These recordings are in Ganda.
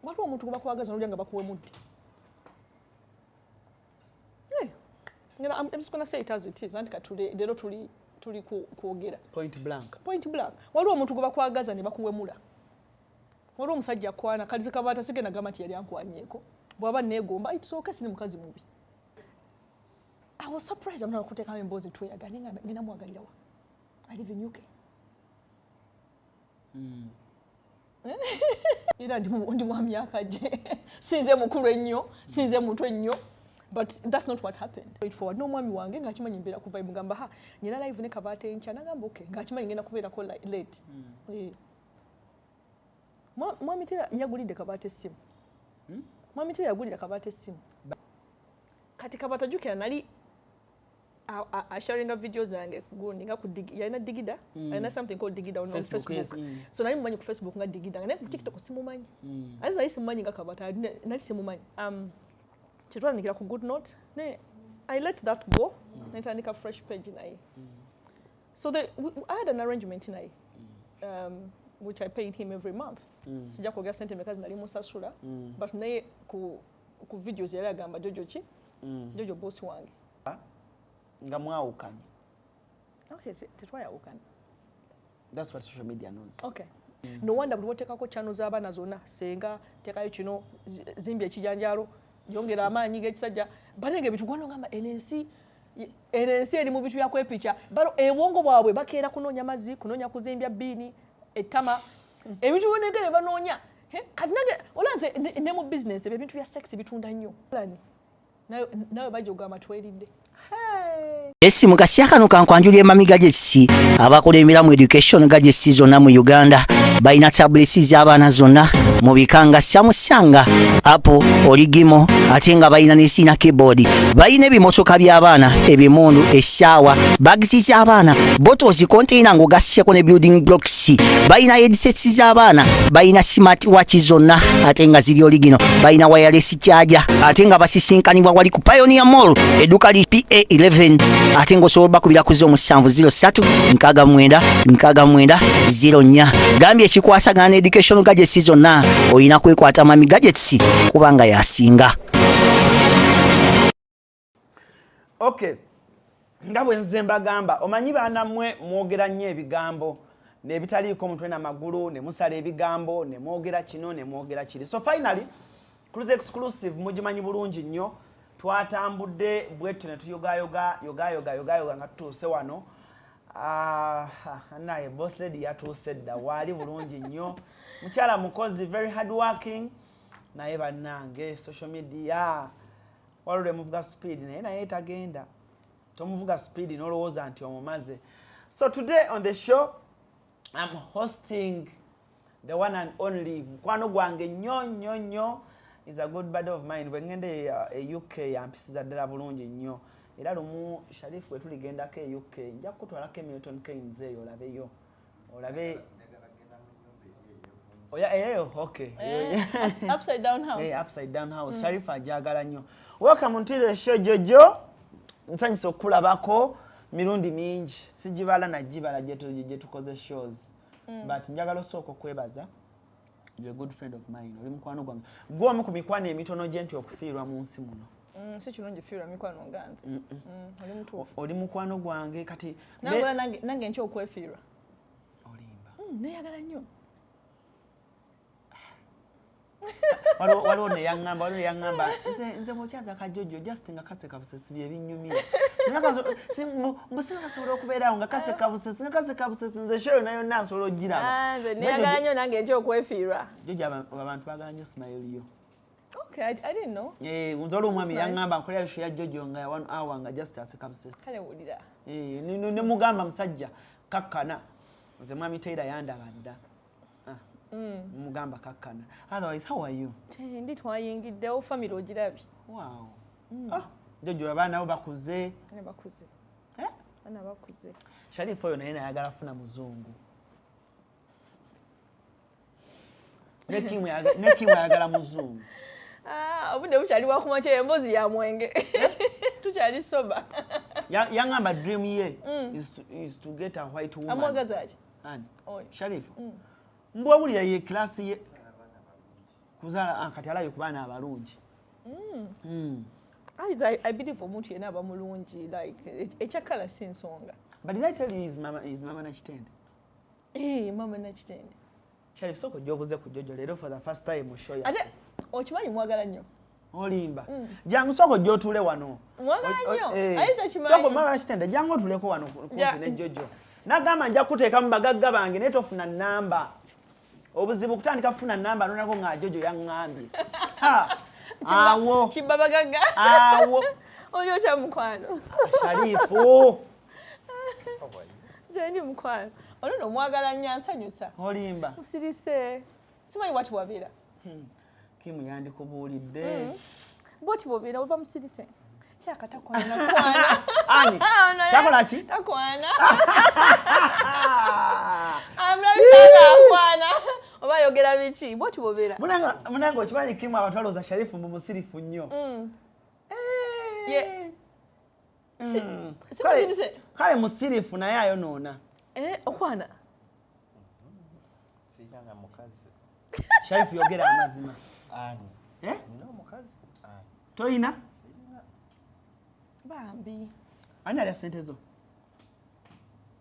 waliwo omuntu gwe bakwagaza n'olya nga bakuwe mudde. I'm just going to say it as it is. Anti leero tuli kwogera. Point blank. Waliwo omuntu gwe bakwagaza ne bakuwemula. Waliwo omusajja akwana kalize Kabata sigenda gamba nti yali ankwanyeko. Bw'aba neegomba it's okay sine mukazi mubi. I was surprised I'm not kuteekamu emboozi tweyagane nga ngenda mwagalira wa. I live in UK. Era ndi wa myaka gye. Sinze mukulu ennyo, sinze muntu ennyo. But that's not what happened. Straightforward. No mwami wange ng'akimanyi mbeera kuva mugamba ha nyina live ne Kabata enkya nagamba okay ng'akimanyi ngenda kubeerako late. Mwami tera yagulidde Kabata essimu. Mwami tera yagulidde Kabata essimu. Kati Kabata jukira nali sharing videos zange gundi nga ku yalina digida yalina something called digida on Facebook. Yes. So nali mumanyi ku Facebook nga digida nga ne ku TikTok simumanyi. Aliza nali simumanyi nga Kabata nali simumanyi. Chitwanikira ku good note. I let that go. Netandika fresh page naye. So I had an arrangement naye. Which I paid him every month. Sija kwogera sente mekazi nali musasula. But naye ku videos yali agamba Jojo ki? Jojo boss wange. Nga mwawukanye. Okay, tetwayawukana. That's what social media knows. Okay. No wonder buli woteekako channel z'abaana zonna senga teekayo kino zimbye ekijanjalo yongera amaanyi g'ekisajja banenge bitugwana ngamba enensi eri mu bitu byakwepicha balo ebwongo bwabwe bakeera kunoonya mazzi kunoonya kuzimbya bbiini ettama ebintu bonegere banoonya kati nange olanze ne mu business ebintu bya sex bitunda nnyo nawe bajja ogamba tweridde. Esimu kasiakano kankwanjulye mamiga gyesi abakulembera mu education gadgets zonna mu Uganda balina tablets z'abaana zonna mu bikanga Samsung, Apple, Origimo ate nga balina n'esina keyboard, balina ebimotoka by'abaana ebimundu, essaawa, bags z'abaana, bottles container ng'ogasseko ne building blocks, balina headsets z'abaana, balina smart watch zonna ate nga ziri origino, balina wireless charger ate nga basisinkanibwa wali ku Pioneer Mall edduka li PA11 ate ng'osobola bakubira ku 0706696904 gambye ekikwasagana ne education gadgets zonna oyina kwekwata mami gadgets kubanga yasinga. Okay. Ngabwe nze mbagamba omanyi baana mmwe mwogera nnyo ebigambo n'ebitaliiko mutwe n'amagulu ne musala ebigambo ne mwogera kino ne mwogera kiri. So finally CRUZ exclusive mugimanyi bulungi nnyo. Twatambudde bwetu ne tuyogayoga nga tutuuse wano. Naye boss lady yatuuse dda waali bulungi nnyo. Mukyala mukozi very hard working. Naye bannange social media walule muvuga speed naye tagenda. Tomuvuga speed n'olowooza nti omumaze. So today on the show I'm hosting the one and only mukwano gwange nnyo. Is a good buddy of mine. Wengende UK yampisiza ddala bulungi nnyo. Era lumu Sharifu bwe tuligendako UK nja kutwalako Milton Keynes eyo olabeyo. Olabe okay. Upside down house. Upside down house. Sharifu ajagala nnyo. Welcome to the show Jojo. Nsanyusa okulabako mirundi mingi. Sijibala na jibala gye tukoze shows. But njagala osooka okwebaza. You're a good friend of mine. Oli mukwano gwange. Gwo mu kumikwano emitono gye nti okufiirwa mu nsi muno. Si kirungi fiirwa mikwano nganze. Oli mutuufu. Oli mukwano gwange kati nange nkyo okwefiirwa. Olimba. Neyagala nnyo. Waliwo ne yaŋŋamba nze bw'okyaza ka Jojo just nga kaseka busesi bye binnyumira. Mbusinga sobola okubeerawo nga kaseka busesi nze show nayo nsobola ogiraba. Nze neyagala nnyo nange nkyo okwefiirwa. Jojo abantu baagala nnyo smile yo. Okay, I didn't know. Nze oli omwami yaŋŋamba nkolera show ya Jojo nga ya 1 hour nga just aseka busesi. Kale wulira. Ne mugamba musajja kakkana. Nze mwami Taylor yandaba dda. Mugamba kakkana. Otherwise, how are you? Ndi twayingiddewo family ogirabye. Wow. Jojo abaana bo bakuze. Bakuze. Bana bakuze. Sharifu oyo naye nayagala funa muzungu. Nekimu yagala muzungu. Obudde bukyali bwa kumakya emboozi ya mwenge. Tukyali soba. Yaŋŋamba dream ye is to get a white woman. Amwagaza ki? Sharifu. Mbwawulira ye klasi ye. kuzaala kati alayo ku baana abalungi. I believe omuntu yenna aba mulungi like ekyakala si nsonga. But did I tell you his mama Nakitende? Mama Nakitende. Sharifu soko jobuze ku Jojo leero for the first time mu show ya. Ate okimanyi mwagala nnyo. Olimba. Jangu soko jotule wano. Mwagala nnyo. Ayita kimanyi. Soko mama Nakitende jangu otuleko wano kumpi ne Jojo. Nagamba nja kuteeka mu bagagga bange naye tofuna namba. Obuzibu kutandika kufuna namba nonako nga Jojo yaŋŋambye. Awo. Kibabagagga. Awo. Oli otya mukwano. Sharifu. Jeni mukwano. Ono no mwagala nnyo ansanyusa. Olimba. Musirise. Simanyi wati wabeera. Kimu yandikubuulidde. Bwoti bwobeera oba musirise. Kyakatakwana nakwana. Ani? Takola ki? Takwana. Amulabisanga akwana. Oba yogera biki? Bwoti bwobeera. Munange okimanyi Kimu abatwaloza Sharifu mu musirifu nnyo. Ye. Kale musirifu naye ayonoona. Okwana. Siyanga mukazi. Sharifu yogera amazima. Ani? No mukazi. Ani? Toyina? Bambi. Ani ali sente zo?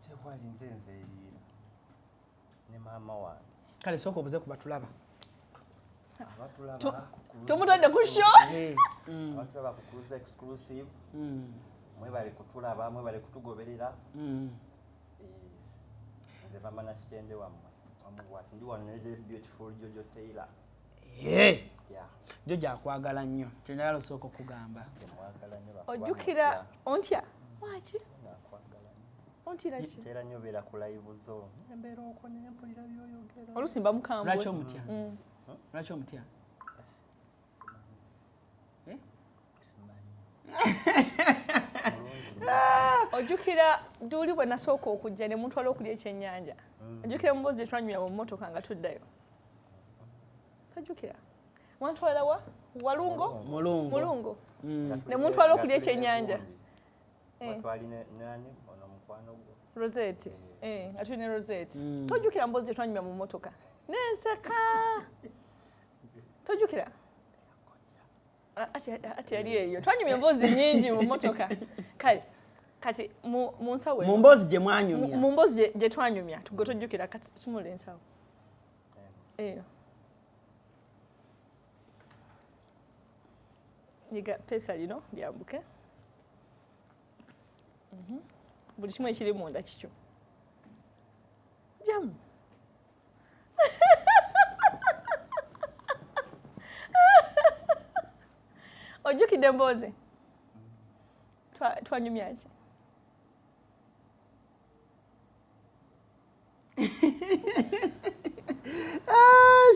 Tekwali nzenze erira. Ne mama wange. Kale soko obuze kubatulaba. Abatulaba. Tomutadde ku show? Abatulaba ku CRUZ exclusive. Mwebale kutulaba, mwebale kutugoberera. Nze mama Nakitende wammwe. Wamubwati ndi wano ne beautiful Jojo Taylor. Yeah. Jojo akwagala nnyo. Kyenjagala osooka okugamba. Ojjukira ontya? Waki? Ontira ki? Tera nnyo beera ku live zo. Embeera okonya mpulira by'oyogera. Olusimba mukambwe. Lwaki omutya? Lwaki omutya? Ojjukira duli bwe nasooka okujja ne muntu wali okulya ekyennyanja. Ojjukira emboozi gye twanyumya mu mmotoka nga tuddayo. Tojjukira? Mwantwala wa? Walungo? Mulungo. Ne muntu wali okulya ekyennyanja. Twali nani ono mukwano gwo? Rosette. Nga tuli ne Rosette. Tojjukira emboozi gye twanyumya mu mmotoka. Nenseka. Tojjukira? Ati yali eyo. Twanyumya emboozi nnyingi mu mmotoka. Kale. Kati mu nsawo mu mboozi gye mwanyumya. Mu mboozi gye twanyumya. Tugo tojjukira kati simula ensawo. Yiga pesa lino lyambuke. Buli kimu ekiri munda kikyo. Jamu. Ojjukidde emboozi? Twanyumya ki?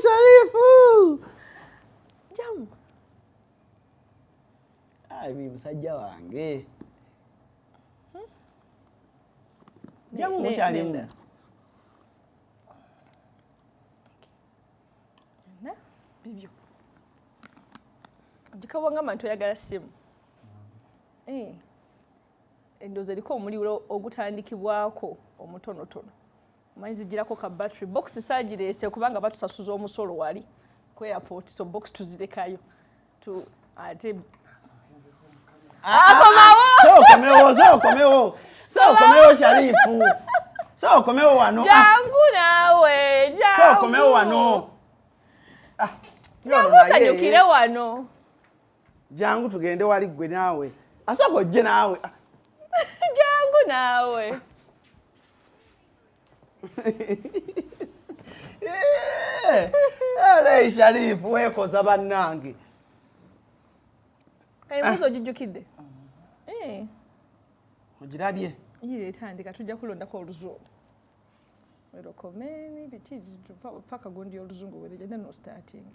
Sharifu! Jamu. Abi musajja wange. Jamu mukyalimu. Bibyo. Ojjukawanga mantu oyagala simu. Endowooza eriko omuliro ogutandikibwako omutonotono. Omanyi zigirako ka battery box saagireese kubanga batusasuza omusolo wali ku airport, so box tuzirekayo ate Sokomewo Sharifu. Sokomewo wano. Jangu naawe, jangu. Sokomewo wano. Jangu sanyukire wano. Jangu tugende wali gwe naawe. Asako ojje naawe. Jangu naawe. Alei Sharifu wekoza bannange. Embuzi ogijjukidde? Ogirabye? Yire etandika tujja kulondako oluzungu. Werokomeni biki paka gundi oluzungu wereja then no starting.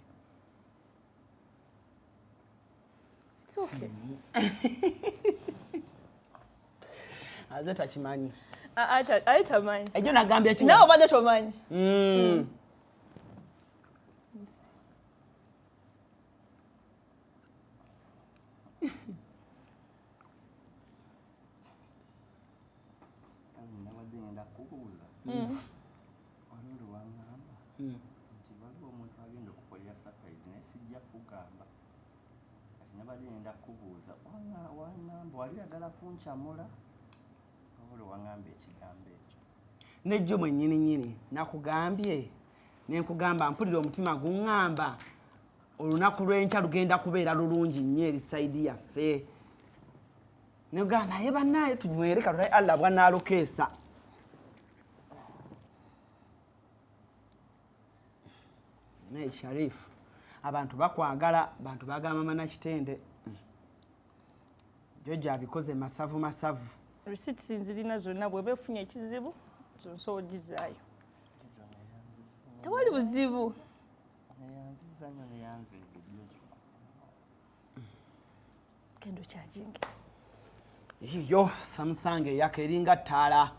It's okay. Azeta Akimanyi. Ayitamanyi. Ejo nagambye kino. Nawe obadde tomanyi. nabadde nenda kubuuza wangamba wali yagala kuncamula obuli wangamba ekigambo ekyo nejjo mwennyini nakugambye nenkugamba mpulira omutima guŋŋamba olunaku lw'enkya lugenda kubeera lulungi nnyo eri sayidi yaffe negamba naye bannaaye tunywere katulaye Allah bwanaalukeesa naye Sharifu abantu bakwagala abantu bagamba Mama Kitende Jojo abikoze masavu receipts nzirina zonna bw'eba efunye ekizibu zonsobola ogizaayo tewali buzibu kendo kyajingi iyo Samsung eyaka eringa ttaala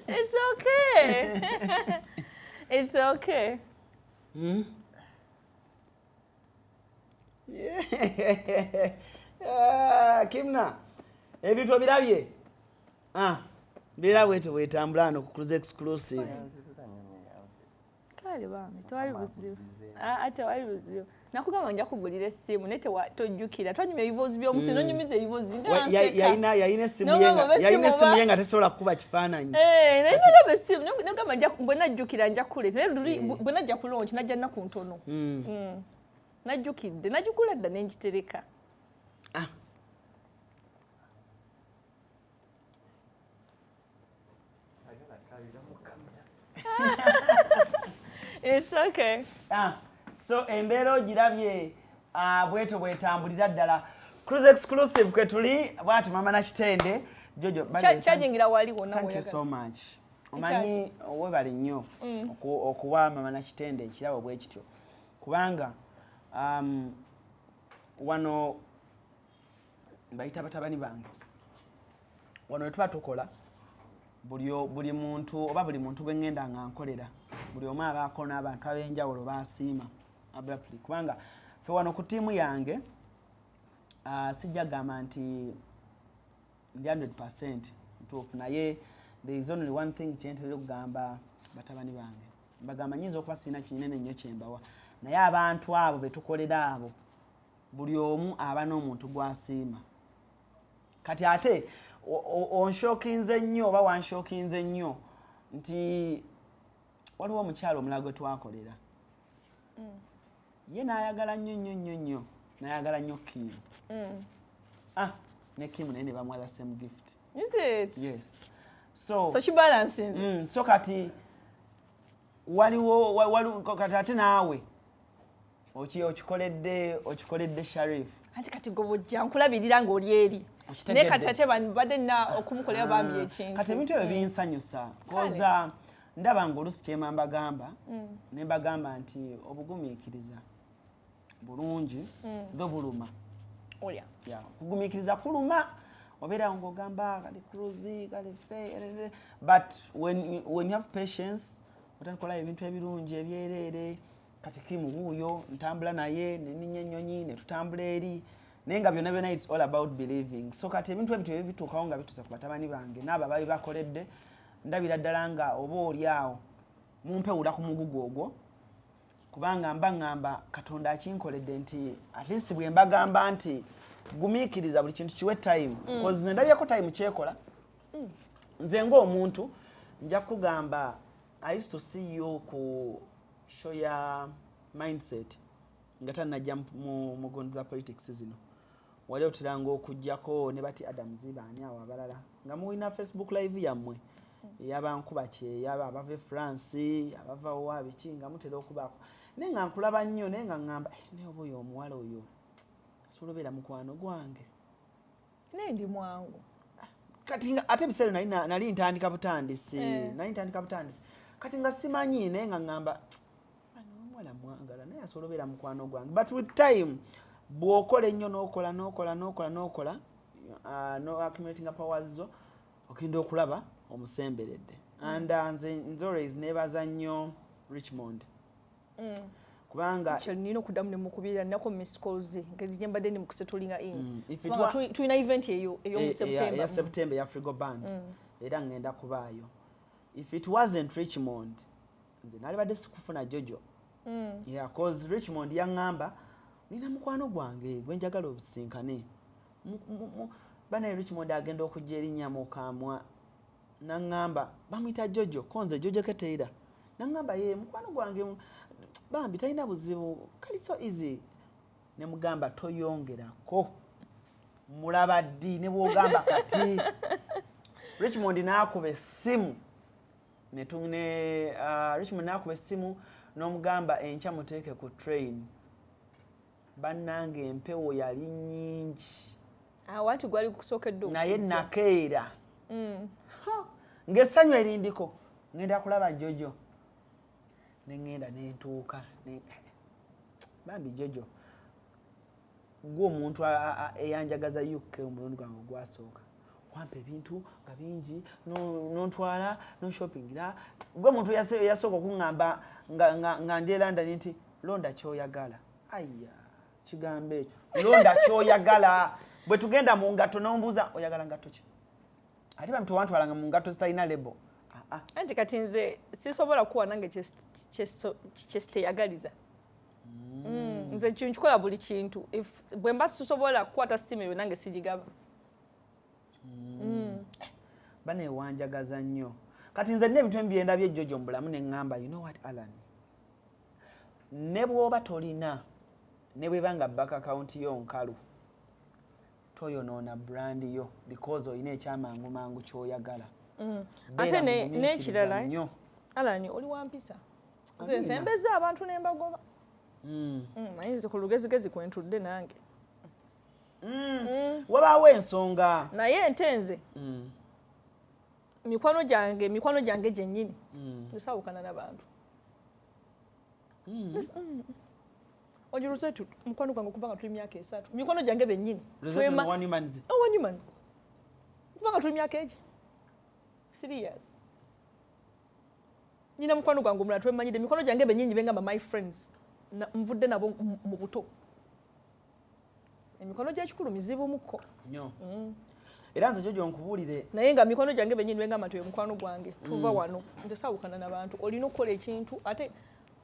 It's okay. It's okay. Kimna ebintu obirabye mbeera bwetyo bwetambula hano ku CRUZ exclusive kale bami tewali buzibu tewali buzibu nakugamba nja kugulira essimu naye tojjukira twanyumya ebibuuzi by'omusi nonyumiza ebibuuzi yayina essimu ye nga tesobola kukuba kifaananyi naye nalaba essimu nogamba bwe najjukira nja kuleeta naye bwe najja kulonki najja nnaku ntono najjukidde nagigula dda nenjitereka It's okay. So embeera ogirabye bweto bwetambulira ddala CRUZ exclusive kwe tuli bwatu Mama Kitende Jojo kyajingira wali wonna thank you so much omanyi webale nnyo okuwa Mama Kitende ekirabo bwe kityo kubanga wano bayita batabani bange wano wetuba tukola buli muntu oba buli muntu gwe ngenda nga nkolera buli omu abaako n'abantu ab'enjawulo basiima abruptly kubanga fe wano ku ttiimu yange sijja gamba nti ndi 100% ntuufu naye there is only one thing kyentera okugamba batabani bange mbagamba nyinza okuba sirina kinene nnyo kyembawa naye abantu abo betukolera abo buli omu aba n'omuntu gwasiima kati ate onshokinze nnyo oba wanshokinze nnyo nti waliwo omukyalo omulala gwe twakolera ye n'ayagala nnyo n'ayagala nnyo Kim ne Kim naye ne bamuwa the same gift. Is it? Yes. So she balancing. So kati waliwo kati ate naawe okikoledde Sharif. Ati kati gobojja nkulabirira ng'oli eri. Ne kati ate badde na okumukolera bambi ekintu. Kati ebintu ebyo binsanyusa. Koza ndaba ng'oluusi kyema mbagamba ne mbagamba nti obugumiikiriza bulungi dho buluma. Oya. Yeah, kugumiikiriza kuluma. Obeera ng'ogamba kali CRUZ kali fe but when you have patience otankola ebintu ebirungi ebyereere kati Kim wuuyo ntambula naye neninya ennyonyi ne tutambula eri naye nga byonna it's all about believing. So kati ebintu ebyo bituukawo nga bituuse ku batabani bange n'abo ababi bakoledde ndabira ddala nga oba oli awo mumpewula ku mugugu ogwo kubanga mba ngamba Katonda akinkoledde nti at least bwe mbagamba nti gumiikiriza buli kintu kiwe time because nze ndabyeko time kyekola nze ng'omuntu nja kugamba I used to see you ku show ya mindset nga tannajja mu gonza politics zino wali otiranga okujjako ne bati Adam Zibani awo abalala nga muwina Facebook live yammwe yabankuba kye yaba abava France abava wabiki nga mutera okubako naye nga nkulaba nnyo naye nga ngamba naye oba oyo omuwala oyo asolobera mukwano gwange naye ndi mwangu kati ate ebiseera nali ntandika butandisi kati nga simanyi naye nga ngamba omuwala mwagala naye asolobera mukwano gwange but with time bw'okola ennyo n'okola no accumulating powers zo okenda okulaba omusemberedde and nze always nebaza nnyo Richmond kubanga kyo nina okuddamu ne mukubirira nako miss calls ngeri gye mbadde ndi mu kusetulinga in if tulina event eyo mu September September ya Frigo Band era ngenda kubaayo if it wasn't Richmond nze nali badde sikufuna Jojo Yeah, cause Richmond yaŋŋamba nina mukwano gwange gwe njagala obusinkane. Bana Richmond agenda okujja erinnya mu Kamwa. Naŋŋamba bamuyita Jojo, konze Jojo Keteira. Naŋŋamba ye mukwano gwange bambi talina buzibu, kali so easy. Ne mugamba toyongerako. Mulaba ddi ne bw'ogamba kati. Richmond n'akuba essimu. Richmond n'akuba essimu n'omugamba enkya muteeke ku train. Bannange empewo yali nnyingi. Wanti gwali kusookedde okujja. Naye nakeera. Ng'essanyu erindiko. Ngenda kulaba Jojo. Ne ngenda ne ntuuka. Bambi Jojo. Gwe omuntu eyanjagaza UK omulundi gwange gwasooka. Wampa ebintu nga bingi nontwala nonshoppingira. Gwe omuntu yasooka okuŋŋamba nga ndi London nti londa ky'oyagala. Ayya kigambo ekyo. Londa ky'oyagala. Bwe tugenda mu ngatto n'ombuuza oyagala ngatto ki? Ate bambi tewantwalanga mu ngatto zitalina lebo. Anti kati nze sisobola kuwa nange kyesiteyagaliza. Nze nkikola buli kintu. Bwe mba sisobola kukwata ssimu eyo nange sigigaba. Bane wanjagaza nnyo. Kati nze nne ebintu byenda bye Jojo mu bulamu ne ŋŋamba, you know what Alan? Ne bw'oba tolina ne bw'eba bank account yo nkalu toyonoona brand yo because oyina ekyamangu mangu ky'oyagala. Ate n'ekirala Alan oli wampisa. Nze nsembeza abantu ne mbagoba. Naye nze ku lugezigezi kwentudde nange. Wabaawo ensonga. Naye ente nze mikwano gyange gyennyini nsaawukana n'abantu. Ojiruze tu mukwano gwange okuva nga tuli myaka 3. Mikwano gyange bennyini. Wanyumanzi. Okuva nga tuli myaka egi 3 years. Nina mukwano gwange omulala twemanyidde. Mikwano gyange bennyini bengamba my friends. Nvudde nabo mu buto. Emikono gy'ekikulu mizibu mukko. Nnyo. Era nze Jojo nkubuulire. Naye nga mikono gyange bennyini bengamba nti mukwano gwange tuva wano. Nze saawukana n'abantu. Olina okukola ekintu ate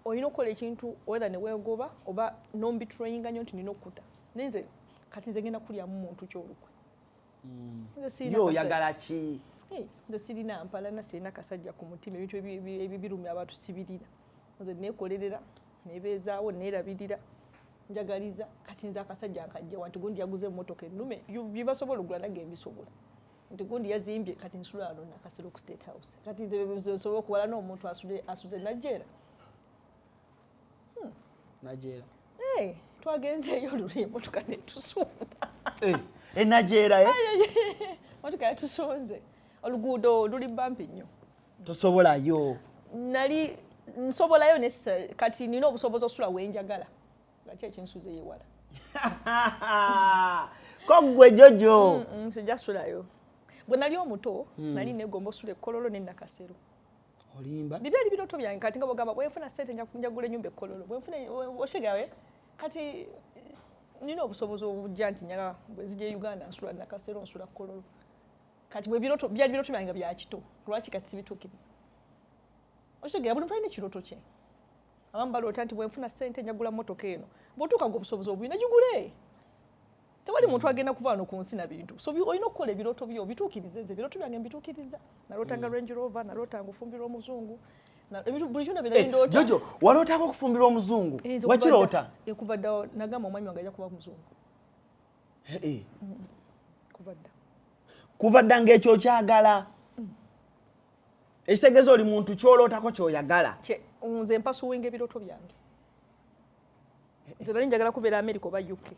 olina okukola ekintu whether ne weegoba oba nombitrayinga nnyo nti nina okkuta. Naye nze kati nze ngenda kulyamu muntu kyolukwe. Yo oyagala ki? Nze sirina mpalana, sirina kasajja ku mutima, ebintu ebibirumya abantu sibirina. Nze neekolerera nebeezaawo neerabirira njagaliza kati nze akasajja nkajja wanti gundi yaguze emmotoka ennume bibasobola okugula nange embisobola nti gundi yazimbye kati nsula wano nakasiro ku State House kati nze bisobola okuwala n'omuntu asuze najjeera. Najjeera. Twagenzeeyo luli emmotoka netusunda. Najjeera emmotoka yatusonze oluguudo luli bampi nnyo. Tosobolayo. Nali nsobolayo nessa kati nina obusobozi osula wenjagala. Laki ekinsuze yewala. Ko gwe Jojo. Sijasulayo. Bwe nali omuto nali negomba osula ekkololo ne nakasero. Olimba. Bibyali biroto byange kati nga bogamba bwenfuna ssente njagula ennyumba ekkololo. Bwenfuna oshegawe kati nina obusobozi obujja nti nyaga bwe zijja Uganda nsula nakasero nsula kkololo. Kati bwe biroto byali biroto byange bya kito. Lwaki kati sibituukiriza. Oshegera buli muntu alina ekiroto kye. Abamu baloota nti bwenfuna ssente njagula mmotoka eno. Bw'otuuka ng'obusobozi obulina gigule. Tewali muntu agenda kuva wano ku nsi na bintu. So olina okukola ebirooto byo bituukirize. Nze ebirooto byange mbituukiriza. Nalootanga Range Rover, nalootanga okufumbirwa omuzungu. Buli kyonna bye nali ndoota. Jojo, walootanga okufumbirwa omuzungu? Wakiroota? Kuva dda nagamba omwami wange ajja kuba muzungu. Kuva dda. Kuva dda ng'ekyo kyagala. Ekitegeeza oli muntu kyolootako ky'oyagala. Nze mpasuwinga ebirooto byange. Nze nali njagala kubeera America oba UK.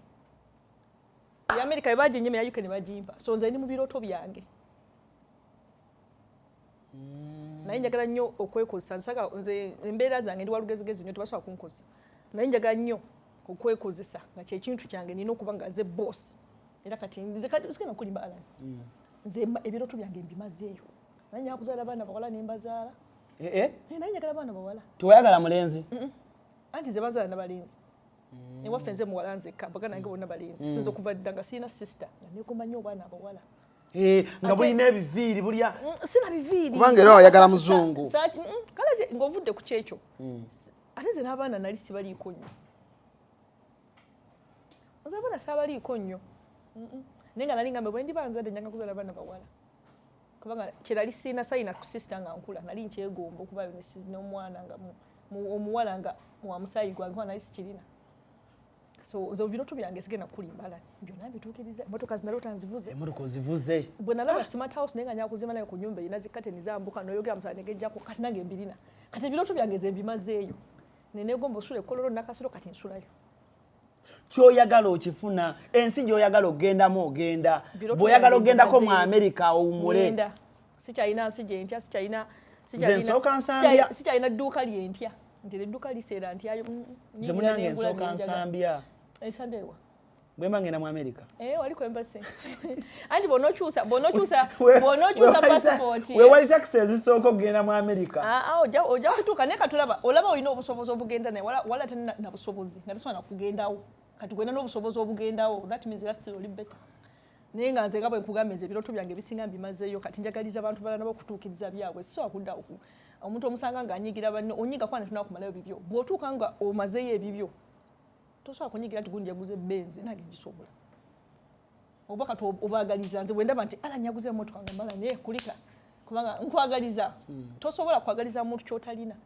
America bwe baginyima ya UK ne bagimpa. So nze ndi mu birooto byange. Naye njagala nnyo okwekozesa. Nsaka nze embeera zange ndi walugezigezi nnyo tebasobola kunkozesa. Naye njagala nnyo okwekozesa nga kyekintu kyange nina okuba nga nze boss. Era kati nze kati usikena kulimba Alan. Nze ebirooto byange mbimazeeyo. Naye nyakuzaala abaana bawala ne mbazaala. Naye njagala abaana bawala. Tewayagala mulenzi? Anti nze bazaala n'abalenzi. Ewaffe nze muwala nzekka mpaka nange bonna balenzi. Sinza okuva dda nga sirina sister nga neegomba nnyo obwana abawala. Nga bulina ebiviiri bulya. Sina biviiri. Kubanga era oyagala muzungu. Kale ng'ovudde ku kyekyo. ate nze n'abaana nali sibaliiko nnyo nze abaana saabaliiko nnyo naye nga nali ngambe bwe ndiba nzadde njanga kuzaala abaana bawala kubanga kyerali siina sayina ku sisita nga nkula nali nkyegomba okubayo n'omwana nga omuwala nga wa musaayi gwange kuba nali sikirina so nze ebirooto byange sigenda kukulimbalani byonna mbituukiriza emmotoka zinalota nzivuze emmotoka ozivuze bwe nalaba smart house naye nga nyakuzimba nayo ku nnyumba erina zikateni zambuka noyogera musala negejjako kati nange mbirina kati ebirooto byange ze mbimazeeyo neneegomba osula ekkololo nakasiro kati nsulayo kyoyagala okifuna ensi gy'oyagala okugendamu ogenda bw'oyagala okugendako mu America owummule sikyalina nsi gye ntya sikyalina dduuka lye ntya nti edduuka liseera ntyayo nze munange nsooka nsambya esandeewa bwe mba ngenda mu America waliko embasi anti bw'onookyusa passport weewali takisi ezisooka okugenda mu America ojja kutuuka naye katulaba olaba olina obusobozi obugenda naye wala tena na busobozi nga tosobola kugendawo kati gwena n'obusobozi obugendawo that means era still oli better naye nga nze nga bwe nkugamba nze ebirooto byange bisinga mbimazeeyo kati njagaliza abantu balala nabo okutuukiriza byabwe sisobola kuddawo omuntu omusanga ng'anyigira banne onyiga kwana tuna kumalayo bibyo bw'otuuka nga omazeeyo ebibyo tosobola kunyigira nti gundi yaguze benzi nange ngisobola oba kati obaagaliza nze bwe ndaba nti ala nyaguze emmotoka nga mala naye kulika kubanga nkwagaliza tosobola kwagaliza muntu ky'otalina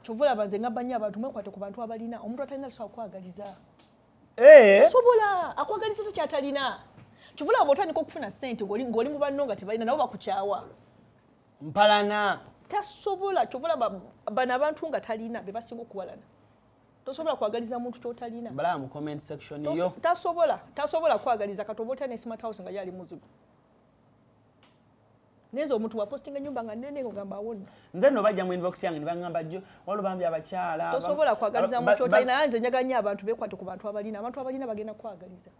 kyova olaba nze ngabba nnyo abantu mwekwate ku bantu abalina omuntu atalina tosobola kwagaliza tosobola akwagaliza tekyatalina kyova olaba bw'otandika okufuna ssente ng'oli mu banno nga tebalina nabo bakukyawa mpalana tasobola kyova olaba bano abantu nga talina be basinga okuwalana tosobola kwagaliza muntu ky'otalina balaba mu comment section yo tasobola kwagaliza kati oba otya ne smart house nga yali muzibu neze omuntu wapostinga ennyumba nga nnene ngamba awonna nze nno bajja mu inbox yange ne baŋŋamba jjo waliwo bambi abakyala tosobola kwagaliza muntu ky'otalina nze njaga nnyo abantu beekwate ku bantu abalina bagenda kwagaliza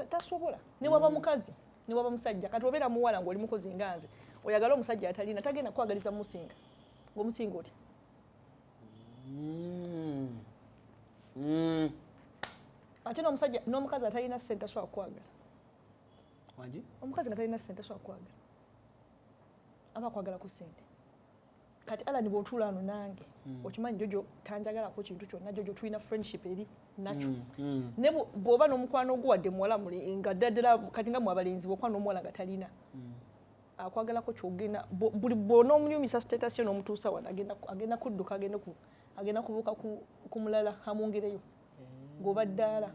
tasobola ne waba mukazi ne waba musajja kati obeera muwala ng'oli mukozi nga nze oyagala omusajja atalina tagenda kwagaliza musinga ng'omusinga otya ate n'omusajja n'omukazi atalina ssente asobola kwagala wangi omukazi nga talina ssente asobola kwagala aba akwagala ku ssente kati Allan bw'otuula ano nange okimanyi Jojo tanjagalako kintu kyonna Jojo tulina friendship eri nakyo ne bw'oba n'omukwano oguwadde muwala muli nga ddala kati nga mwabalenzi bw'okuba n'omuwala nga talina akwagalako kyogenda buli bw'onoomunyumisa status yo n'omutuusa wano agenda kudduka agenda kubuuka ku mulala amwongereyo ng'oba ddaala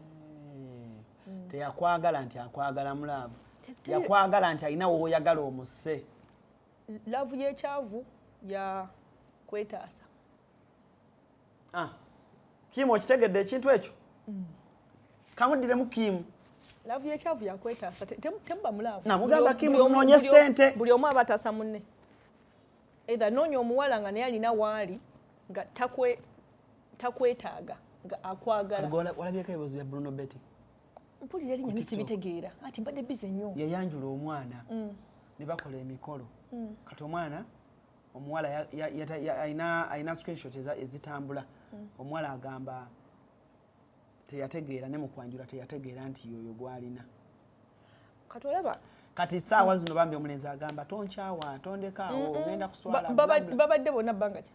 teyakwagala nti akwagala mulaavu yakwagala nti alina w'oyagala omusse laavu y'ekyavu ya kwetaasa Kimu okitegedde ekintu ekyo kamuddiremu Kimu laavu y'ekyavu ya kwetaasa temuba mulaavu namugamba Kimu noonye ssente buli omu aba ataasa munne either noonya omuwala nga naye alina waali nga takwetaaga nga akwagala walabyeko ebibuzo bya Bruno Betty mpulira erinnya nisibitegeera ati mbadde bize nnyo yayanjula omwana ne bakola emikolo kati omwana omuwala alina screenshot ezitambula omuwala agamba teyategeera ne mukwanjula teyategeera nti yoyo gwalina kati olaba kati saawa zino bambi omulenzi agamba tonkyawa tondekaawo ogenda kuswala babadde bonna bbanga ki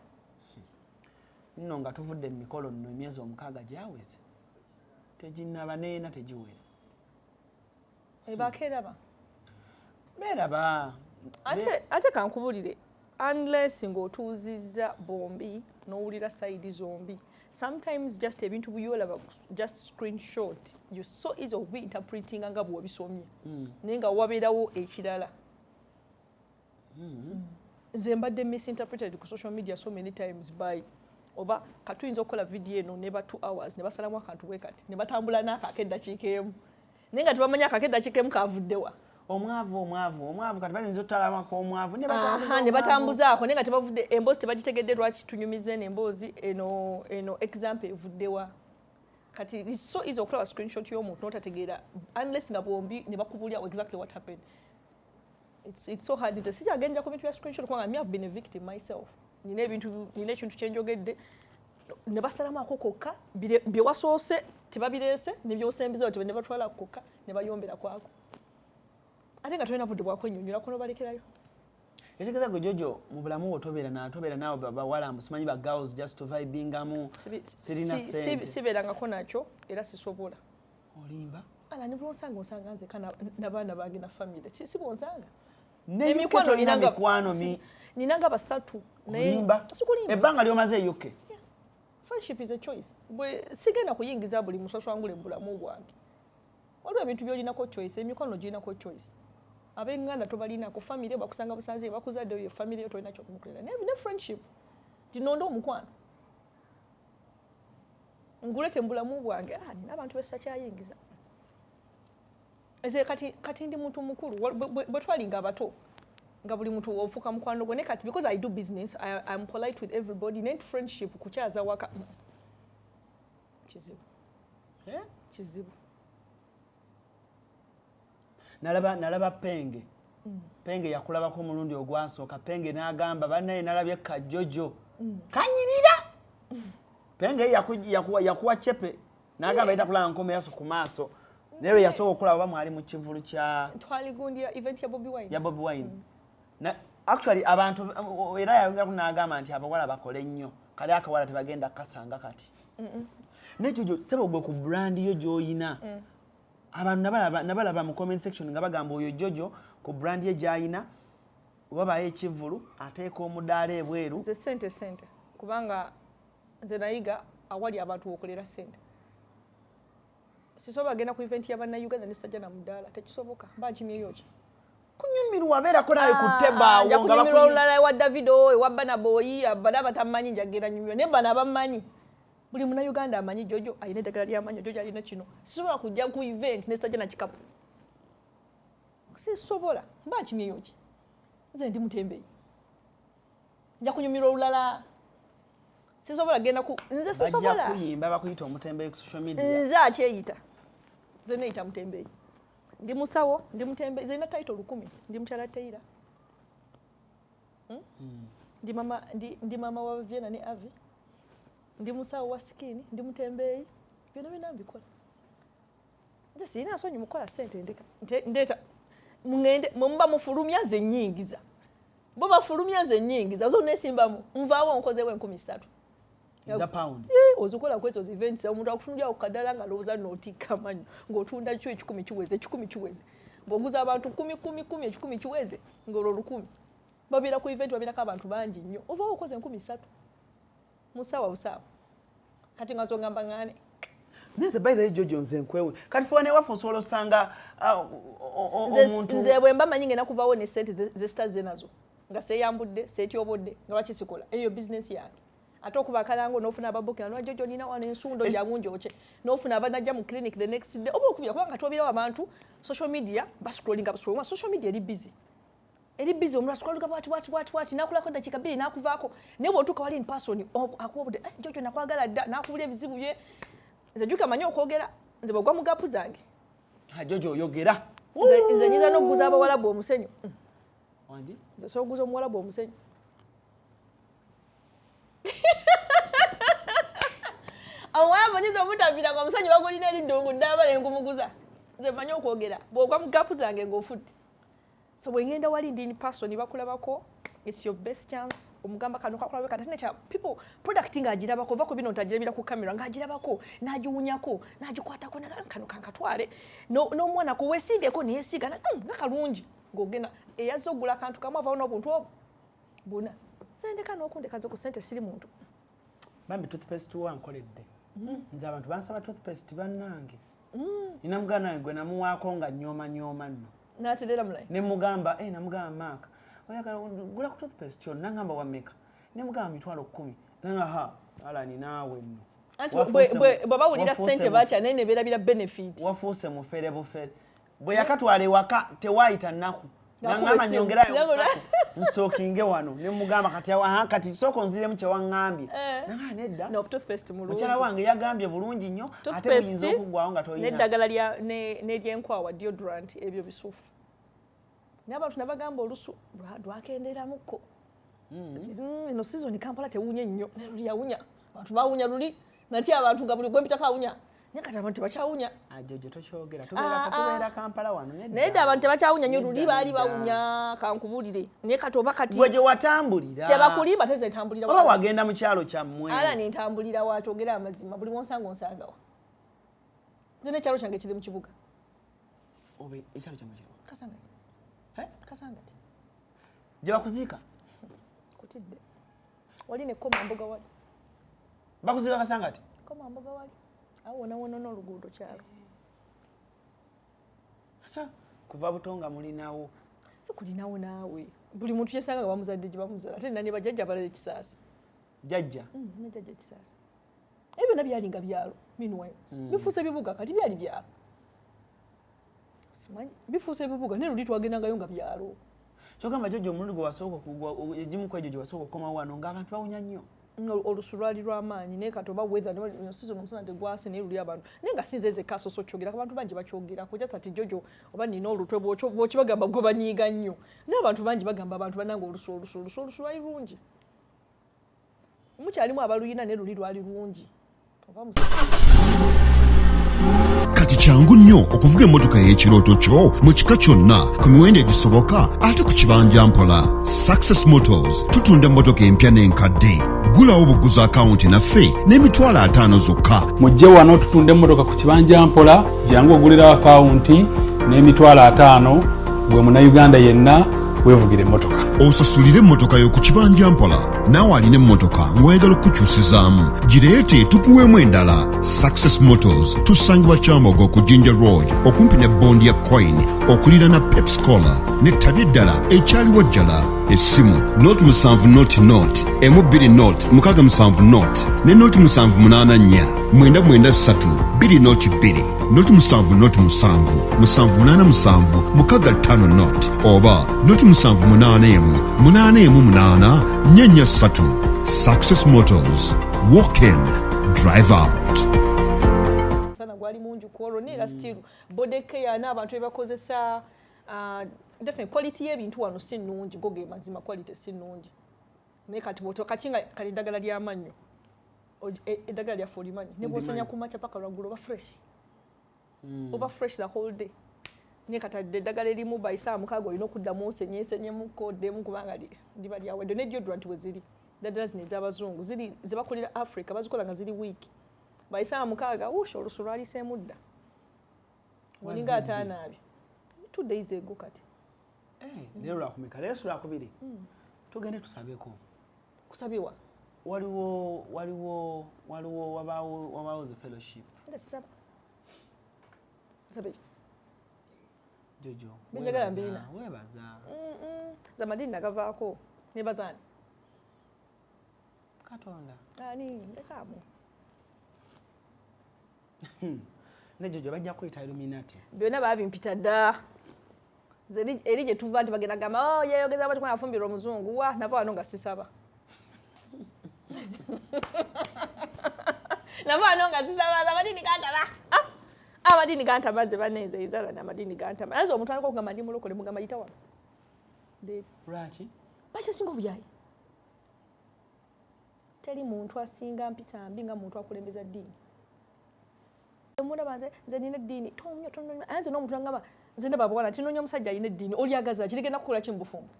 nno nga tuvudde mu mikolo nno emyezi 6 gyaweze teginnaba neena tegiwera ebakeraba beraba ate kankubulire unless ng'otuuzizza bombi n'owulira side zombi sometimes just ebintu buyolaba just screenshot you so easy of interpreting nga bw'obisomye naye nga wabeerawo ekirala nze mbadde misinterpreted ku social media so many times by oba katuyinza okukola video eno neba 2 hours ne basalamu akantu bwe kati ne batambula n'akako eddakiika emu naye nga tebamanya akako eddakiika emu kavuddewa omwavu kati balinza otutalabako omwavu ne batambuzaako naye nga tebavudde emboozi tebagitegedde lwaki tunyumize n'emboozi eno example evuddewa kati it's so easy okulaba screenshot y'omuntu n'otategeera unless nga bombi ne bakubulyawo exactly what happened it's so hard nze sijagenja ku bintu bya screenshot kubanga me have been a victim myself nina ekintu kyenjogedde ne basalamu ako kokka bye wasoose tebabireese ne byosembizawo ne batwala kokka ne bayombera kwako ate nga tolina budde bwakwennyonnyolako n'obalekerayo Ekitegeeza gwe Jojo mu bulamu otobeera naawe bawala simanyi ba girls just to vibingamu sirina sente. Sibeerangako nakyo era sisobola. Olimba? Ala ne bw'onsanga osanga nze n'abaana bange na famire. Si bw'onsanga. N'emikwano ninanga basatu. Olimba? Ebbanga ly'omaze e UK? Friendship is a choice. Bwe sigenda kuyingiza buli musosho wangule mbulamu bwange. Waliwo ebintu by'olinako choice, emikwano girinako choice. Abenganda tobalinako family bakusanga busanze bakuzadde oyo family yo tolina kyokumukolera. Ne friendship. Tinondo omukwano. Ngulete mbulamu bwange, nina abantu bessakyayingiza. Eze kati ndi muntu mukulu bwe twalinga abato. Nga buli muntu ofuka mukwano gwe ne kati because I do business, I'm polite with everybody. Net friendship kukyaza waka. Kizibu. Kizibu. Nalaba Penge. Penge yakulabako omulundi ogwasooka. Penge n'agamba bannaye nalabye ka Jojo. Kanyirira! Penge yakuwa chepe. N'agamba yita kulaba nkome yaso ku maaso. Nero yasooka okulaba mwali mu kivulu kya... Twaligundia event ya Bobby Wine. Ya Bobby Wine. Actually abantu era yayongera kunagamba nti abawala bakole nnyo. Kale akawala tebagenda kasanga kati. Ne Jojo sebo gwe ku brand yo gy'oyina. Abantu nabalaba mu comment section nga bagamba oyo Jojo ku brand ye gy'ayina wabaye ekivulu ateeka omudaala ebweru. Nze sente kubanga nze nayiga awali abantu okolera sente. Sisobola genda ku event y'abanna Uganda ne sajja na mudaala tekisoboka mba nkimyeyo ki. Kunyumirwa beerako nawe ku tebaawo nga bakunyumirwa olulala ewa Davido ewa Bana Boy abala batamanyi njagera nyumirwa ne bana abamanyi. Buli muna Uganda amanyi Jojo ayina eddagala ly'amanyi Jojo alina kino. Sisobola kujja ku event ne sajja na kikapu. Sisobola mba nkimyeyo ki. Nze ndi mutembeyi. Nja kunyumirwa olulala. Sisobola genda ku nze sisobola. Bajja kuyimba bakuyita omutembeyi ku social media. Nze akyeyita. Nze neyita mutembeyi. Ndi musawo, ndi mutembeyi. Nze na title 10. Ndi mukyala Teira. Ndi mama wa Viena ne Avi. Ndi musawo wa Sikini, ndi mutembeyi. Byonna mbikola. Nze sina nsonyi mukola sente ndeka. Mungende mumba mufulumya ze nnyingiza. Bo bafulumya ze nnyingiza zo nesimbamu. Nvaawo nkozewe 13. Za pound. Ozukola kwezo events omuntu akutunja okadala nga loza notika manyo ngotunda kyo 10 kiweze ngoguza abantu 10 kiweze ngolo 10 babira ku event babira ka abantu bangi nnyo oba okoze 13 musawa busawa kati ngazo ngamba ngane nze by the way Jojo nze nkwewe kati fone wafo solo sanga omuntu nze bwe mba manyinge nakuvawo ne sente ze stars zenazo nga seyambudde setyobodde nga bakisikola eyo business yange. Ate okuba akalango n'ofuna ababooking no Jojo nina wano ensundo jamunjo oche n'ofuna abanajja mu clinic the next day oba okubya kubanga twobirawo abantu social media bascrollinga social media eri busy omuntu ascrollinga wati nakulako dakika 2 nakuvaako ne bwotuka wali in person akuwobudde Jojo nakwagala dda nakubula ebizibu bye nze juka manyi okwogera nze bwagwa mu gapu zange Jojo oyogera nze nyiza n'okuguza abawalabu omusenyu wandi nze sokuguza omuwalabu omusenyu Awabo nizo mutavira kwa musanyi bagolina eri ndongo ndaba engumuguza. Nze manyi okwogera. Bwogwa mu gapu zange ng'ofudde. So bwengenda wali ndi in person bakulabako it's your best chance omugamba kano kakulabeka kati cha people product nga agirabako vako bino ntajirabira ku camera nga agirabako nagiwunyako nagikwatako kano kankatwale no mwana ko wesigeko neyesiga nakalungi ngogena eyazogula kantu kamwe avawo n'obuntu obwo buna sendeka n'okundeka zo ku sente siri muntu bambi toothpaste wankoledde nze abantu bansaba toothpaste bannange ninamugana gwe namuwaako nga nyoma nno natedera mulai ne mugamba namugamba Mark oyagala gula ku toothpaste yo nangamba wameka ne mugamba 10,000 nanga alani naawe nno anti baba ulira sente bacha nene berabira benefit wafuuse mufere bufere bwe yakatwale waka tewaita naku nangama nyongerayo stalking wano ne mugamba kati soko nzire mche wangambye nanga nedda no toothpaste mulungi muchala wange yagambye bulungi nnyo ate buyinza okugwawo nga toyina neddagala lya ne lyenkwawa deodorant ebyo bisufu n'abantu nabagamba olusu lwakenderamuko eno season Kampala tewunye nnyo yawunya abantu bawunya luli nati abantu nga buli gwempita kawunya Nyakati abantu tebachawunya. Jojo tokyogera tubeera Kampala wano naye dda abantu tebachawunya nnyo luli baali bawunya kankubulire naye kati oba kati gwe gye watambulira tebakulimba tezetambulira oba wagenda mu kyalo kyammwe ala nentambulira watogera amazima buli wonsanga onsangawa nze ekyalo kyange kiri mu kibuga obe ekyalo kyammwe kiri Kasangati Kasangati gye bakuziika kutidde wali ne koma mboga wali bakuziika Kasangati koma mboga wali awo wona n'oluguudo kyalo kuva butonga mulinawo si kulinawo naawe buli muntu yesanga nga bamuzadde gye bamuzala ate nani bajjajja abalala ekisaasa jajja ne jajja ekisaasa ebyo byonna byalinga byalo minwayo bifuuse bibuga kati byali byalo simanyi bifuuse bibuga ne luli twagendangayo nga byalo kyogamba Jojo omulundi gwe wasooka egimu ku egyo gye wasooka okukomawo wano ng'abantu bawunya nnyo olusu lwali lw'amaanyi naye kati oba weather season omusana tegwase naye luli abantu naye nga sinze ze kaso so kyogera abantu bangi bakyogerako just ati Jojo oba nina olutwe bw'okibagamba gwe banyiiga nnyo naye abantu bangi bagamba abantu bannanga olusu lwali lungi mukyalimu abaluyina naye luli lwali lungi kati kyangu nnyo okuvuga emmotoka y'ekirooto kyo mu kika kyonna ku miwendo egisoboka ate ku kibanja mpola Success Motors tutunda emmotoka empya n'enkadde gulawo buguza akawunti naffe n'emitwalo 5 zokka mujje wano tutunda emmotoka ku kibanja mpola jangu ogulirawo akawunti n'emitwalo 5 gwe munnayuganda yenna weevugira emmotoka osasulire emmotoka yo ku kibanja mpola naawe alina emmotoka ng'oyagala okukyusizaamu gireete tukuweemu endala Success Motors tusangibwa Kyambogo ku Jinja Road okumpi ne bondi ya coin okulira na Pepsi-Cola n'ettabi eddala ekyaliwo jjala essimu not 7 not not emu 2 not 67 not ne not 784 993 2 not 2 not 7 not 7 787 65 not oba not 781 818 443 Success Motors walk in drive out sana gwali munju kwolo nera still bodeke yana abantu ebakozesa definitely quality y'ebintu wano si nnungi goge mazima quality si nnungi naye kati boto kachinga kali ddagala lya mannyo eddagala lya folimanyi ne bwosanya ku macha paka lwagulo ba fresh oba fresh the whole day ne katadde eddagala erimu bayisa mukago olina okuddamu osenyesenye mukoddemu kubanga liba lyawedde ne deodorant we ziri ddagala zino ez'abazungu ziri zebakolera Africa bazikola nga ziri week bayisa mukaaga usho olusu lwaliseemu dda olinga ataanaabi 2 days ago kati leero lwakumeka leero lwakubiri tugende tusabeko kusabiwa waliwo wabaawo ze fellowship ndasaba sabe Jojo Benjagala mbina webaza za madini nagavaako nebazani Katonda ani ndekamu ne Jojo bajja kwita Illuminati byonna babimpita dda eri gye tuva nti bagenda gamba yeyogeza bati kwafumbira omuzungu wa nava wano nga sisaba nava wano nga sisaba amadini gantaba amadini gantaba ze baneze izala n'amadini gantaba nazo omuntu aliko kugamba ndi mulokole mugamba yita wano lwaki baki singa obuyayi teri muntu asinga mpisa mbi nga muntu akulembeza ddiini omunda banze nze nina eddiini tonyo anze n'omuntu angamba nze ndaba bwana nti nonya omusajja alina eddiini oli agaza kirigenda kukola ki mu bufumbo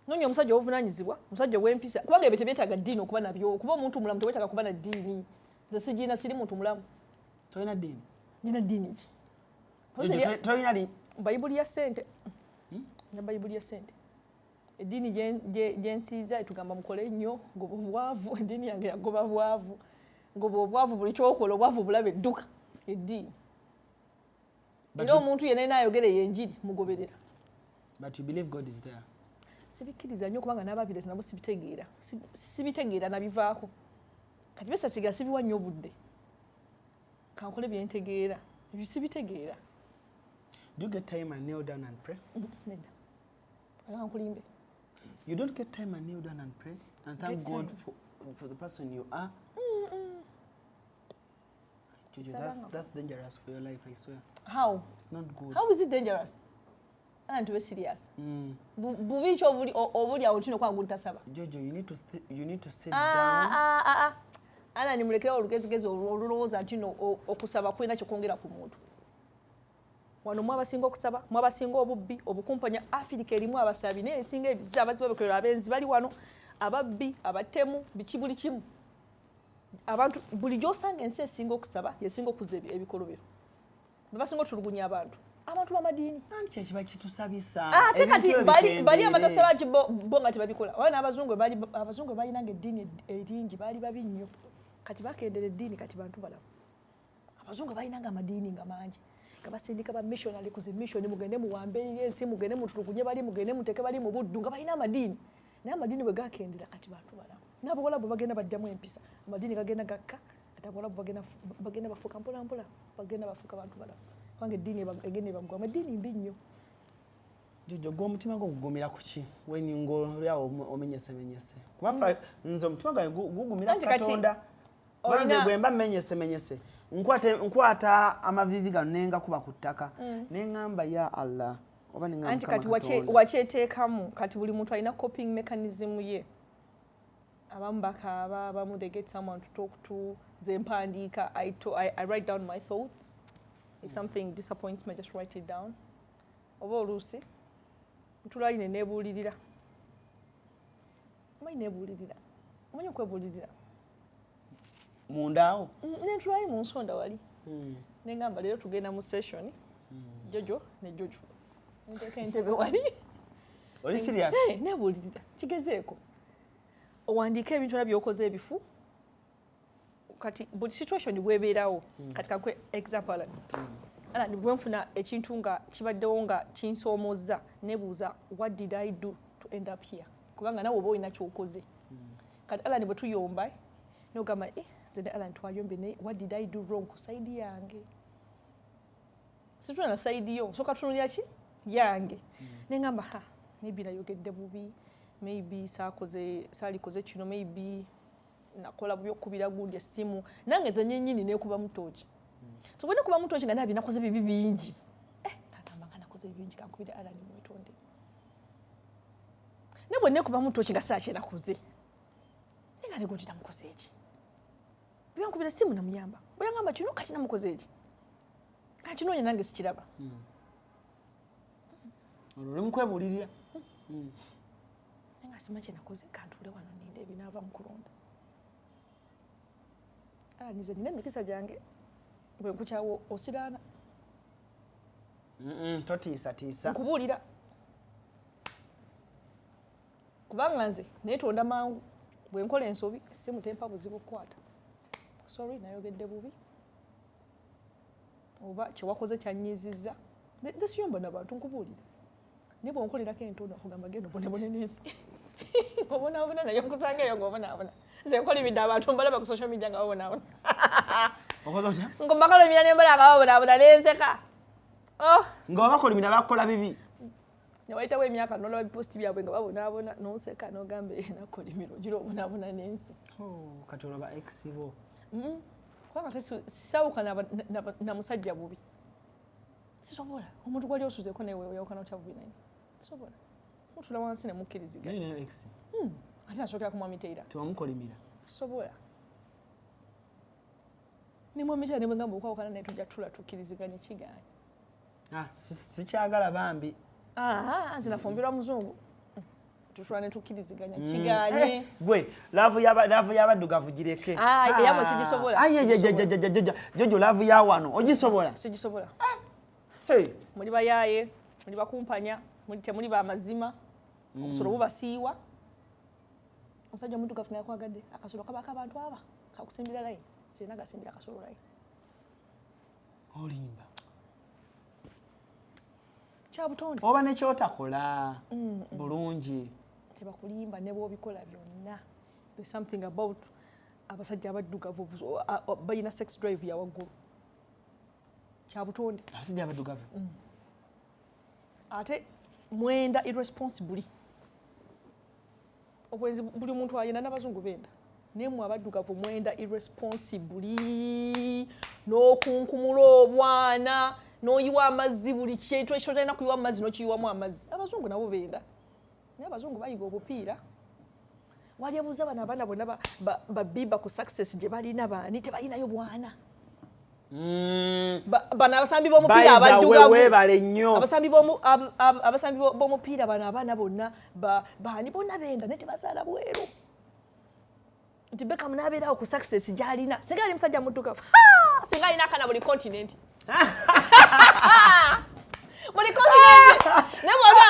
nonya omusajja obuvunaanyizibwa omusajja w'empisa kubanga ebyo tebyetaaga ddiini okuba nabyo kuba omuntu omulamu tewetaaga kuba na ddiini nze sigiina siri muntu mulamu tolina ddiini nina ddiini ki tolina bayibuli ya ssente na bayibuli ya ssente eddiini gyensiiza etugamba mukole nnyo ngoba obwavu eddiini yange yagoba bwavu ngoba obwavu buli kyokola obwavu bulaba edduka eddiini era omuntu yenna naayogera yenjiri mugoberera but you believe God is there sibikkiriza nnyo kubanga n'ababireti nabo sibitegeera nabivaako kati besasiga sibiwa nnyo obudde kankole byentegeera ebyo sibitegeera do you get time and kneel down and pray nedda akankulimbe you don't get time and kneel down and pray and thank Get God time. for the person you are that's dangerous for your life I swear how it's not good how is it dangerous and to be serious bubi obuli awo tino kwa gutasaba Jojo you need to sit down Ana ni mulekera olugezigezi olulowooza nti no okusaba kwenda kyokongera ku muntu. Wano mwabasinga okusaba, mwabasinga obubbi, obukumpanya Afrika erimu abasabi naye esinga ebiza abaziba bakolera abenzi bali wano ababbi, abatemu, biki buli kimu. Abantu buli gyosanga ensi esinga okusaba yesinga okuza ebikolobero. Babasinga otulugunya abantu. Abantu b'amadiini. Anti kyekiba kitusabisa. Ate kati bali abatasaba bo nga tebabikola. Wana abazungu balinanga eddiini eringi bali babi nnyo. Kati bakendera eddiini kati bantu balamu. Abazungu balinanga amadiini nga mangi. Kabasindika ba missionary ku mission mugende muwambe ensi mugende mutulugunye bali mugende muteke bali mu buddu nga balina amadiini. Naye amadiini bwe gakendera kati bantu balamu. N'abakola bo bagenda baddamu empisa. Amadiini gagenda gakka ate abakola bo bagenda bafuka mpola mpola bagenda bafuka bantu balamu. Kwange eddiini egende bagwa amadiini mbi nnyo. Jojo gw'omutima gwo gugumira ku ki ng'olyawo omenyesemenyese? Kuba nze omutima gwange gugumira Katonda. Wanze bwe mba menyese. Nkwata amavivi gano nenga kuba ku ttaka. Neŋŋamba ya Allah. Oba neŋŋamba anti kati wakyeteekamu kati buli muntu alina coping mechanism ye. Abamu bakaaba, abamu they get someone to talk to. Ze mpandiika, I write down my thoughts. If something disappoints me, I just write it down. Oba oluusi ntulaine neebuulirira. Omanyi neebuulirira. Omanyi okwebuulirira. Mundaawo? Nentulayo mu nsonda wali. Neŋŋamba leero tugenda mu session. Jojo ne Jojo. Nteeka entebe wali. Oli serious? Neebuulirira. Kigezeeko. Owandiika ebintu na by'okoze ebifu. Kati buli situation bwebeerawo. Kati kakwe example Alan bwe nfuna ekintu nga kibaddewo nga kinsoomozza nebuuza what did I do to end up here? Kubanga nawe oba olina ky'okoze. Kati Alan bwe tuyomba n'ogamba nze Alan twayombe naye what did I do wrong ku side yange? Situna na side yo soka tunulira ki yange. Nengamba maybe nayogedde bubi, maybe saalikoze kino, maybe nakola byokubira gundi essimu nange ze nnyini nekuba mutoki. So bwe nekuba mutoki nga nabi nakoze bibi bingi. Kagamba nga nakoze bingi kankubira Alan mwetonde. Ne bwe nekuba mutoki nga saa nakoze. Nga ne gundi namukoze eki. Byankubira essimu namuyamba. Bwe yangamba kino kati namukoze eki. Kati noonya nange sikiraba. Olwo mukwebuulirira. Nga simanyi nakoze kantule wano ninde ebinaava mu kulonda. Nize nina emikisa gyange bwe nkukyawo osiraana. Totiisa. Nkubuulira. Kubanga nze neetonda mangu bwe nkola ensobi essimu tempa buzibu okukwata. Sorry nayogedde bubi. Oba kyewakoze kyannyiizizza. Nze siyomba n'abantu nkubuulira. Ne bw'onkolerako entono okugamba genda obonebone n'ensi. Obonaabona naye nkusangeyo ng'obonaabona. Nze nkolimidde abantu mbalaba ku social media nga babonaabona. Okoze otya? Ng'obakolimira ne mbalaba nga babonaabona n'enseka. Ng'obakolimira bakola bibi. Ne wayitawo emyaka n'olaba biposti byabwe nga babonaabona n'oseka n'ogamba nakolimira ogira obonaabona n'ensi. Kati olaba ex bo. Kubanga sisawuka na musajja bubi. Sisobola. Omuntu gwali osuzeeko newe oyawukana otya bubi naye. Sisobola. Mutula wansi ne mukkiriziganya. Naye nayo ex. Ate nasookera kumwamiteera. Tewamukolimira. Sisobola. Ne mwamiteera ne bwe ngamba okwawukana naye tujja tula tukkiriziganya kigaanya. Sikyagala bambi. Nze nafumbirwa muzungu. Tutula ne tukkiriziganya kigaanye. Gwe laavu y'abaddugavu gireke. Eyamwe sigisobola. Jojo laavu ya wano ogisobola? Sigisobola. Muli bayaaye, muli bakumpanya, temuli bamazima, obusolo bubasiiwa. Omusajja omuddugavu naye akwagadde akasolo kabaka abantu aba kakusimbira layini. Sirina gasimbira akasolo layini. Olimba. Kya butonde. Oba ne kyotakola bulungi. Tebakulimba ne bw'obikola byonna. There's something about abasajja abaddugavu balina sex drive ya waggulu. Kya butonde. Abasajja abaddugavu. Ate mwenda irresponsibly. Obwenzi buli muntu ayina n'abazungu benda. Naye mwe abaddugavu mwenda irresponsibly. N'okunkumula obwana, n'oyiwa amazzi buli kintu ekyo talina kuyiwa amazzi n'okiyiwamu amazzi. Abazungu nabo benda. Naye abazungu bayiga obupiira. wali abuuza bano abaana bonna babiba ku success gye balina baani tebalinayo bwana. Bano abasambi b'omupiira abaddugavu abasambi b'omupiira bano abaana bonna baani bonna benda naye tebazaala bweru. Nti Beckham n'abeerawo ku success gy'alina singa ali musajja muddugavu singa alina akana buli continent. Buli continent naye mwaba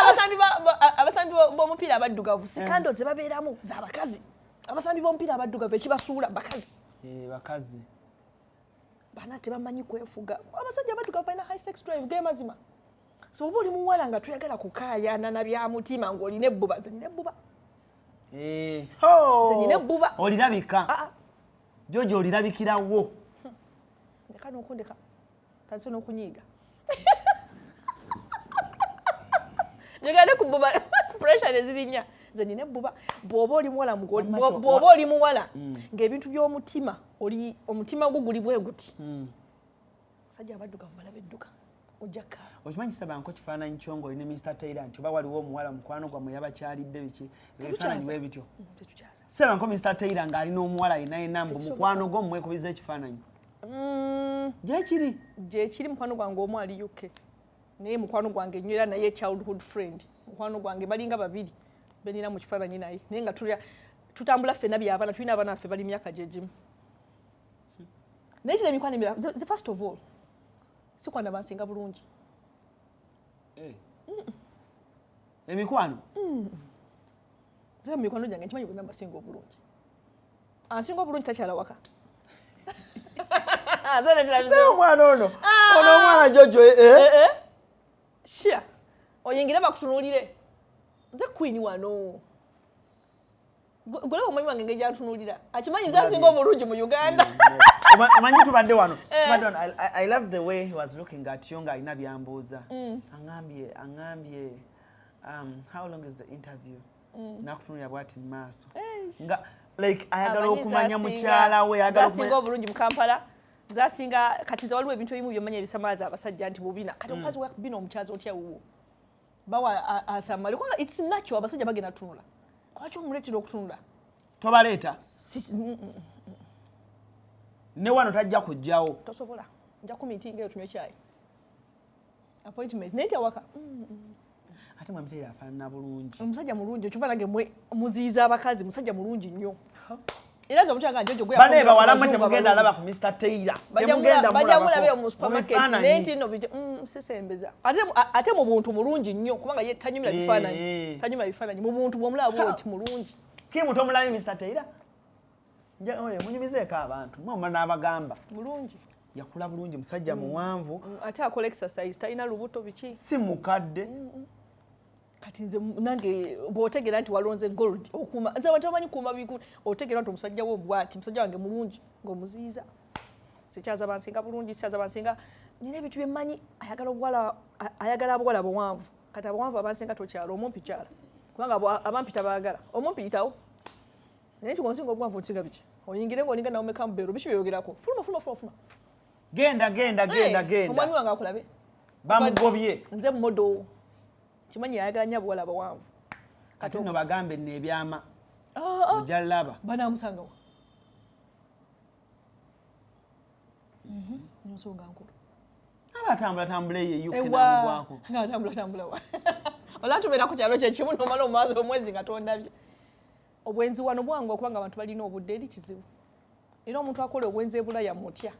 abasambi b'omupiira abaddugavu sikando ze babeeramu z'abakazi. Abasambi b'omupiira abaddugavu ekibasuula bakazi. Bakazi. Bana tebamanyi kwefuga. Abasajja abaddugavu balina high sex drive ge mazima. So oba oli muwala nga tuyagala kukaayana na bya mutima ng'olina ebbuba zenyina ebbuba. Zenyina ebbuba. Olirabika. Jojo olirabikirawo. Ndeka n'okundeka. Tansi n'okunyiiga. Njagala kubbuba pressure ezirinya. Zenyina ebbuba. Bw'oba oli muwala mugoli. Bw'oba oli muwala ng'ebintu by'omutima oli omutima gwo guli bwe guti. Sajja abaddugavu balabe edduka. Ojjaka. Okimanyi Sabanko kifaananyi kyongo oli ne Mr. Taylor nti oba waliwo omuwala mukwano gwammwe yabakyalidde biki ebifaananyi bwe bityo. Sabanko Mr. Taylor ng'alina omuwala yenna mbu mukwano gwo mwekubiza ekifaananyi. Gyekiri mukwano gwange omu ali UK. Naye mukwano gwange nywera naye childhood friend. Mukwano gwange balinga babiri benina mu kifaananyi naye. Naye nga tutambula ffenna by'abaana tulina abaana ffe bali myaka gye gimu. Naye kino emikwano emirala the first of all si kwana bansinga bulungi. Emikwano? Nze mu mikwano gyange nkimanyi bonna mbasinga obulungi. Asinga obulungi takyala waka. Omwana ono omwana Jojo Shia oyingire bakutunuulire. Nze queen wano. Golaba omwami wange ng'ejja ntunuulira. Akimanyi nze asinga obulungi mu Uganda. Manyi tubadde wano. I love the way he was looking at you ng'alina byambuuza. Angambye how long is the interview? Nakutunulira bw'ati mu maaso. Nga like ayagala okumanya mukyala we ayagala asinga obulungi mu Kampala. Zasinga kati ze waliwo ebintu ebimu byomanya ebisamaaza abasajja nti bubina. Kati omukazi wa bino omukyazi otya wuwo. Bawa asamali kubanga it's natural abasajja bagenda tunula. Lwaki omuleetera okutunula? Tobaleeta? Ne wano tajja kujjawo. Tosobola. Nja ku meeting eyo tunywe chai. Appointment. Naye tewaka. Ate mwami Taylor afaanana bulungi. Omusajja mulungi okiva nange mwe muziiza abakazi musajja mulungi nnyo. Era zo mutanga Jojo gwe bane bawala mwe temugenda alaba ku Mr. Taylor. Temugenda mulabe mu supermarket nenti no sisembeza. Ate mu buntu mulungi nnyo kubanga ye tanyumira bifaananyi. Tanyumira bifaananyi mu buntu bw'omulaba oti mulungi. Kimu tomulabi Mr. Taylor? Nja oye munyumizeeko abantu. Mwe n'abagamba. Mulungi. Yakula bulungi musajja muwanvu. Ate akola exercise talina lubuto biki. Si mukadde. Kati nze nange bw'otegera nti walonze gold okuma nze abantu bamanyi kuuma biku otegera nti omusajja wo bwati musajja wange mulungi ng'omuziiza sikyaza bansinga bulungi sikyaza bansinga nina ebintu bye mmanyi ayagala abawala bawanvu kati abawanvu abansinga tokyala omumpi kyala kubanga abampi tabaagala omumpi yitawo naye nti gonsinga obuwanvu nsinga biki oyingire ng'olinga nawe Campbell biki byeyogerako fuluma genda omwami wange akulabe bamugobye nze modo kimanyi ayagala nnyo abawala abawanvu kati nno bagambe nno ebyama ojja laba banaamusangawo nsonga nkulu abatambula eyo yukenamugwako nga wa ola tubeera ku kyalo kyekimu nomala omwezi omwezi nga tondabye obwenzi wano bwangu okubanga abantu balina obudde eri kizibu era omuntu akola obwenzi ebulaya mutya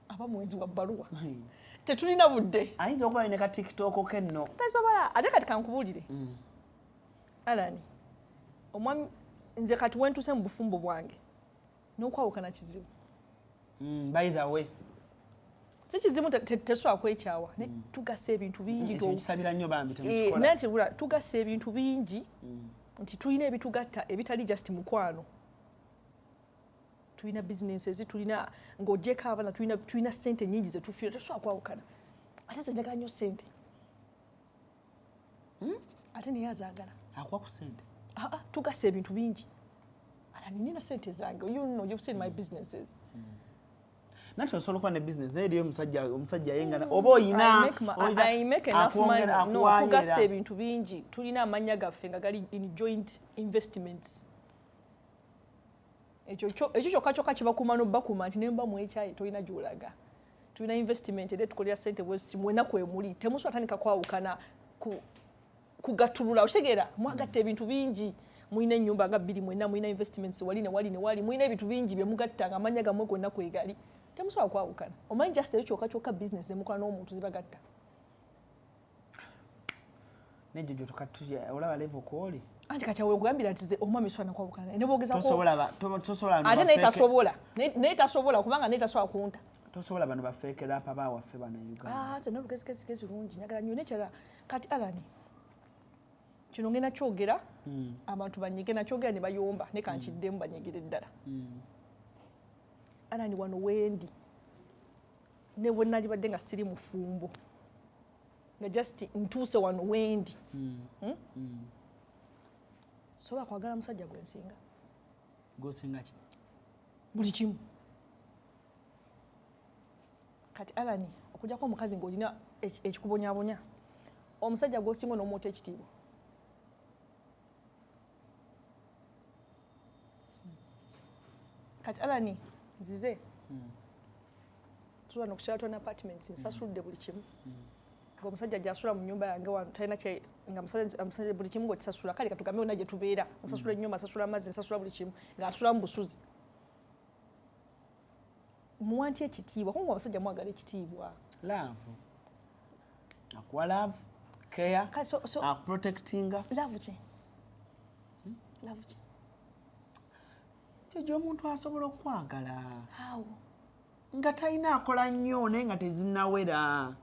aba mwenzi wa bbaluwa tetulina budde ayinza okuba ne ka TikTok kenno tasobola ate kati kankubulire alani omwami nze kati wentuse mu bufumbo bwange n'okwawukana kizibu by the way si kizibu tesobola kwekyawa ne tugasa ebintu bingi kisabira nnyo bambi temukikola nati bula tugasa ebintu bingi nti tulina ebitugatta ebitali just mukwano tulina businesses tulina ng'ogyeko abaana tulina ssente nnyingi ze tufiira tetusobola kwawukana ate ze njagala nnyo ssente ate naye azaagala akuwa ku ssente tugasa ebintu bingi ala nina ssente zange you've seen my businesses nati osobola okuba ne business naye eriyo omusajja yengana oba oyina I make enough money tugasa ebintu bingi tulina amannya gaffe nga gali in joint investments ekyo kyokka kibakuuma n'obbakuuma nti nemba mu ekyayi tolina gy'olaga tulina investment era tukolera ssente bwezi mwena kwemuli temusobola tandika kwawukana kugattulula okitegeera mwagatta ebintu bingi mulina ennyumba nga bbiri mwena mulina investments wali ne wali mulina ebintu bingi bye mugatta nga amanya gammwe gonna kwegali temusobola kwawukana omanyi just ekyo kyokka business zemukola n'omuntu zibagatta nejo jo tukatuje olaba level kwoli anti kati awe kugambira nti ze omwami swana kwawukana ene boogeza ko tosobola ate netasobola kubanga netasobola kunta tosobola bano bafeeke rapa bawaffe bano Uganda nze nolugezigezi lungi njagala nnyo nekyala kati alani kino ngenda kyogera abantu banyige nakyogera ne bayomba ne kankiddemu banyigire ddala alani wano wendi ne bwe nali badde nga siri mufumbo nga just ntuuse wano wendi sobola kwagala musajja gwensinga gosinga ki buli kimu kati alani okujjako omukazi ng'olina ekikubonyabonya omusajja gw'osinga n'omuuta ekitiibwa kati alani nzize tulwana okukyala tona apartments nsasuludde buli kimu ng'omusajja gy'asula mu nnyumba yange wano talina kye nga musajja buli kimu ng'okisasula kale katugambe wonna gye tubeera nsasula ennyumba nsasula amazzi nsasula buli kimu ng'asula mu busuzi muwanti ekitiibwa kunga abasajja mwagala ekitiibwa love akuwa love care akuprotectinga love ki kyejo omuntu asobola okwagala awo nga talina akola nnyo naye nga tezinnawera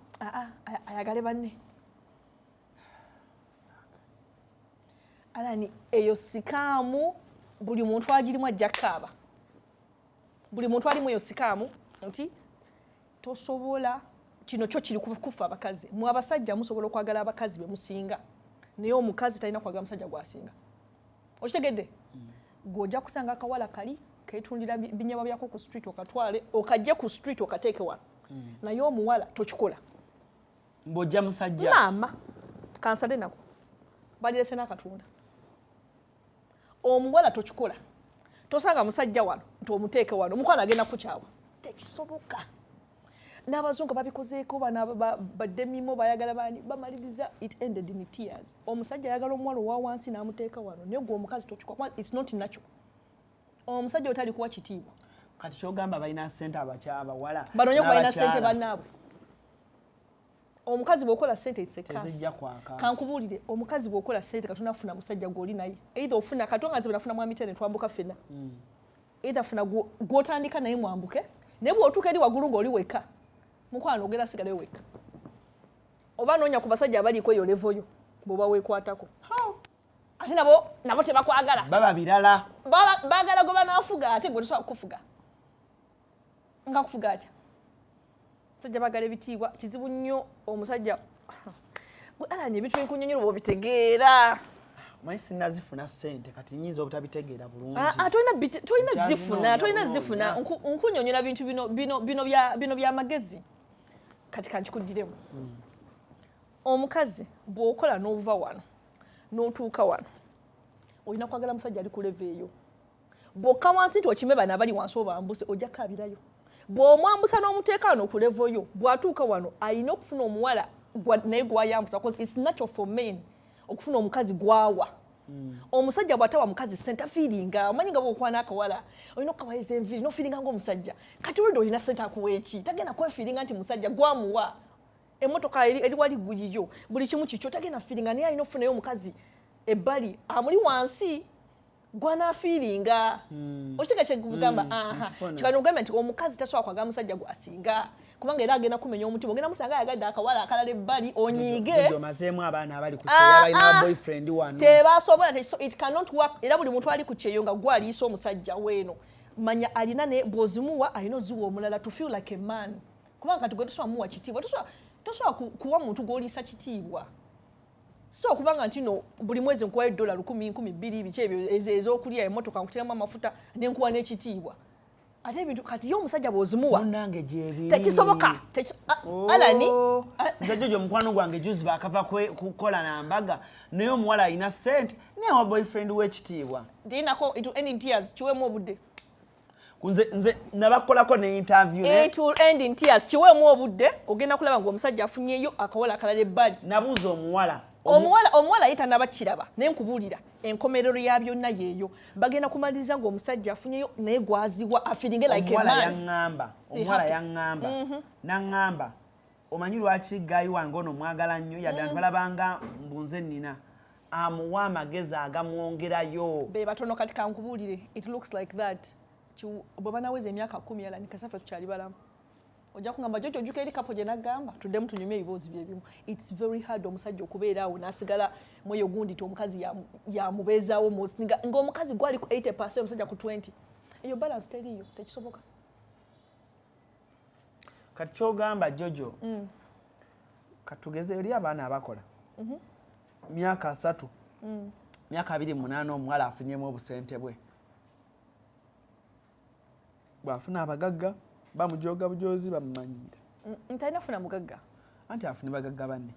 ayagale banne alani eyo sikaamu buli muntu agirimu ajja kaaba buli muntu alimu eyo sikaamu nti tosobola kino kyo kiri kufa abakazi mu abasajja musobola okwagala abakazi be musinga naye omukazi talina kwagala musajja gwasinga okitegedde gojja kusanga akawala kali ketundira binyama byako ku street okatwale okajje ku street okateeke wano naye omuwala tokikola mbojja musajja maama kansale nako balirese n'akatunda omuwala tokikola tosanga musajja wano nti omuteeke wano omukwano agenda kukyawa tekisoboka n'abazungu babikozeeko bano baddemimo bayagala bani bamaliriza it ended in tears omusajja ayagala omuwala owa wansi n'amuteeka wano naye gwe omukazi tokikola it's not natural omusajja otali kuwa kitiibwa kati kyogamba balina ssente abakyabawala banonye ku balina ssente bannaabwe omukazi bw'okola ssente tezijja kwaka kankubuulire omukazi bw'okola ssente katuna afuna musajja gw'oli naye either ofuna katonga nze bwenafuna mwamitene twambuka ffenna either funa gw'otandika naye mwambuke naye bw'otuuka eri waggulu ng'oli wekka mukwano ogenda sigalayo wekka oba noonya ku basajja abaliiko eyo levoyo bw'oba weekwatako ate nabo tebakwagala baba birala baagala gwe banaafuga ate gwe tosobola kukufuga nga kufuga atya sajja bagala ebitiibwa kizibu nnyo omusajja gwe alanye ebintu byenkunyonyola oba obitegeera manyi sinazifuna ssente kati nyinza obutabitegeera bulungi tolina zifuna nkunyonyola bintu bino byamagezi kati kankikugiremu omukazi bw'okola n'obuva wano n'otuuka wano olina kwagala musajja ali ku leve eyo bw'okka wansi nti okime bano abali wansi obambuse ojja kabirayo bw'omwambusa n'omuteeka wano ku levo yo bw'atuuka wano alina okufuna omuwala naye gwayambusa because it's natural for men okufuna omukazi gwawa omusajja bw'atawa mukazi sente afiiringa omanyi nga bw'okwana akawala olina okukawayiza enviiri n'ofiiringa ng'omusajja kati olwedde olina sente akuwa eki tagenda kwefiiringa nti musajja gwamuwa emmotoka eri wali guyiyo buli kimu kikyo tagenda fiiringa naye alina okufunayo omukazi ebbali amuli wansi gwanaafiiringa okitega kyekugamba kikano ogamba nti omukazi tasobola kwagala musajja gwasinga kubanga era agenda kumenya omutima ogenda musanga ayagadde akawala akalala ebbali onyiige omazeemu abaana abali ku kyeyo balina boyfriend wano tebasobola it cannot work era buli muntu ali ku kyeyo nga gwaliisa omusajja weeno manya alina ne bw'ozimuwa alina oziwa omulala to feel like a man kubanga kati gwe tosobola muwa kitiibwa tosobola kuwa muntu gw'oliisa kitiibwa so kubanga nti no buli mwezi nkuwayo $10 1,000 biki ebyo ez'okulya emmotoka nkutiramu amafuta nenkuwa n'ekitiibwa ate ebintu kati yo omusajja bw'ozimuwa munnange gyebiri tekisoboka alani nze Jojo mukwano gwange juzi bakava kukola nambaga naye omuwala alina ssente naye wa boyfriend w'ekitiibwa ndinako into ending tears kiwemu obudde nze nabakolako ne interview it will end in tears kiweemu obudde ogenda kulaba ng'omusajja afunyeeyo akawola akalala ebbali nabuuza omuwala ye tannabakiraba naye nkubuulira enkomerero ya byonna yeeyo bagenda kumaliriza ng'omusajja afunyeeyo naye gwaziwa afiringe like a man. Omuwala yaŋŋamba naŋŋamba omanyi lwaki gayi wange ono mwagala nnyo yadde balabanga mbunze nnina amuwa amagezi agamwongerayo be batono kati kankubuulire it looks like that bwe banaweza emyaka 10 yala nikasaffe tukyali balamu ojja kungamba Jojo ojjuka eri kapo gye nagamba tuddemu tunyume ebiboozi byebimu it's very hard omusajja okubeera awo n'asigala mweyo gundi ti omukazi yamubeezaawo ng'omukazi gwali ku 80% omusajja ku 20 eyo balance teriyo tekisoboka kati kyogamba Jojo katugeze eri abaana abakola myaka 3 myaka 28 omuwala afunyemu obusente bwe bwafuna abagagga bamujoga bujozi bamumanyiira ntalina funa mugagga anti afune bagagga banne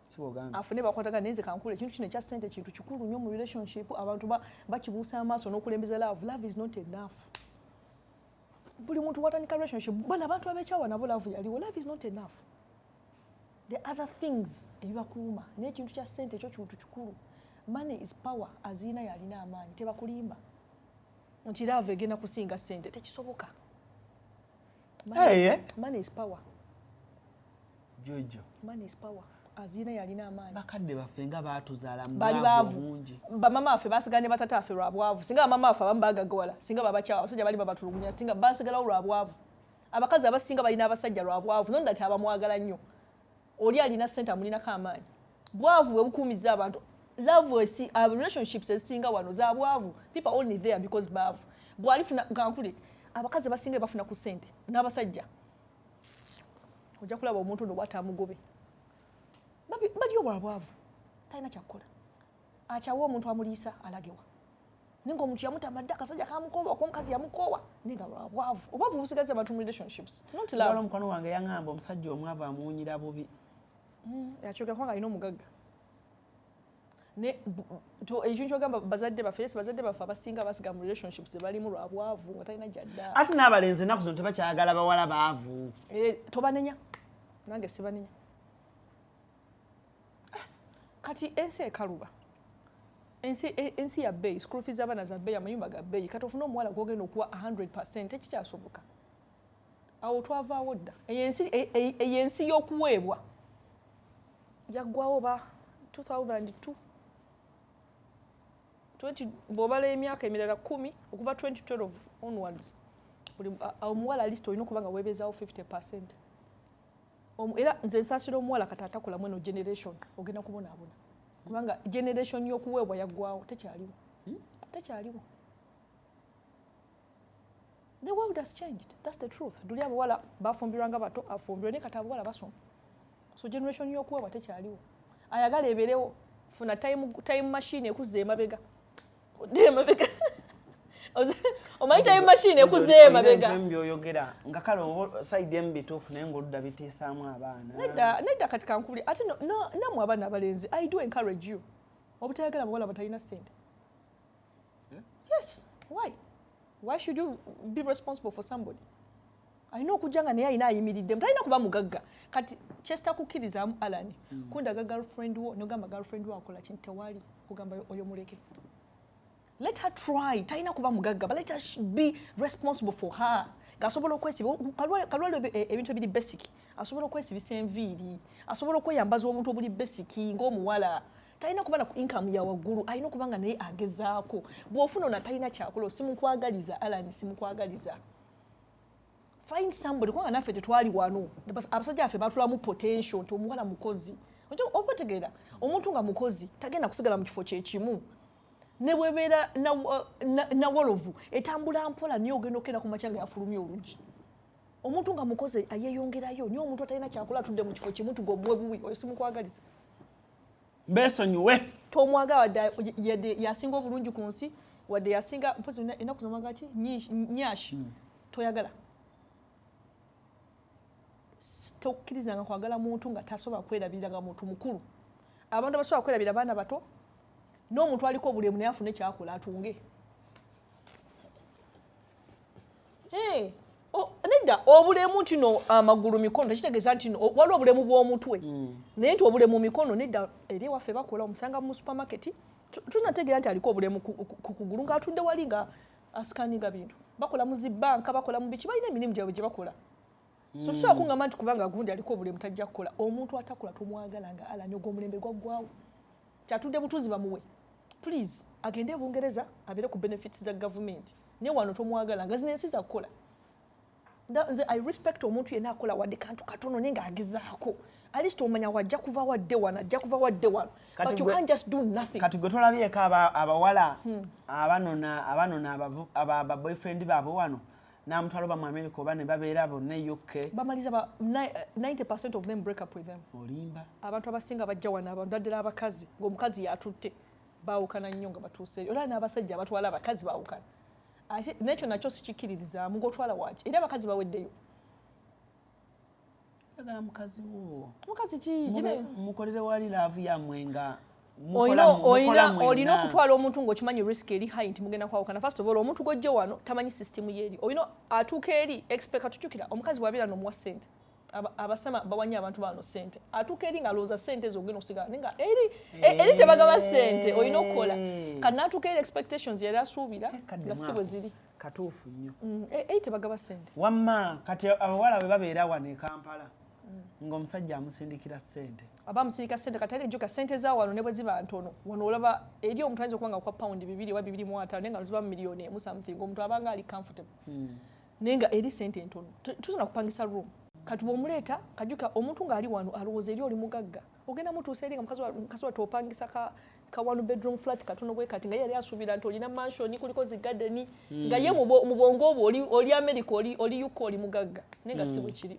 sibogamba afune bakwataga nenze kankule ekintu kino ekya ssente kintu kikulu nnyo mu relationship abantu bakibuusa amaaso n'okulembeza love is not enough buli muntu watandika relationship bana abantu abekyawa nabo love yaliwo love is not enough the other things ebibakuuma naye ekintu kya ssente ekyo kintu kikulu money is power azina yalina amaanyi tebakulimba nti love egenda kusinga ssente tekisoboka money is power Jojo money is power azina yalina amaanyi bakadde baffe nga baatuzaala bali baavu bamama affe basigane batata affe lwa bwavu singa bamama affe abamu bagagawala singa babakyawa abasajja bali babatulugunya singa basigalawo lwa bwavu abakazi abasinga balina abasajja lwa bwavu nonda ti abamwagala nnyo oli alina ssente amulinako amaanyi bwavu bwe bukuumiza abantu love relationships ezisinga wano za bwavu people only there because baavu bwalifuna kankule abakazi basinga bafuna ku ssente n'abasajja ojja kulaba omuntu ono bw'ataamugobe baliyo bwabwavu talina kyakukola akyawa omuntu amuliisa alagewa ninga omuntu yamutamadde akasajja kamukoowa ko omukazi yamukoowa ninga lwabwavu obwavu busigaza abantu mu relationships not love. Omukwano wange yaŋŋamba omusajja omwavu amuwunyira bubi yakyogera kubanga alina omugagga ekintu kyogamba bazadde baffe abasinga basiga mu relationships balimu lwabwavu nga talina gyadda ate n'abalenzi ennaku zino tebakyagala bawala baavu tobanenya nange sibanenya kati ensi ekaluba ensi ya bbeeyi school fees abaana za bbeeyi amayumba ga bbeeyi kati ofuna omuwala gwogenda okuwa 100% tekikyasoboka awo twavaawo dda eyo ensi y'okuweebwa yaggwawo ba 2002 bw'obala emyaka emirala 10 okuva 2012 onwards omuwala list olina okuba nga weebeezaawo 50%. Era nze nsaasira omuwala kati atakolamu eno generation ogenda kubonaabona kubanga generation y'okuweebwa yaggwawo tekyaliwo. The world has changed, that's the truth. Duli abawala bafumbirwanga bato afumbirwe ne kati abawala basoma, so generation y'okuweebwa tekyaliwo. Ayagala ebeerewo funa time machine ekuzza emabega omanyi time machine ekuzza emabega mbyoyogera nga kale side embituufu naye ng'oludda bitiisaamu abaana nedda kati kankuli ate namwe abaana abalenzi I do encourage you obutayagala bawala batalina ssente. Yes, why should you be responsible for somebody? Alina okujja nga naye alina ayimiriddemu talina kuba mugagga kati kyesta kukkirizaamu Alani kundaga girlfriend wo nogamba girlfriend wo akola kintu tewali kugamba oyo muleke. Let her try. Talina kuba mugagga but let her be responsible for her. Asobola okwesiba kalwala ebintu ebiri basic asobola okwesibisa enviiri asobola okweyambaza omuntu obuli basic ng'omuwala talina kuba na income ya waggulu alina okuba nga naye agezaako bw'ofuna ona talina kyakola simukwagaliza Alani simukwagaliza. Find somebody kubanga naffe tetwali wano abasajja affe batulamu potential nti omuwala mukozi obategeera omuntu nga mukozi tagenda kusigala mu kifo kyekimu ne bwebeera na wolovu etambula mpola niyo ogenda okenda ku makya nga yafulumya oluggi. Omuntu nga mukozi ayeyongerayo niyo omuntu atalina kyakola atudde mu kifo kimu tugomuwe buwi oyo simukwagaliza. Besonyiwe tomwagala wadde yasinga obulungi ku nsi wadde yasinga mpozi ennaku zomaga ki nyashi toyagala tokkirizanga kwagala muntu nga tasobola kwerabirira nga muntu mukulu. Abantu abasobola kwerabira abaana bato n'omuntu aliko obulemu naye afune kyakola atunge. Nedda obulemu tino amagulu mikono tekitegeeza nti waliwo obulemu bw'omutwe naye nti obulemu mikono nedda eri waffe bakola omusanga mu supermarket tunategeera nti aliko obulemu ku kugulu ng'atudde wali nga asikaninga bintu bakola mu zibbanka bakola mu biki balina emirimu gyabwe gye bakola so tusobola kungamba nti kubanga gundi aliko obulemu tajja kukola omuntu atakola tomwagala nga alani ogw'omulembe gwaggwawo kyatudde butuzi bamuwe please agende Bungereza abeere ku benefits za government naye wano tomwagala nga zino ensi za kukola. Nze I respect omuntu yenna akola wadde kantu katono naye ng'agezaako at least omanya wajja kuva wadde wano ajja kuva wadde wano but you can't just do nothing. Kati gwe tolabyeko abawala abanona aba boyfriend baabwe wano n'amutwalo ba mu America oba ne babeera bonna UK bamaliza 90% of them break up with them. Olimba Abantu abasinga bajja wano abaddala abakazi ng'omukazi yatutte baawukana nnyo nga batuuse era n'abasajja abatwala abakazi baawukana nekyo nakyo sikikiririzaamu ng'otwala waki era abakazi baweddeyo agala mukazi wo mukazi ki mukolere wali laavu yammwe nga olina okutwala omuntu ng'okimanyi risk eri high nti mugenda kwawukana first of all omuntu gojje wano tamanyi system yeeri olina atuuka eri expect katujjukira omukazi bw'abeera n'omuwa ssente abasama bawanya abantu bano ssente atuuka eri ng'alowooza ssente z'ogenda okusigala naye nga eri tebagaba ssente olina okukola kati n'atuuka eri expectations yali asuubira nga si bwe ziri katuufu nnyo eri tebagaba ssente wamma kati abawala bwe babeera wano e Kampala ng'omusajja amusindikira ssente abamusindika ssente kati ate ejjuka ssente za wano ne bwe ziba ntono wano olaba eri omuntu ayinza okuba nga kwa paundi 2 oba 2.5 naye nga ziba miliyoni emu something omuntu abanga ali comfortable naye nga eri ssente ntono tuzina kupangisa room kati bw'omuleeta kajuka omuntu ng'ali wano alowooza eri oli mugagga ogenda mutuusa eri nga mukazi wa topangisa ka 1 bedroom flat katono bwe kati nga yali asuubira nti olina mansion kuliko zigadeni nga ye mu bwongo obwo oli America oli UK oli mugagga naye nga si bwe kiri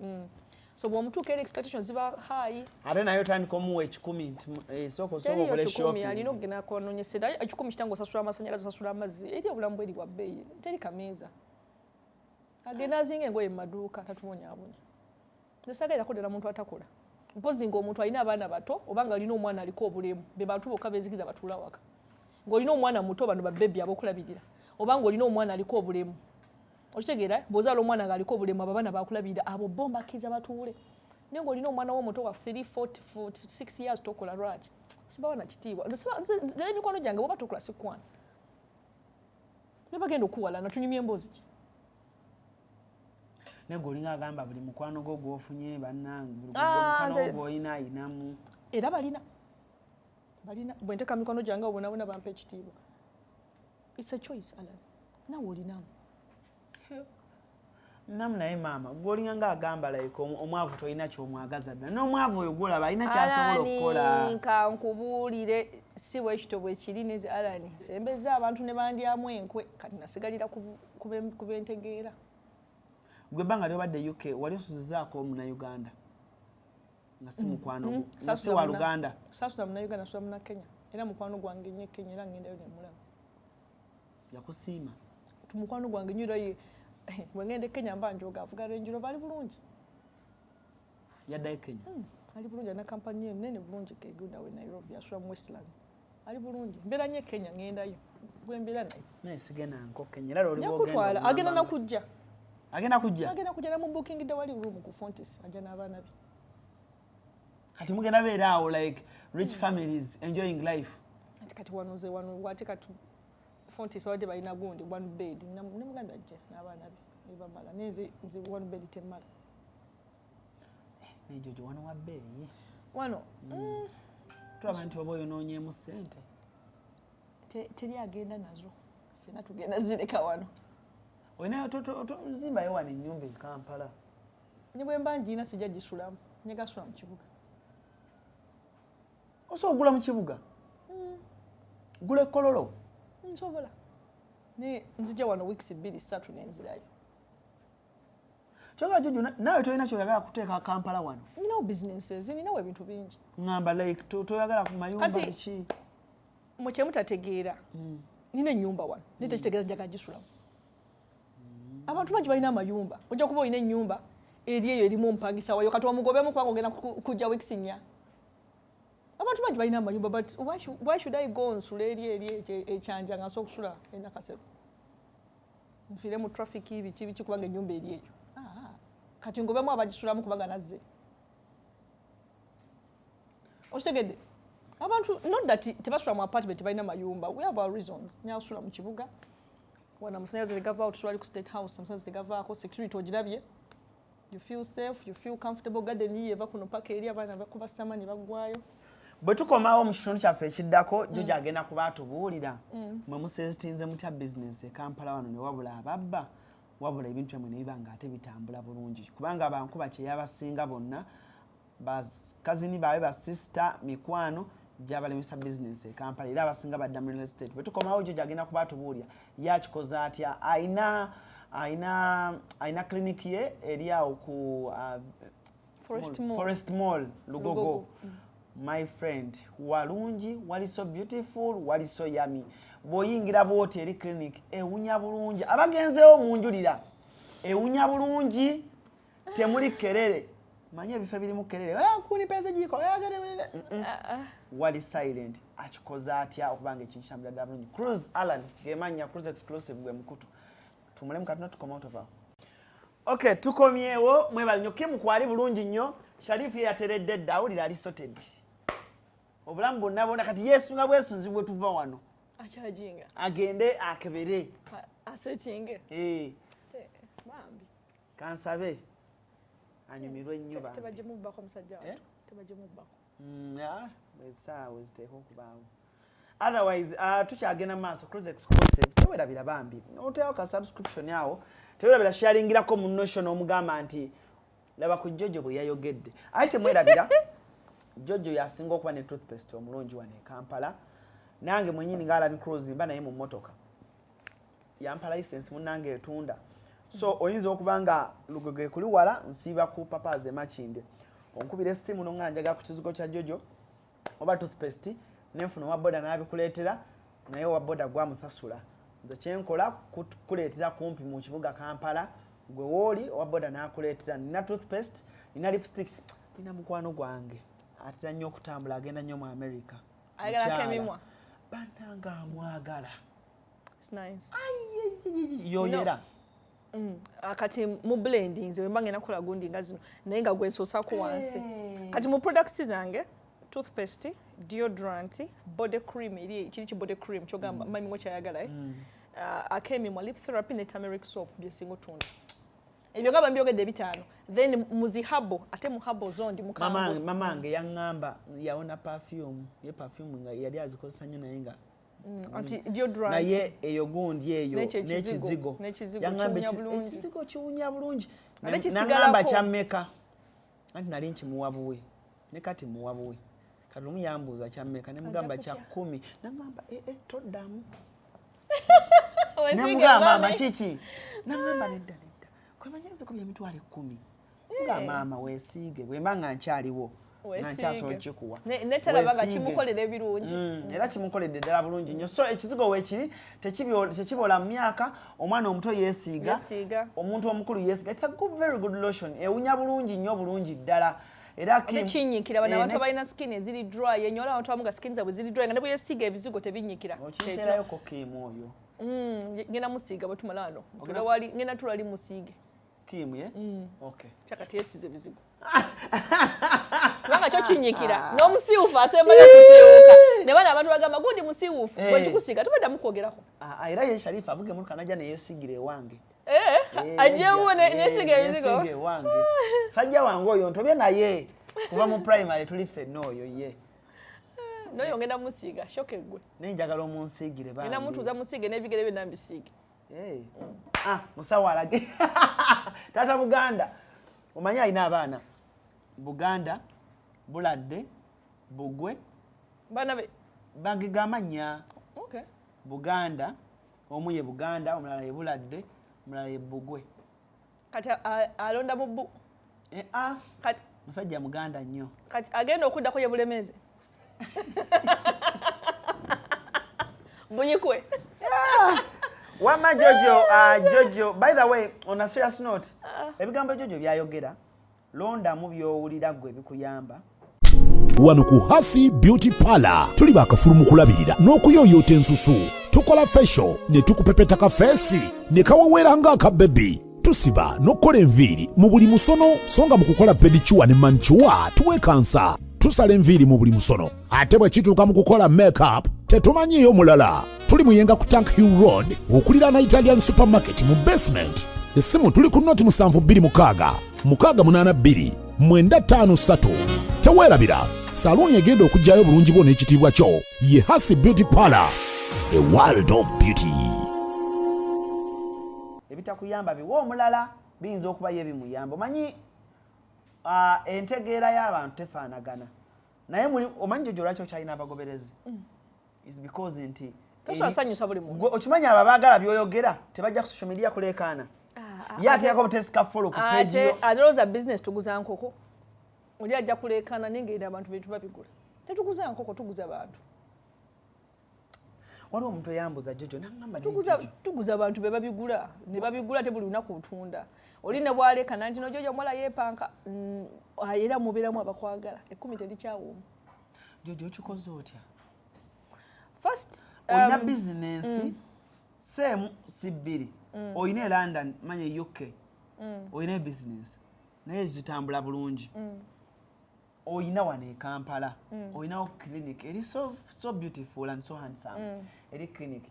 so bw'omutuuka eri expectations ziba high ate naye otandika omuwa 10 nti soko okole shopping alina okugenda akonoonyesera 10 kitango osasula amasannyalaze osasula amazzi eri obulamu bweri bwa bbeeyi teri kameeza agenda azinga engoye mu maduuka tatubonyaabonya nesagairako ddala muntu atakola mpozi ng'omuntu alina abaana bato obanga alina omwana aliko obulemu be bantu bokka benzikiza batuula waka ng'olina omwana muto bano babbebi abokulabirira obanga olina omwana aliko obulemu okitegeera bw'ozaala omwana ng'aliko obulemu abo abaana bakulabirira abo bo mbakkiriza batuule naye ng'olina omwana w'omuto wa 3-4-6 years tokola lwaki sibawa na kitiibwa nze emikono gyange bwoba tokola sikwana be bagenda okuwalana tunyumya emboozi ki nego olinga agamba buli mukwano gwo gw'ofunye bannange buli mukwano gw'olina ayinamu era balina bwe nteka mikono gyange obonabona bampa ekitiibwa it's a choice Alan nawe olinamu namu naye maama gw'olinga ng'agamba like omwavu tolina ky'omwagaza ddala n'omwavu oyo gw'olaba alina kyasobola okukola kankubuulire si bwekito bwe kiri neze Alan sembeza abantu ne bandyamu enkwe kati nasigalira ku bentegeera gwe banga lyobadde UK wali osuzizaako Munnayuganda nga si mukwano nga si wa Luganda saasula Munnayuganda sula Munnakenya era mukwano gwange nnyo Kenya era ngendayo ne mulaba yakusiima mukwano gwange nnyo era bwe ngenda Kenya mba njoga avuga Range Rover ali bulungi yaddayo Kenya ali bulungi alina kampani ennene bulungi kegunda we Nairobi asula mu Westlands ali bulungi mbeera nnyo Kenya ngendayo bwe mbeera naye sigenda nko Kenya era lwoli bwogenda agenda nakujja agenda kujja na mu booking de wali room ku Fontis aja n'abaana be kati mugenda beera awo like rich families enjoying life kati wanoze wate kati Fontis bawade balina gundi one bed ne muganda ajja n'abaana be bamala neze one bed temala ne Jojo wano wa beeyi wano tulaba nti oba oyonoonyeemu ssente teri agenda nazo fena tugenda zireka wano oyina zimbayo wano ennyumba e Kampala ne bwe mba ngiina sijja gisulamu nyegasula mu kibuga osobola ogula mu kibuga gula ekkololo nsobola naye nzija wano weeks 2-3 nenzirayo kyokka Jojo naawe tolina kyoyagala kuteeka Kampala wano ninawo businesses ninawo ebintu bingi ngamba like toyagala ku mayumba biki mu kyemutategeera nina ennyumba wano naye tekitegeeza njagala gisulamu abantu bangi balina amayumba ojja kuba olina ennyumba eri eyo erimu ompangisa wayo kati omugobemu kubanga ogenda kujja weeks 4 abantu bangi balina amayumba but why should I go nsula eri ekyanja nga nsobola okusula enakasero nfiire mu traffic biki kubanga ennyumba eri eyo kati ngobemu abagisulamu kubanga nazze okitegedde abantu not that tebasula mu apartment balina mayumba we have our reasons nyasula mu kibuga wana musanyaze ligava out twali ku state house musanyaze ligava ko security ogirabye you feel safe you feel comfortable garden yeva kuno paka eri abana bakuba samani bagwayo bwe tukomawo mu kitundu kyaffe ekiddako Jojo agenda kuba atubuulira mwe musetinze mutya business e Kampala wano ne wabula ababba wabula ebintu byamwe ne biba nga ate bitambula bulungi kubanga abankuba kyeyabasinga bonna bakazini baabwe ba sister mikwano gyabalemesa business e Kampala era abasinga badda mu real estate bwe tukomawo Jojo agenda kuba atubuulira yakikoze atya aina clinic ye eri awo ku Forest Mall Lugogo. My friend, walungi, wali so beautiful, wali so yummy. Boyingira bwote eri clinic, ewunya bulungi. Abagenzewo munjulira. Ewunya bulungi, temuli kerere. Manye bifa biri mu kerere. Kuni pese jiko. Wali silent. Akikoza atya okubanga ekintu kyambira bulungi. CRUZ Allan, gemanya CRUZ exclusive gwe mukutu. Tumulemu katuna tukoma out of our. Okay, tukomyewo mwebalinyo kimukwali bulungi nnyo. Sharifu yateredde dda awulira ali sorted. Obulamu bonna bonna kati yesunga bwesunzibwe tuva wano. Achajinga. Agende akebere. Asetinge. Bambi. Kansabe. Anyumirwe nnyo bambi. Tebaje mubako musajja wato. Tebaje mubako. Besa weziteeko okubaawo. Otherwise, tukyagenda maaso CRUZ exclusive. Tewerabira bambi. Oteewo ka subscription yawo. Tewerabira sharingirako mu notion omugamba nti laba ku Jojo bwe yayogedde. Ate mwerabira Jojo yasinga okuba ne toothpaste omulungi wane Kampala. Nange mwenyini nga ALLANCRUZ mba naye mu mmotoka. Yampa license munnange etunda. So oyinza okuba nga Lugogo kuli wala nsiiba ku papaze Makinde. Onkubira essimu n'ongana njaga ku kizigo kya Jojo oba toothpaste nenfuna wa boda n'abikuleetera naye wa boda gwamusasula. Nze kyenkola kuleetera kumpi mu kibuga Kampala. Gwe woli wa boda n'akuleetera nina toothpaste nina lipstick nina mukwano gwange atira nnyo okutambula agenda nnyo mu America ayagala kemimwa bananga Mwagala it's nice yoyera kati mu blending nze wemba ngena kola gundi nga zino naye nga gwensosako wansi kati mu products zange toothpaste deodorant body cream eri kiri body cream kyogamba mami ngo kyayagala akemimwa lip therapy ne turmeric soap byesingo tunda ebyo gaba mbyogedde bitano then muzihabo ate muhabo zondi mukambo mamange yangamba yaona perfume ye perfume nga yali azikozesa nnyo naye nga anti deodorant naye eyo gundi eyo n'ekizigo yangamba ekizigo kiwunya bulungi nangamba kyammeka anti nali nkimuwabuwe ne kati muwabuwe kati lumu yambuuza kyammeka ne mugamba kya 10 nangamba toddamu namugamba makiki nangamba nedda kwemanyiriza ko byamitwale 10 nga mama weesiige bwemba nga nkyaliwo nankyasobola kikuwa netalabaga kimukolera ebirungi era kimukoledde ddala bulungi nnyo so ekizigo weekiri tekibola mu myaka omwana omuto yeesiiga omuntu omukulu yeesiiga it's a good, very good lotion ewunya bulungi nnyo bulungi ddala era kinyikira bana abantu balina skin eziri dry enyola abantu abamu ga skin zabwe ziri dry nga ne bwe yeesiiga ebizigo tebinyikira okiteerayo ko kimu oyo ngena musiiga bwe tumala wano wali ngena tulali musiige kimu ye okay chakati yesize bizigo kubanga kyo kinyikira n'omusiiwufu asembayo kusiiwuka ne bana abantu bagamba gundi musiiwufu bwe tukusiiga tubadda mukwogerako era ye Sharifa avuge mu kanaja ne yeesiigire wange ajewo nesiga ebizigo yeesiige wange sajja wange oyo ntobye naye kuva mu primary tuli ffenna oyo ye noyo ngenda musiiga shoke gwe nenjagala omunsiigire bange ngenda mutuuza musiige n'ebigere bye nambisiige musawo alage tata Buganda omanyi alina abaana Buganda Buladde Bugwe bana be bagega amannya okay Buganda omu ye Buganda omulala ye Buladde omulala ye Bugwe kati alonda mu kati musajja Muganda nnyo kati agenda okuddako ye Bulemezi Bunyikwe Wama Jojo, Jojo, by the way, on a serious note, ebigambo Jojo byayogera, londa mu byowulira gwe bikuyamba. wano ku Hasi Beauty Parlor tuli bakafulu mu kulabirira n'okuyooyoota ensusu. Tukola facial ne tukupepeta ka feesi ne kawawera ng'akabebi. Tusiba n'okukola enviiri mu buli musono, songa mu kukola pedicure ne manicure tuwekansa. Tusala enviiri mu buli musono. Ate bwe kituuka mu kukola makeup tetumanyiiyo mulala. Tuli muyenga ku Tank Hill Road okulira na Italian Supermarket mu basement. Essimu tuli ku noti 726 682 953. Teweerabira, saluuni egenda okujjayo bulungi bwo n'ekitiibwa kyo ye Hasi Beauty Parlor, a world of beauty. Ebitakuyamba biwa omulala biyinza okuba ye bimuyamba. Omanyi entegeera y'abantu tefaanagana. Naye omanyi Jojo lwaki okyalina abagoberezi? Is because nti tosasanyusa buli muntu. Okimanyi abo abaagala by'oyogera tebajja ku social media kuleekaana. Ye ateekako butesika follow ku page yo. Ate business tuguza nkoko. Oli ajja kuleekaana n'engeri abantu be tubabigula. Tetuguza nkoko, tuguza abantu. Waliwo omuntu eyambuza Jojo n'angamba tuguza abantu be babigula. Ne babigula te buli lunaku ntunda. Oli ne bwaleekana nti no Jojo mwala yeepanka era mubeeramu abakwagala. 10 terikyawooma. Jojo okikoze otya? First olina business same si bbiri. Oyina e London manye UK. Oyina business naye zitambula bulungi. Oyina wano e Kampala. Oyina clinic eri so beautiful and so handsome. Eri clinic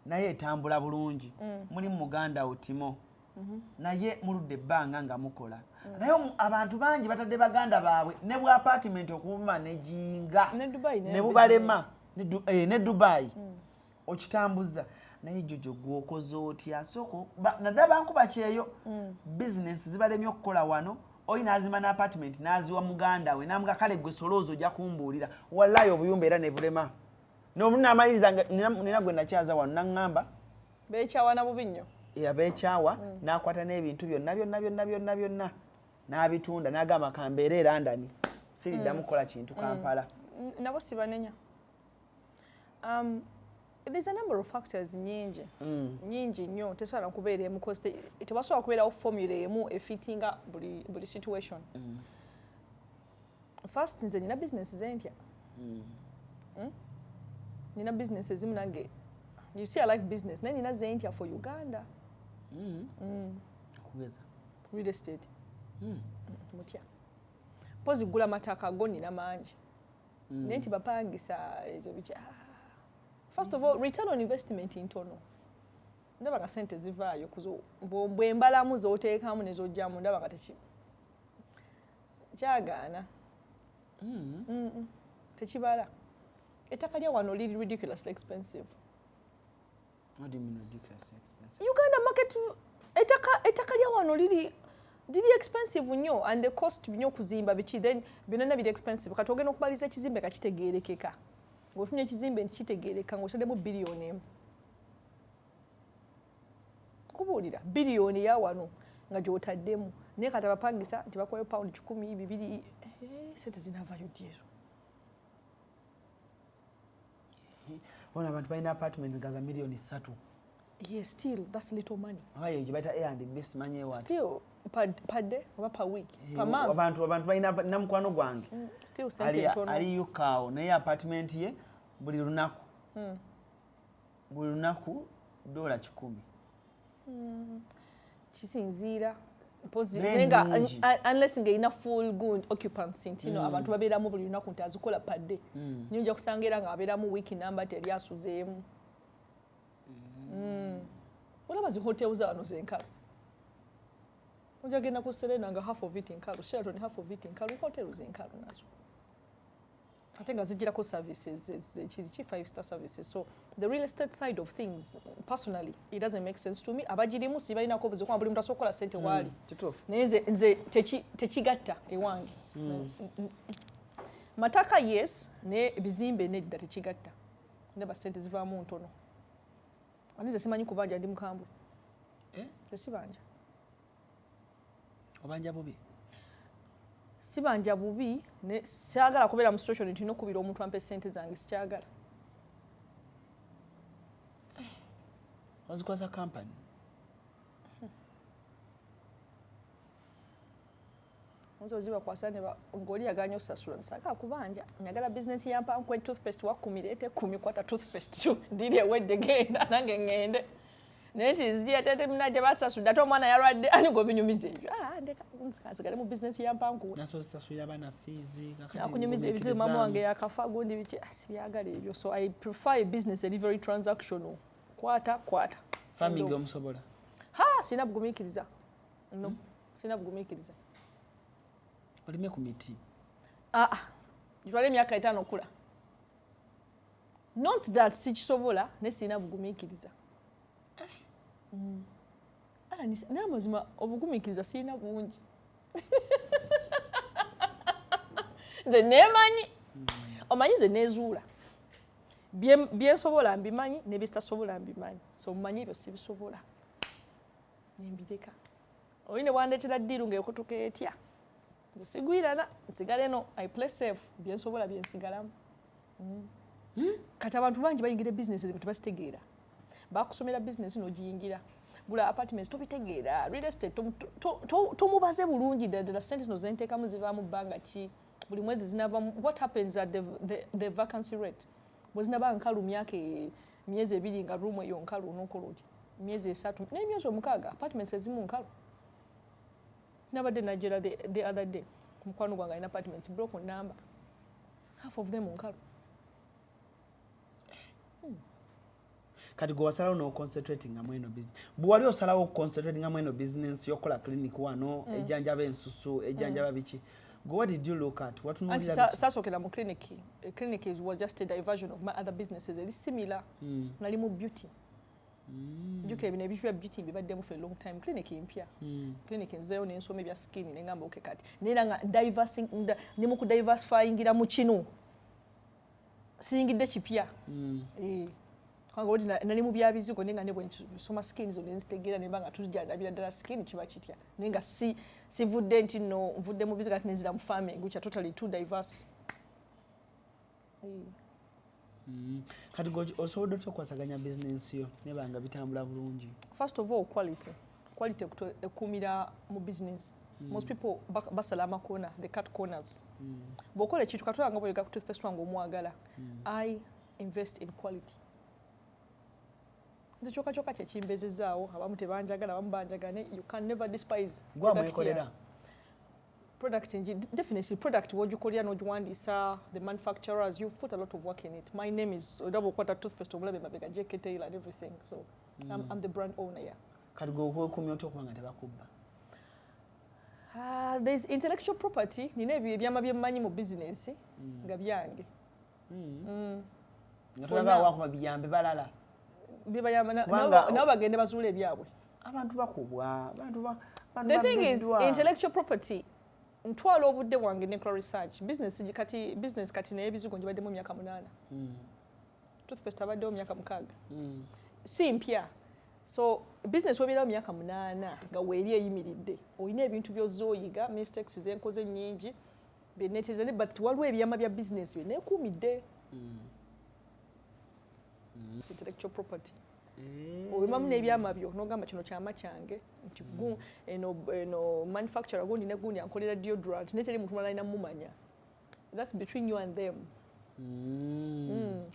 naye etambula bulungi. Muli mu Muganda Otimo. Naye muludde ebbanga nga mukola. Naye abantu bangi batadde baganda baabwe ne bu apartment okumanejinga ne bubalema ne Dubai. Okitambuza naye Jojo gwokoze otya? Soko nadda bankuba kyeyo business zibalemye okukola wano. Oyina azima na apartment naziwa muganda we namuga kale gwe soloozo ojja kumbuulira wallahi obuyumba era ne bulema. N'omunamaliriza nina gwe nakyaza wano n'angamba beekyawa na bubi nnyo. Beekyawa n'akwata n'ebintu byonna n'abitunda n'agamba kambeera e London siriddamu kukola kintu Kampala. Nabo sibanenya. There's a number of factors nyingi nnyo tesobola kubeera emu because tebasobola kubeerawo formula emu efittinga buli situation. First nze nina business zentya. Nina business ezimu nange. You see I like business. Naye nina zentya for Uganda. Kuweza. Real estate. Mutya. Pozi gula mataka go nina mangi. Naye nti bapangisa ezo bicha. First of all, return on investment ntono. Ndaba nga sente zivaayo kuzo bwe mbalamu z'oteekamu ne z'ojjamu ndaba nga kyagaana. Tekibala. Ettaka lya wano liri ridiculously expensive. What do you mean ridiculously expensive? Uganda market ettaka lya wano liri expensive nnyo and the cost nnyo kuzimba biki then byonna biri expensive. Kati ogenda okubaliza ekizimbe kakitegeerekeka. Ng'ofunye ekizimbe nkitegeereka ng'otaddemu biliyoni emu. Kubuulira biliyoni ya wano nga gy'otaddemu naye kati abapangisa nti bakuwayo pawundi 100 200 sente zinaavaayo ddi ezo. Bona abantu balina apartment nga za miliyoni 3. Yes, still that's little money. Aye gye bayita A&B simanyi what. Still per day oba per week per month. Abantu balina namukwano gwange. Still sente ntono. Ali yukawo naye apartment ye buli lunaku. Buli lunaku $10. Kisinziira. Nenga unless ng'erina full good occupancy nti no abantu babeeramu buli lunaku nti azikola per day. Niyo nja kusanga era nga abeeramu week number teri asuzeemu. Olaba zi hotels zano zenkalo. Ojja genda ku Serena nga half of it nkalo, Sheraton half of it nkalo, hotels zenkalo nazo. Ate nga zijirako services kiri 5-star services. So the real estate side of things personally it doesn't make sense to me. Abagirimu si balina ko buze kwa buli mtu asokola sente wali. Naye nze tekigatta ewange. Mataka yes ne bizimbe nedda tekigatta. Neba sente zivaamu ntono. Anize simanyi kubanja ndi mukambwe. Tesibanja. Obanja bubi. Sibanja bubi ne siagala kubeera mu situation nti nokubira omuntu ampe sente zange sikyagala. Wazikoza company. Nzo ziba kwasane ba ngoli yaganya osasula nsaka kubanja nyagala business ya mpanko toothpaste wa 10 lete 10 kwata toothpaste tu ndiri ewedde genda nange ngende neti zidia tete mnaje basasula to mwana yarwadde ani go binyumize ebyo ndeka nsikazigale mu business ya mpanko naso sasula bana fees kakati akunyumize ebizibu mama wange yakafa gundi bichi asibiyagala ebyo so I prefer a business delivery transactional kwata farming omusobola sina bugumikiriza no sina bugumikiriza olime ku miti jwale emyaka 5 okula not that sikisobola ne sina bugumikiriza n'amazima obugumikiriza sina bungi nze nemanyi omanyi nze nezuula byensobola mbimanyi nebitasobola mbimanyi so mumanyi ebyo sibisobola nembireka oyine wandetera ddiru ng'ekutuka etya nze sigwirana nsigale no I play safe byensobola byensigalamu kati abantu bangi bayingira business ezo tebazitegeera bakusomera business n'ogiyingira gula apartments tobitegeera real estate tomubaze bulungi ddala sente zino zenteekamu zivaamu bbanga ki buli mwezi zinavamu what happens at the vacancy rate bwe zinaba nkalu myezi 2 nga room eyo nkalu n'okola otya myezi 3 n'emyezi 6 apartments ezimu nkalu nabadde najera the other day mukwano gwange alina apartments broken number half of them nkalu kati gwe wasalawo n'oconcentrating nga mweno business bwali osalawo concentrating nga mweno business yokola clinic wano ejjanjaba ensusu ejjanjaba biki what did you look at what no sasokera mu clinic clinic was just a diversion of my other businesses it is similar nali mu beauty juke ebine ebipya beauty bibaddemu for a long time clinic impya clinic nzeyo n'ensoma ebya skin n'engamba okay kati nera nga diversing ne mu ku diversifyingira mu kino singidde kipya kanga odi nali mu byabizigo nenga ne bwe nsoma skin zo nenzitegeera ne banga tujjandabira ddala skin kiba kitya nenga sivudde nti no nvudde mu bizigo ati nenzira mu farming which are totally too diverse. Kati go osobola okukwasaganya business yo ne banga bitambula bulungi. First of all quality ekumira mu business. Most people basala amakona, they cut corners. Bokola ekintu katwala nga bwe ga toothpaste wange Mwagala. I invest in quality. Nze choka kyekimbezezaawo abamu tebanjagala abamu banjagane you can never despise product definitely product wojukolya nojuwandiisa the manufacturers you've put a lot of work in it. My name is Double Quarter Toothpaste omulabe mabega JK Taylor and everything so I'm the brand owner. Yeah. Kati go okumya otokubanga tebakubba. There's intellectual property nina ebyo ebyama byemmanyi mu business nga byange. Natulaga wakuba biyambe balala. Bibayamba nabo bagende bazuula ebyabwe. Abantu bakubwa abantu The thing is intellectual property ntwala obudde bwange ne research business kati naye ebizigo njibadde mu myaka 8. Toothpaste abadde mu myaka 6. Si mpya. So business webira mu myaka 8 nga weeri eyimiridde oyina ebintu byozooyiga mistakes zenkoze nnyingi benetezane but waliwo ebyama bya business bye neekuumidde. Intellectual property. Obimamu n'ebyama byo n'ogamba kino kyama kyange nti eno manufacturer gundi ne gundi ankolera deodorant neteri muntu mulala alina mumanya. That's between you and them.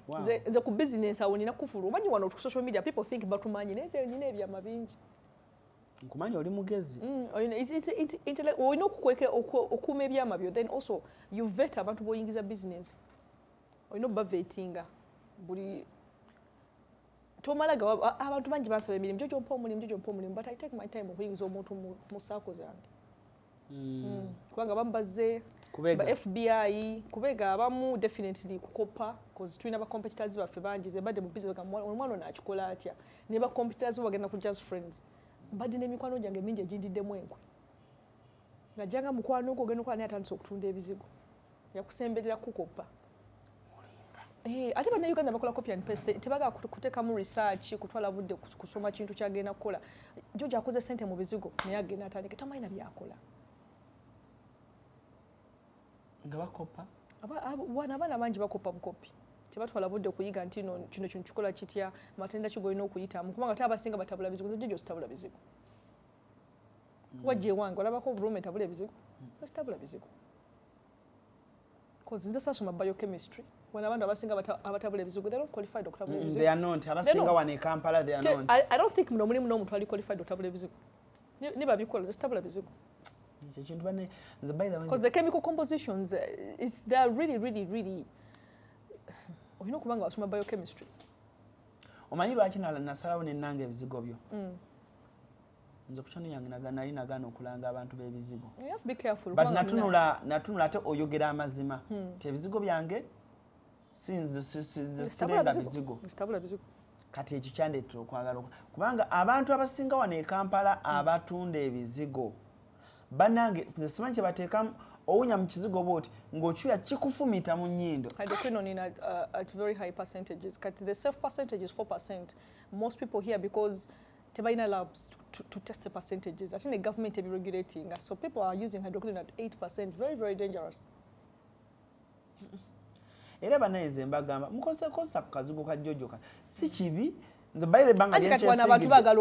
Wow. Ze ku business awo nina kufulu omanyi wano ku social media people think batumanyi neze nina ebyama bingi. Nkumanyi oli mugezi. Oyina okukweka okuuma ebyama byo then also you vet abantu boyingiza business. Oyina obavetinga buli tomalaga abantu bangi bansaba emirimu Jojo mpa omulimu but I take my time okuyingiza omuntu mu saako zange. Kubanga bambaze ba FBI kubega abamu definitely kukopa because tulina ba competitors baffe bangi ze badde mu business omwana nakikola atya ne ba competitors bagenda ku just friends badde n'emikwano gyange mingi egindiddemu enkwe ngajjanga mukwano ogwo ogenda okola naye atandise okutunda ebizigo yakusemberera kukopa. Ate bana Uganda bakola copy and paste tebaga kuteekamu research kutwala budde kusoma kintu kyagenda kukola. Jojo akoze sente mu bizigo naye agenda atandike tamayina byakola. Nga bakopa abaana bangi bakopa bukopi tebatwala budde okuyiga nti kino kikola kitya matenda kigolina okuyitamu kubanga abasinga batabula bizigo. Jojo sitabula bizigo wajje wange olabako oburume tabula bizigo Tabula bizigo. Because nze sasoma biochemistry. When abantu abasinga abatabula ebizigo, they don't qualify okutabula ebizigo. They are not. Abasinga wane e Kampala, they are not. I don't think muno mulimu n'omuntu ali qualified okutabula ebizigo. Ni babikola tabula ebizigo. Because the chemical compositions, they are really olina okubanga wasoma biochemistry. Omanyi lwaki nasalawo nennanga ebizigo byo? Nze ku kyano yange nagana okulanga abantu b'ebizigo. You have to be careful. But natunula ate oyogera amazima. Ebizigo byange sinze sirenga bizigo. Kati ekyo kyandeetera okwagala kubanga abantu abasinga wano e Kampala abatunda ebizigo bannange nze simanyi kye bateekamu owunya mu kizigo bwoti ng'okyuya kikufumita mu nnyindo. Hydroquinone at very high percentages. The safe percentage is 4%. Most people here, because tebalina labs to test the percentages. I think the government is regulating. So people are using hydroquinone at 8%. Very dangerous. Era banaize mbagamba mukosa ku kazigo ka Jojo ka si kibi nze baile banga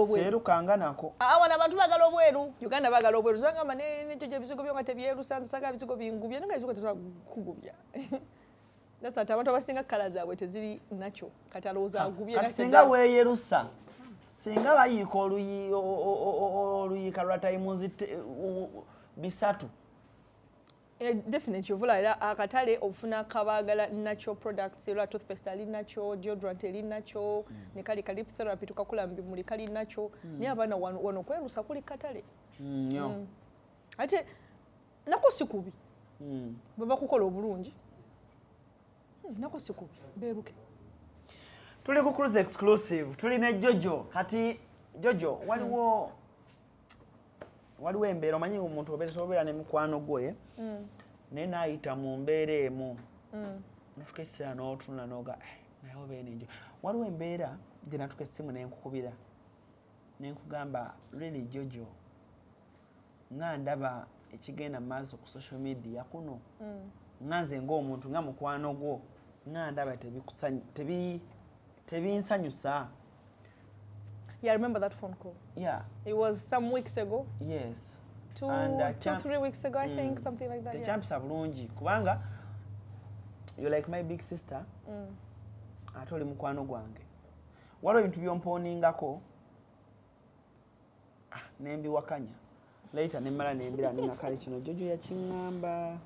serukanga nako wana abantu bagala obweru Uganda bagala obweru zangamba ne Jojo bizigo byo nga tebyerusanze saka bizigo bingubye nga bizigo tetwakugubya. That's that abantu abasinga kala zaabwe teziri nacho kataloza agubye kati singa weyerusa singa bayiko oluyi kalwatayimuzi bisatu. Definitely ovula akatale ofuna kabagala natural products era toothpaste ali natural, deodorant ali natural, ne kali lip therapy tukakula mbimuli kali natural. Ni abana wano kwerusa kuli katale. Ate nako sikubi. Baba kukola obulungi. Nako sikubi beruke. Tuli ku CRUZ exclusive, tuli ne Jojo. Hati Jojo waliwo embeera omanyi omuntu obeera ne mukwano gwe naye naayita mu mbeera emu natuka essira n'otunula n'oga naye obeera nenjo. Waliwo embeera gye natuka essimu n'enkukubira n'enkugamba really Jojo nga ndaba ekigenda mu maaso ku social media kuno nga nze ng'omuntu nga mukwano gwo nga ndaba tebinsanyusa. Yeah, I remember that phone call. Yeah. It was some weeks ago. Yes. 2-3 weeks ago, I think, something like that. The champs are bulungi. Kubanga, you're like my big sister. Atoli mukwano gwange. Waliwo ebintu byompooningako. Nembi wakanya. Later nemmala nembira ninga kale kino Jojo yakiŋŋamba.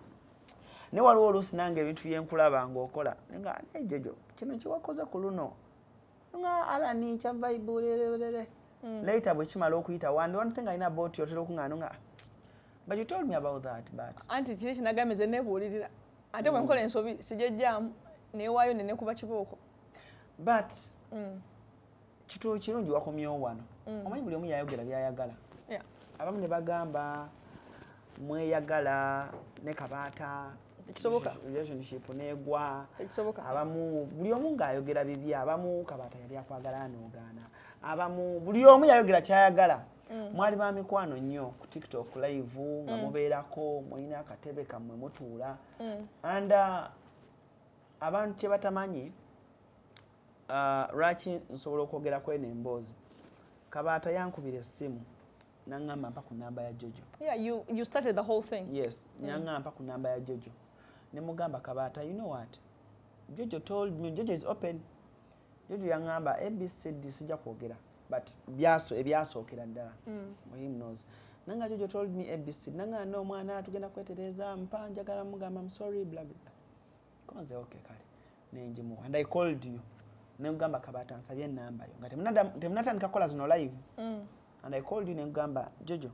Ne waliwo oluusi nange ebintu byenkulaba ng'okola. Nga Jojo, kino kiwakoze ku luno. Nga alani cha vibe later bwe kimala okuyita one thing I know about you otero kungano nga but you told me about that but anti kile kinagameze nebulirira ate bwe nkola ensobi sijejjamu newayo nene kuba kiboko but kitu kirungi wakomyewo wano omanyi buli omu yayogera byayagala abamu ne bagamba mweyagala ne Kabata ekisoboka relationship negwa ekisoboka abamu buli omu ng'ayogera bibi abamu Kabata yali akwagala n'ogaana abamu buli omu yayogera kyayagala. Mwali ba mikwano nnyo ku TikTok live nga mubeerako mulina akatebe kammwe mutuula and abantu kye batamanyi lwaki nsobola okwogera kweno emboozi Kabata yankubira essimu n'aŋŋamba mpa ku namba ya Jojo. Yeah, you started the whole thing. Yes, n'aŋŋamba mpa ku namba ya Jojo. Ne mugamba Kabata, you know what? Jojo told me, Jojo is open. Jojo yaŋŋamba ABCD sijja kwogera but ebyasookera ddala. Him knows. Nanga Jojo told me ABCD. Nanga no mwana tugenda kwetereza mpa njagala mugamba I'm sorry blah blah. Konze okay kale. Nenjimu and I called you. Ne mugamba Kabata nsabye namba yo. Ngati temnatandika kola zino live. And I called you ne mugamba Jojo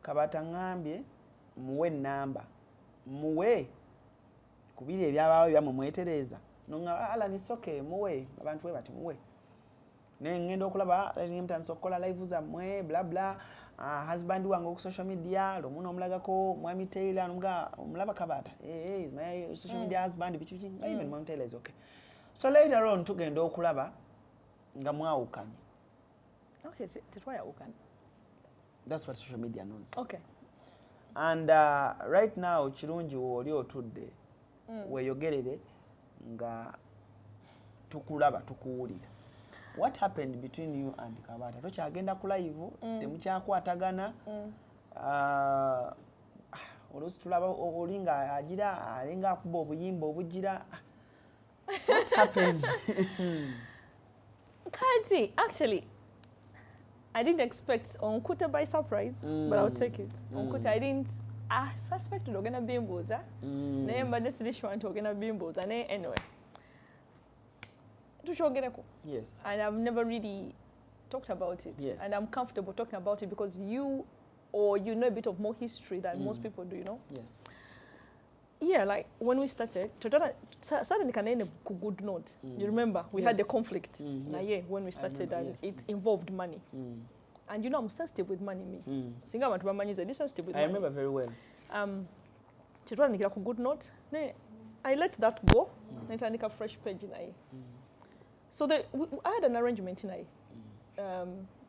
Kabata ngambye muwe namba. Muwe kubiri ebyabaawo byamwe mwetereza. Nonga ala nisoke muwe abantu we bati muwe. Ne ngenda okulaba mutandisa okukola live zammwe bla bla. Husband wange ku social media lomuno omulagako Mwami Taylor nga omulaba Kabata. My social media husband bichi even Mwami Taylor is okay. So later on tugenda okulaba nga mwawukanye. Okay, tetwayawukana. That's what social media knows. Okay. And right now kirungi oli otudde weeyogerere nga tukulaba tukuwulira. What happened between you and Kabata? Tokyagenda ku live temukyakwatagana oluusi tulaba olinga agira alinga akuba obuyimba obugira. What happened? Kati, actually, I didn't expect Onkuta by surprise, but I'll take it. Onkuta, I suspected ogena bimboza. Naye mbadde siri sure nti ogena bimboza. Naye anyway. Yes. And I've never really talked about it. Yes. And I'm comfortable talking about it because you know a bit of more history than most people do, you know? Yes. Yeah, like when we started, suddenly can end a good note. You remember, we had the conflict. Naye, when we started, and it involved money. And you know, I'm sensitive with money, me. Singa abantu bamanyi ze, sensitive with money. I remember very well. Chitwandikira ku good note. I let that go. Nitandika a fresh page Naye. So I had an arrangement Naye,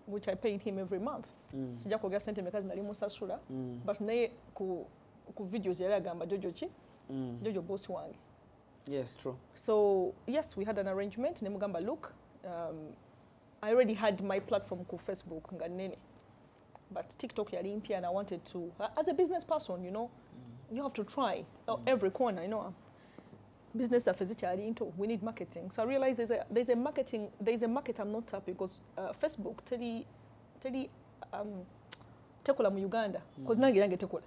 which I paid him every month. Sija kwogera sente mekazi nali musasula, but Naye ku videos yali agamba Jojo chi? Jojo boss wange. Yes, true. So yes, we had an arrangement. Nemugamba, look, I already had my platform ku Facebook nga nene, but TikTok yali mpya, and I wanted to, as a business person, you know, you have to try every corner. You know, business affairs yali into. We need marketing. So I realized there's a market I'm not tapping because Facebook teli tekola mu Uganda because nange tekola.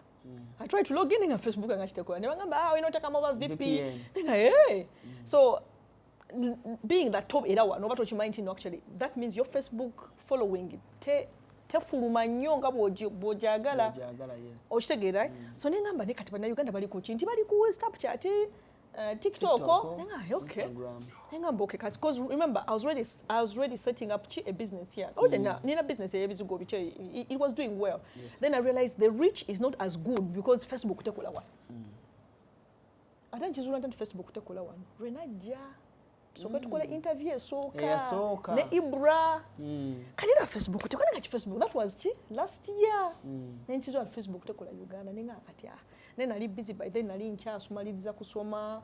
I tried to log in on Facebook and ngachitekola. Nebagamba we not take over VPN. Hey. So being that top era one over to mind actually, that means your Facebook following tefuluma nnyo nga bw'ojagala. Yes. Okitegeera. So nengamba ne kati bana Uganda bali ku kinti bali ku Snapchat, TikTok. Nenga okay. Nengamba okay because remember I was already setting up a business here. Oh nina business ebizigo biche it was doing well. Yes. Then I realized the reach is not as good because Facebook tekola one. Ate nchizula nti Facebook tekola one. Renaja soka tukola interview esoka ne Ibra kajira Facebook tekona ngachi Facebook that was last year nenchizwa Facebook tekola Uganda ninga kati then nali busy by then nali nkyasumaliriza kusoma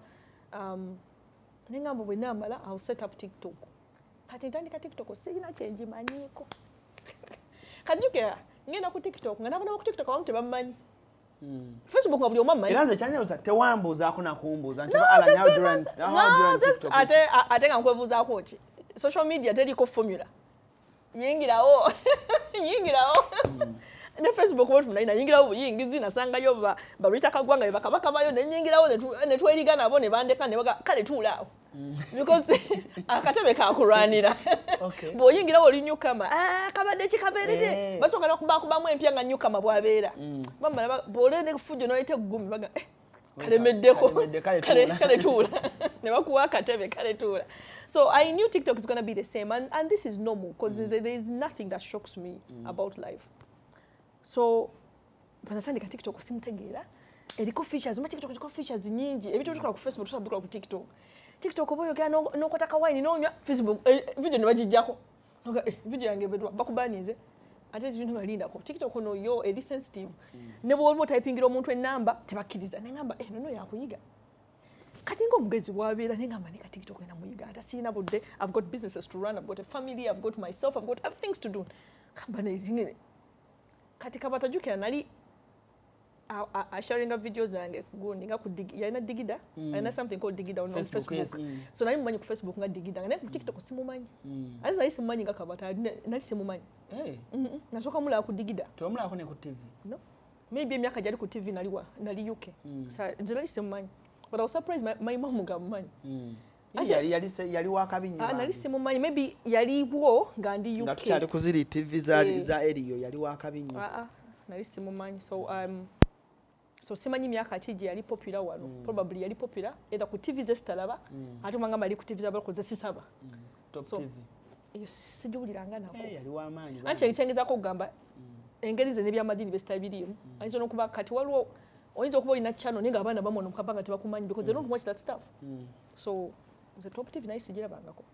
nengamba bwe namala I'll set up TikTok kati ntandika TikTok sirina change manyiko kajuke ngenda ku TikTok nga nabona ku TikTok abantu tebamanyi Facebook ngabuli omama Iranze chanya tewambuza na kuumbuza nti ALLANCRUZ TikTok ate nga nkwebuza ko ki social media teliko formula yingirawo ne Facebook watu mnaina yingirawo buyingizi nasangayo barita kagwanga bakabaka bayo ne yingirawo ne tweriga nabo ne bandeka ne baga kale tulawo because akatebe kakuranira okay boyingirawo oli nyukama kabadde kikaberede basoka nakubakubamu empya nga nyukama bwabeera bamba bolende kufujo noite gumi baga kale tula ne bakuwa akatebe kale tula. So I knew TikTok is going to be the same and this is normal because there is nothing that shocks me about life. So panatandika TikTok simutegeera eriko features TikTok eriko features nyingi ebito tukola ku Facebook tusabuka ku TikTok oboyo gya nokotaka wine nonywa Facebook video ne bagijjako video yange bedwa bakubanize ate tintu ngalinda ko TikTok no yo edi sensitive ne bo typingira omuntu enamba tebakkiriza nengamba nono yakuyiga kati ngo mugezi wabeera nengamba ne ka TikTok ena muyiga ata sina budde. I've got businesses to run, I've got a family, I've got myself, I've got other things to do. Kamba ne zingine kati Kabata jukira nali sharing videos zange gundi nga ku yana digida yana something called digida on Facebook. Yes. So nali mumanyi ku Facebook nga digida ne ku TikTok simumanyi aza isi mumanyi nga Kabata nali simumanyi nasoka mula ku digida to mula ko ne ku TV no maybe emyaka jali ku TV nali UK sa nali simumanyi but I was surprised my mom gamanyi yali wakabinyi nali simumanyi maybe yaliwo nga ndi UK nga tukyali kuziri TV za Eriyo yali wakabinyi nali simumanyi so simanyi myaka kiji yali popular wano probably yali popular either ku TV zestalaba ate mangamba ali ku TV za bako zesisaba top TV sijuliranga nako yali wamanyi anche ekitengeza ko kugamba engeri ze nebya madini bestabirimu ayinza nokuba kati waliwo oyinza okuba olina channel ninga abaana bamwe nomukapanga tebakumanyi because they don't watch that stuff so the top TV nayo sijirabangako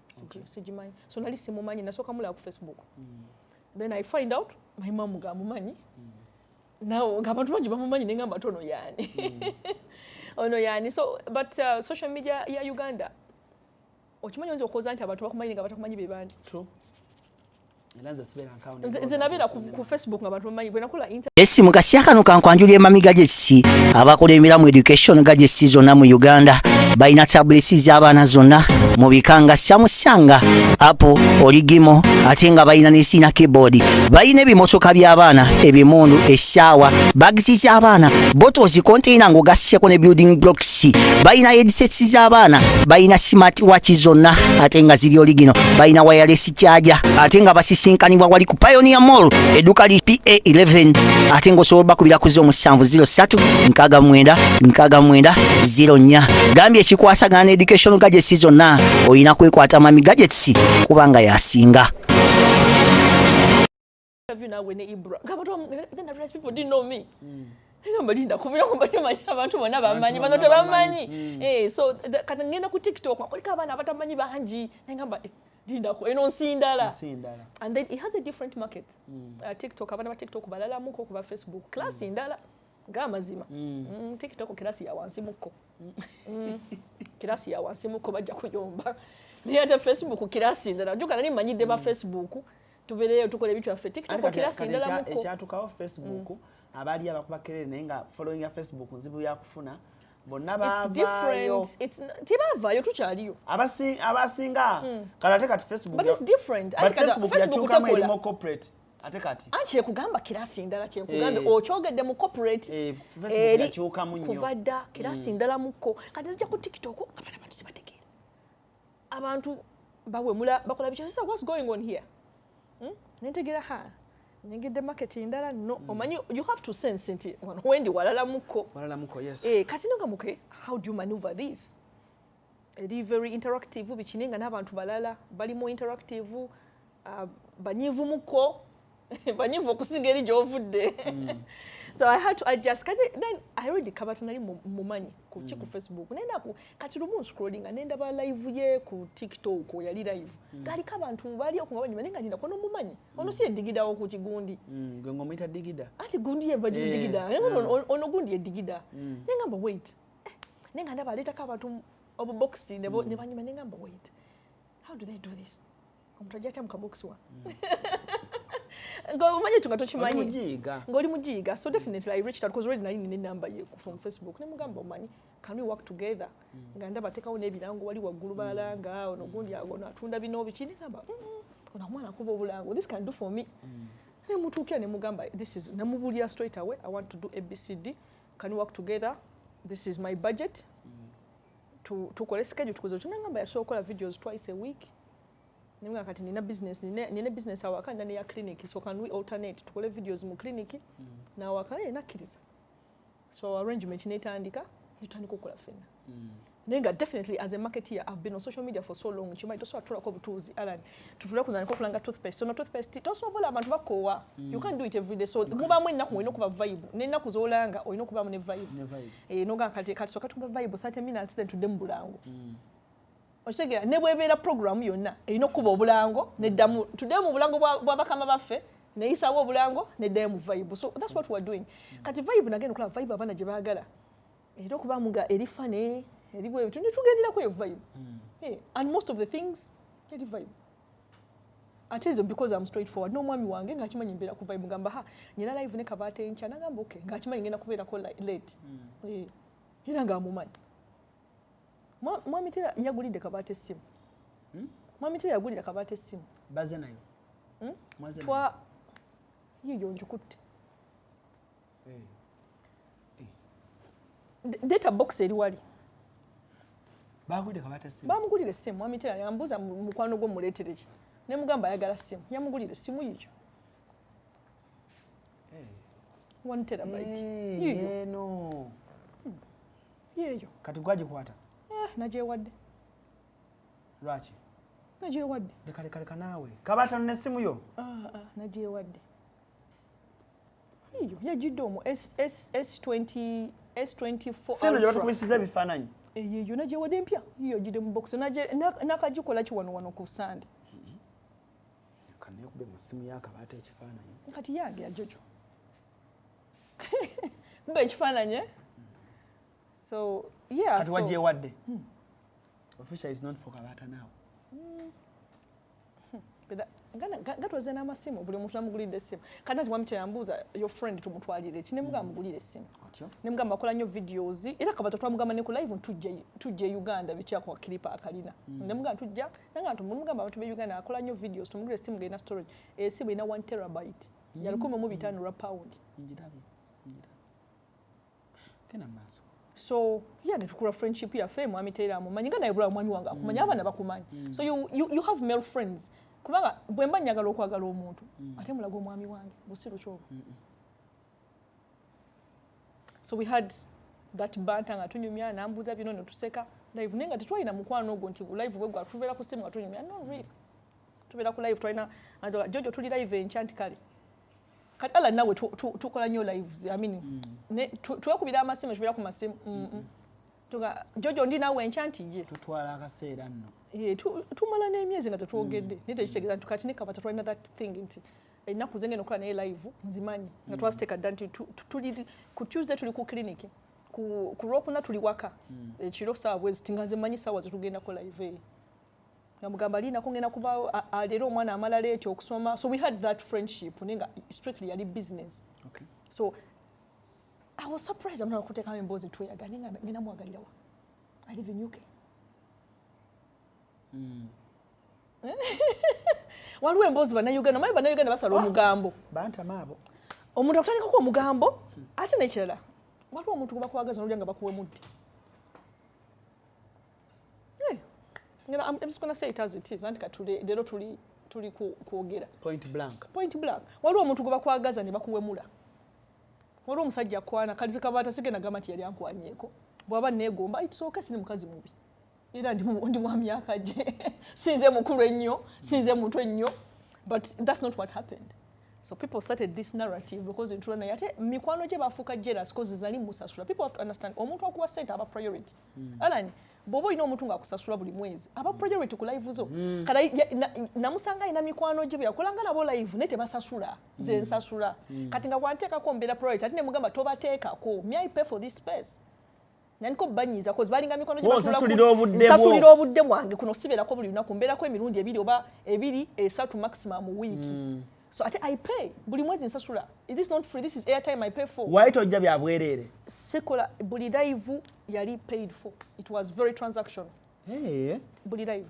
sijimanyi so nali simumanyi nasoka mula ku Facebook then I find out my mom gamumanyi now ngabantu bangi bamumanyi nengamba tono yani ono yani so but social media ya Uganda okimanyi onzo okoza nti abantu bakumanyi nga batakumanyi bebandi true nze nabeera ku Facebook nga bantu bamanyi bwe nakola esimu kasya kano kankwanjula emamiga gy'ekisi abakola emiramu education ga gy'ekisi zonna mu Uganda balina tablets z'abaana zonna mu bika nga Samsung, Apple, Origimo ate nga balina n'esiina keyboard. Balina ebimotoka by'abaana, ebimundu, essaawa, bags z'abaana, bottles, container ng'ogasseko ne building blocks. Balina headsets z'abaana, balina smart watch zonna ate nga ziri origino, balina wireless charger ate nga basisinkanibwa wali ku Pioneer Mall edduka li PA11 ate ng'osobola bakubira ku 0706696904. Gambye ekikwasagana education gadgets zonna oyina kwekwata mami gadgets kubanga yasinga. Nawe ne Ibra then the rest people didn't know me. Linda kubira kumbamanyi abantu bonna bamanyi bano tebamanyi. So kati ngenda ku TikTok akolika abana abatamanyi bangi ngamba Linda ko eno nsindala. And then it has a different market. TikTok abana ba TikTok balala muko ku ba Facebook class indala gamazima. TikTok class ya wansi muko. Class ya wansi muko bajja kuyomba. Ni ate Facebook class indala joka nani manyide ba Facebook. Tubereyo tukole bitu ya TikTok class indala muko. Ekyatukawo Facebook abali abakubakerere naye nga following ya Facebook nzibu yakufuna bonna bavayo. It's tibavayo tukyaliyo abasinga kalate kati Facebook but it's different. But Facebook yakyukamu erimo corporate ate kati anche kugamba kirasi ndala kye kugambe okyogedde mu corporate Facebook yakyukamu nnyo kuvadda kirasi ndala muko kati zijja ku TikTok abana bantu sibategeera abantu bawemula bakola bicho what's going on here nentegera ha ngide market indala no omanyi you have to sense it when walala muko yes kati nga muke how do you maneuver this it is very interactive bichininga n'abantu balala bali mu interactive banyivu muko banyivu okusinga eri gy'ovudde. So I had to adjust. Then I already Kabata nali mumanyi ku Facebook. Nenda ku kati lumu scrolling nenda ba live ye ku TikTok yali live. Gali kabantu bali okubanyi nenga ndinda kono mumanyi. Ono si endigida ku kigundi. Gwe ngomita digida. Ati gundi ye baji digida. Ono gundi ye digida. Nenga mba wait. Nenga ndaba leta kabantu obu box ne banyima nenga mba wait. How do they do this? Omutajacha mu kabox wa. Ngo manje tungatochimanyi ngoli mujiga so definitely I reached out because already nali nine number ye from Facebook ne mugamba omanyi can we work together nganda batekawo nebirango wali waggulu balanga ono gundi agona atunda bino bichini ngamba ona mwana kuba obulango this can do for me ne mutukya ne mugamba this is namubulia straight away I want to do ABCD can we work together this is my budget to kole schedule tukoze tunangamba yasokola videos twice a week. Nimwe kati nina business awaka ndani ya clinic so can we alternate tukole videos mu clinic na awaka nakiriza so arrangement netandika yitandika okukola fena nenga definitely as a marketeer I've been on social media for so long chima itoso atola ko butuzi Alan tutula kunana ko kulanga toothpaste so no toothpaste tosobola abantu bakowa you can't do it every day so muba mwe nnaku oyina kuba vibe nenna kuzolanga oyina kuba mu ne vibe noga kati so katuba vibe 30 minutes then tudem bulango Oshegera ne bwebera program yonna erino kuba obulango neddamu tudemu obulango bwa bakama baffe ne isawo obulango neddamu vibe so that's what we are doing kati vibe nagenda kula vibe abana gye baagala era kuba muga eri fane eri bwe tugendera ku vibe and most of the things eri vibe atizo because I'm straightforward no mwami wange ngakimanyi mbera ku vibe ngamba ha nyina live ne Kabata encha nagamba okay ngakimanyi ngenda kubera ko late ira ngamumanyi Mwami tera yagulide Kabata essimu. Mwami tera yagulide Kabata essimu. Baze nayo. Mwaze. Twa yiyo njukutte. Data box eri wali. Bagulide Kabata essimu. Bamugulide essimu mwami tera yambuza mukwano gwo muletere ki. Ne mugamba ayagala essimu. Yamugulide essimu yiyo. One terabyte. Yiyo. No. Yiyo. Kati gwagikwata. Najewadde. Lwaki? Najewadde. Leka naawe. Kabata n'essimu yo? Najewadde. Iyo yajidde omu S24 Sino gye batukubisiza ebifaananyi. Iyo najewadde empya. Iyo jidde mu box. Nakagikola ki wano ku Sande. Kane kube mu ssimu ya Kabata ekifaananyi. Kati yange ya Jojo. Mbe ekifaananyi So yeah. Kati wajewadde. Official is not for Kabata now. gatwaze n'amasimu buli muntu namugulidde essimu kati nti wamite yambuuza your friend tumutwalire ki ne mugamba mugulire essimu ne mugamba akola nnyo videos era Kabata twamugamba ne ku live tujje Uganda bikyako kilipa akalina ne mugamba tujja nanga tumugamba abantu be Uganda akola nnyo videos tumugulire essimu gena storage essimu ina 1 terabyte ya 15 pound njirabe kena maso so yeah netukula friendship ya fame mwami tera mu manyinga na ibula mwami wanga kumanya abana bakumanyi so you have male friends kubanga bwemba nyagala okwagala omuntu ate mulago mwami wange busiru kyo so we had that banter nga tunyumya nambuza bino ne tuseka live nenga tetwalina mukwano ogwo nti live bwe gwa tubera ku simu atunyumya no really tubera ku live twalina anjoga Jojo tuli live enchanti kali kati ala nawe tukola nnyo lives I mean tuwakubira amasimu tubera ku masimu tuga Jojo ndi nawe enchanti je tutwala akaseera nno tumala n'emyezi nga tetwogedde netekitegeeza nti kati ne Kabata twalina that thing nti ennaku zengenda okukola naye live nzimanyi nga twaziteeka dda nti tuli ku Tuesday tuli ku clinic ku Lwokuna tuli waka ekiro saawa bwezi tinganze manyi saawa zetugendako live nga mugamba linako ngenda kuba leero omwana amala leeti okusoma so we had that friendship nenga strictly yali business so I was surprised amuna kuteekamu emboozi tweyagala nenga ngenda mwagalira wa I live in UK waliwo emboozi bannayuganda omanyi bannayuganda basala omugambo bantamaabo omuntu akutandikako omugambo ate nekirala waliwo omuntu gubakwagaza nolya nga bakuwemudde I'm just going to say it as it is anti leero tuli kwogera point blank waliwo omuntu gubakwagaza ne bakuwemula waliwo omusajja akwana kalize Kabata sigenda gamba nti yali ankwanyeko bw'aba neegomba it's okay sini mukazi mubi era ndi mwa myaka gye sinze mukulu ennyo sinze muntu ennyo but that's not what happened so people started this narrative because intula naye ate mikwano gye bafuuka jealous cause zali musasula people have to understand omuntu akuwa sente aba priority alani bobo ino omuntu ng'akusasula buli mwezi aba priority ku live zo kala namusanga ina mikwano gye byakolanga nabo live ne tebasasula ze nsasula kati nga kwanteekako mbeera priority ate ne mugamba tobateekako may I pay for this space naniko banyiza cause balinga mikono gye sasulira obudde bwange kuno siberako buli lunaku mbeerako emirundi ebiri oba ebiri esatu maximum week so ate I pay buli mwezi nsasula it is not free this is airtime I pay for why tojja byabwerere sekola buli live yali paid for it was very transaction buli live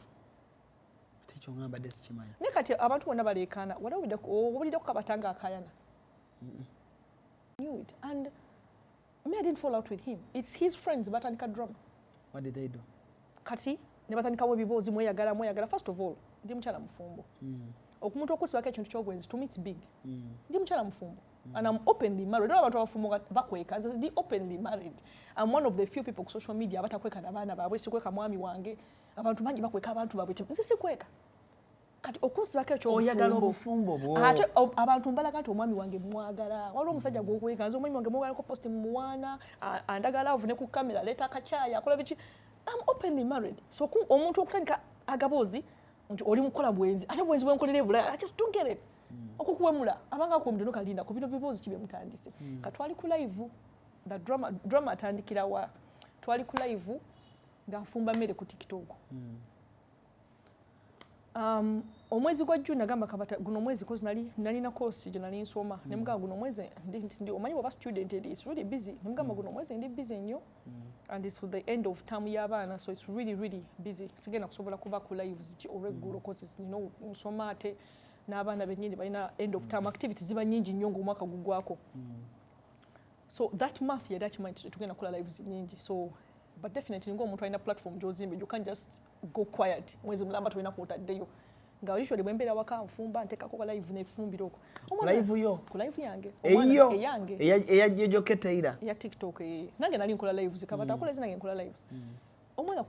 ticho ngamba desichimanyi ne kati abantu bonna balekana waliwo Kabatanga akayana knew it and me I didn't fall out with him it's his friends batandika drama what did they do kati ne batandikawo ebiboozi mweyagala first of all ndi mukyala mufumbo okumuntu okusibako ekintu ky'obwenzi to me it's big ndi mukyala mufumbo and I'm openly married abantu abafumbo bakweka ndi openly married I'm one of the few people ku social media abatakweka n'abaana baabwe sikweka mwami wange abantu bangi bakweka abantu baabwe nze sikweka kati okusibako oyagala obufumbo bwo ate abantu mbalaga nti omwami wange mwagala waliwo omusajja gwokweka nze omwami wange mwagala ko post mu muwana andagala avune ku kamera leta akachaya akola biki I'm openly married so omuntu okutandika agaboozi nti oli mukola bwenzi ate bwenzi bwenkolere bulaya ate tungere okukuwemula abanga ku mudeno kalinda ku bino biboozi kibe mutandise katwali ku live the drama atandikira wa twali ku live nga nfumba mmere ku TikTok omwezi gwa June nagamba Kabata guno mwezi cause nali na course je nali nsoma ne mugamba guno mwezi ndi omanyi baba student it's really busy ne mugamba guno mwezi ndi busy nnyo and it's for the end of term y'abaana so it's really busy sigenda kusobola kuba ku lives regular cause you know nsoma ate n'abaana bennyini balina end of term activities ziba nyingi nnyo ng'omwaka gugwako so that month yali akimanyi tugenda kukola lives nyingi so but definitely ng'omuntu alina platform gy'ozimbe you can't just go quiet mwezi mulamba tulina kwotaddeyo nga usually bwembeera waka nfumba nteekako live nefumbira okwo live yo ku live yange eyange eya Jojo Keteira ya TikTok nange nali nkola lives Kabata akola zinange nkola lives omwana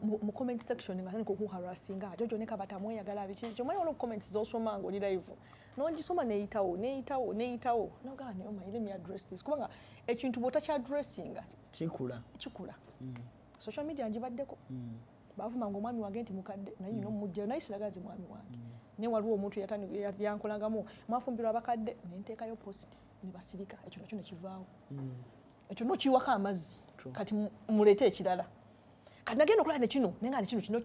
mu comment section nga tandika okuharassinga Jojo ne Kabata mweyagala biki kyo mwana ono comments z'osoma ng'oli live n'ogisoma neeyitawo nogane omanyi let me address this kubanga ekintu bw'otakya addressinga kikula social media njibaddeko bavumanga omwami wange nti mukadde naye nno mujja naye siragazi mwami wange ne waliwo omuntu yankolangamu mwafumbirwa abakadde nenteekayo post ne basirika ekyo nakyo ne kivaawo ekyo nokiwako amazzi kati mulete ekirala kati nagenda okulaba ne kino naye nga ne kino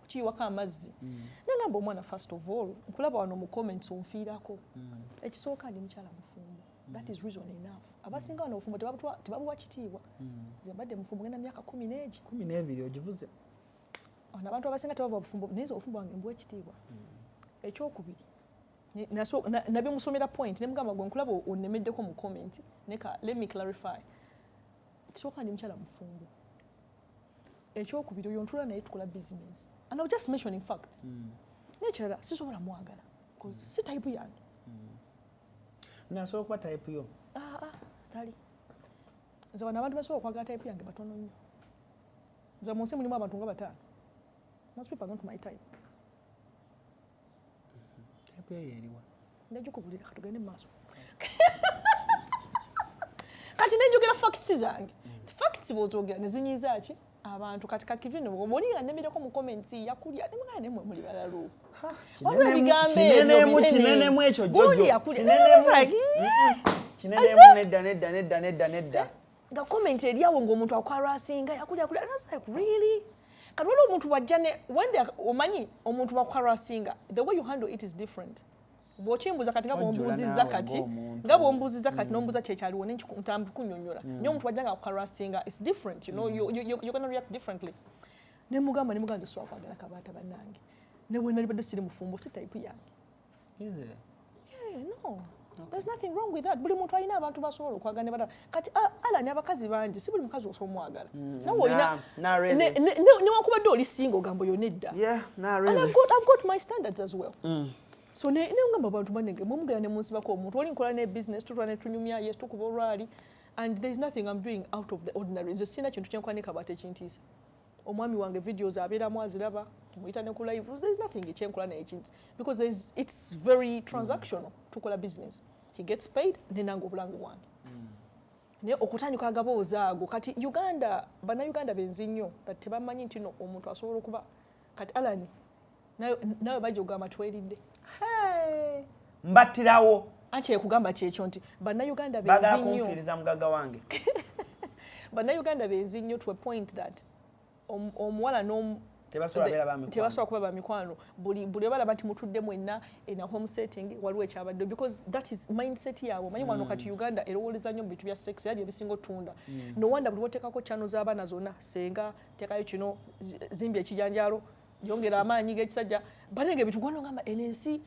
kiyiwako amazzi nengamba omwana first of all nkulaba wano mu comments onfiirako ekisooka ndi mukyala mufumbo that is reason enough abasinga wano obufumbo tebabuwa kitiibwa nze mbadde mufumbo ngenda myaka 12 ogivuze ono abantu abasinga tebabuwa bufumbo naye obufumbo wange mbuwa ekitiibwa ekyokubiri nabimusomera point nemugamba gwe nkulaba onnemeddeko mu comment neka let me clarify ekisooka ndi mukyala mufumbo ekyokubiri oyo ntula naye tukola business and I'm just mentioning facts nekirala sisobola mwagala because si type yange nasobola okuba type yo tali nze bano abantu basobola okwagala type yange batono nnyo nze mu nsi mulimu abantu nga bataano most people are not my type type yo eriwa ndagikubulira katugende mu maaso kati nenjogera facts zange facts bw'ozogera ne zinyiiza ki abantu kati kakivino omulinga nemireko mu comments yakulya nemugana nemwe muli balalo wabula bigambo ebyo kinenemu ekyo Jojo nedda nga comment eriawo ng'omuntu akwarasinga yakulya and I was like really kati waliwo omuntu wajja ne when they omanyi omuntu bakwarasinga the way you handle it is different bw'okimbuza kati nga bw'ombuuziza kati n'ombuuza kyekyaliwo nentambi kunnyonnyola naye omuntu wajja nga akwarasinga it's different you know you're gonna react differently nemugamba nze sobola kwagala Kabata bannange ne bwe nali badde siri mufumbo si type yange is it no there's nothing wrong with that buli muntu alina abantu basobola okwagala ne badala kati alani abakazi bangi si buli mukazi osobola omwagala nawe olina newankubadde oli singa ogamba oyo nedda and I've got my standards as well so ne ngamba abantu banenge mumugala ne munsibako omuntu oli nkola ne business tutwa ne tunyumya yes tukuba olwali and there is nothing I'm doing out of the ordinary nze sina kintu kyenkola ne Kabata ekintiisa omwami wange videos abeeramu aziraba muyita ne ku live there is nothing ekyenkola naye ekinti because it's very transactional tukola business he gets paid nenanga obulangu bwange naye okutandika agaboozi ago kati bannayuganda benzi nnyo that tebamanyi nti no omuntu asobola okuba kati alani nawe bajja okugamba tweridde mbattirawo anti ekugamba kyekyo nti bannayuganda bagala kunfiiriza mugaga wange bannayuganda benzi nnyo to a point that omuwala tebasobola kuba bamikwano buli balaba nti mutudde mwenna in a home setting waliwo ekyabadde because that is mindset yaabwe manyi wano kati Uganda erowooleza nnyo mu bintu bya sex yali ebisinga otunda no wonder buli boteekako channel z'abaana zonna senga teekayo kino zimbi ekijanjalo yongera amaanyi g'ekisajja banenge bitugwana ngamba enensi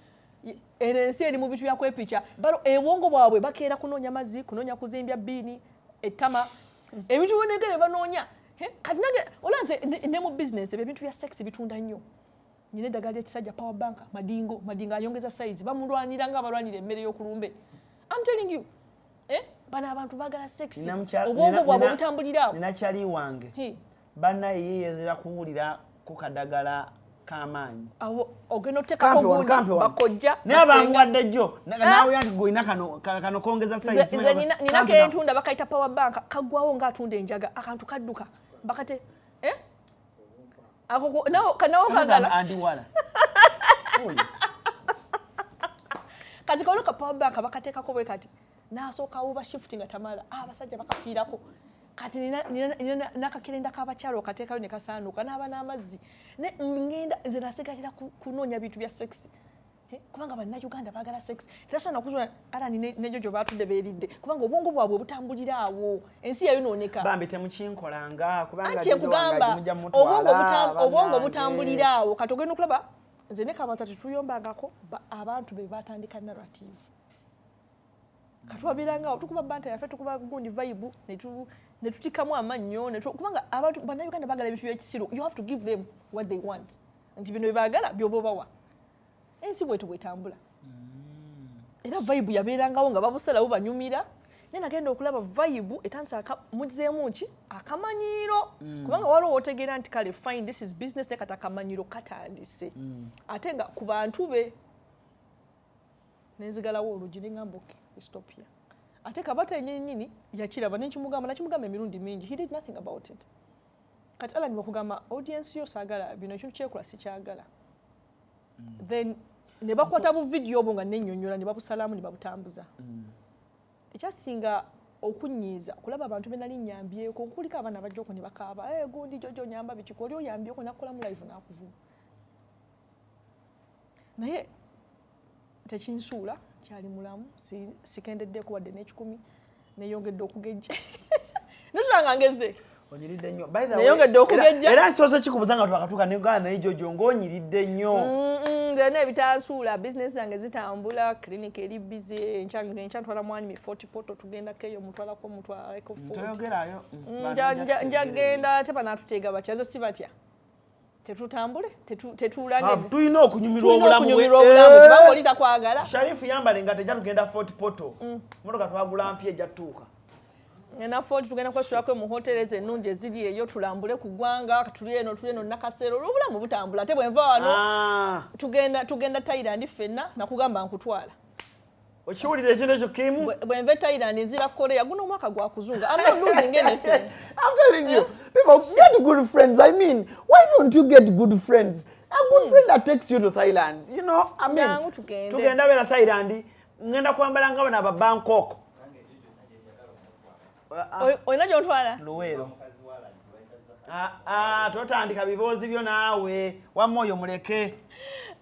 eri mu bitu byakwepica balo ebwongo bwabwe bakeera kunoonya mazzi kunoonya kuzimbya bbiini ettama ebintu bonegere banoonya kati nange olanze ne mu business ebintu bya sex bitunda nnyo nyine eddagala ekisajja power bank madingo ayongeza size bamulwanira nga abalwanira emmere y'okulumbe I'm telling you bana abantu bagala sex obwongo bwabwe butambulira awo ninakyali wange bannaye yeeyezera kuwulira ku kadagala k'amaanyi ogenda oteekako gundi bakojja naye abanguwadde jjo naawe yanti goyina kano kongeza size nze nina kentunda bakayita power bank kaggwawo ng'atunda enjaga akantu kadduka bakate nawo kagala andiwala kati kano ka power bank bakateekako bwe kati n'asookawo bashifti nga tamala abasajja bakafiirako kati nina nakakerenda k'abakyalo okateekayo ne kasaanuuka n'aba n'amazzi ngenda nze nasigalira kunoonya bintu bya sex kubanga bannayuganda baagala sex terasobola nakuzwa alani ne Jojo baatudde beeridde kubanga obwongo bwabwe butambulira awo ensi yayonooneka bambi temukinkolanga kubanga ekugamba obwongo butambulira awo kati ogenda okulaba nze ne Kabata tetuyombangako abantu be batandika narrative katwabeerangawo tukuba banta yaffe tukuba gundi vibe ne tutikamu amannyo kubanga abantu bannayuganda baagala ebintu by'ekisiru you have to give them what they want nti bino byebaagala byoba obawa ensi bwetu bwetambula era vibe yabeerangawo nga babusalawo banyumira naye nagenda okulaba vibe etandise mugizeemu ki akamanyiiro kubanga waliwo otegeera nti kale fine this is business naye kati akamanyiiro katandise ate nga ku bantu be nenzigalawo olugi nengamba stop here ate Kabata yennyini yakiraba nakimugamba emirundi mingi he did nothing about it kati alani bakugamba audience yo saagala bino ekintu kyekola sikyagala then ne bakwata bu video obwo nga nennyonnyola ne babusalamu ne babutambuza ekyasinga okunyiiza kulaba abantu benali nnyambyeko kuliko abaana bajjako ne bakaaba gundi Jojo nyamba bikiko oli oyambyeko nakola mu live nakuvuma naye tekinsuula kyali mulamu sikendeddeko wadde n'ekikumi neyongedde okugejja notulanga ngeze onyiridde nnyo by the way neyongedde okugejja era nsoose kikubuza nga twakatuuka negana naye Jojo ng'onyiridde nnyo nzena ebitansuula bizinesi zange zitambula clinic eri busy enkya ntwala mwani 40 poto tugendako eyo mutwalako mutwaleko toyogerayo njagenda ate banaatuteega batya nze si batya tetutambule tetulange tulina okunyumirwa obulamu kubanga oli takwagala Sharifu yambale nga tejja tugenda 40 poto motoka twagula mpya ejja tutuuka ngena 40 tugenda kwesulako mu hotels ennungi eziri eyo tulambule ku ggwanga tuli eno nakasero obulamu butambula ate bwenva wano tugenda Thailand ffenna nakugamba nkutwala okiwulira ekintu ekyo kimu bwenva Thailand nzira Korea guno omwaka gwa kuzunga I'm not losing anything I'm telling you people get good friends I mean why don't you get good friends a good friend that takes you to Thailand you know I mean tugenda bera Thailand ngenda kwambala nga bana ba Bangkok oyina gyontwala Luweero totandika biboozi byo naawe wamma oyo muleke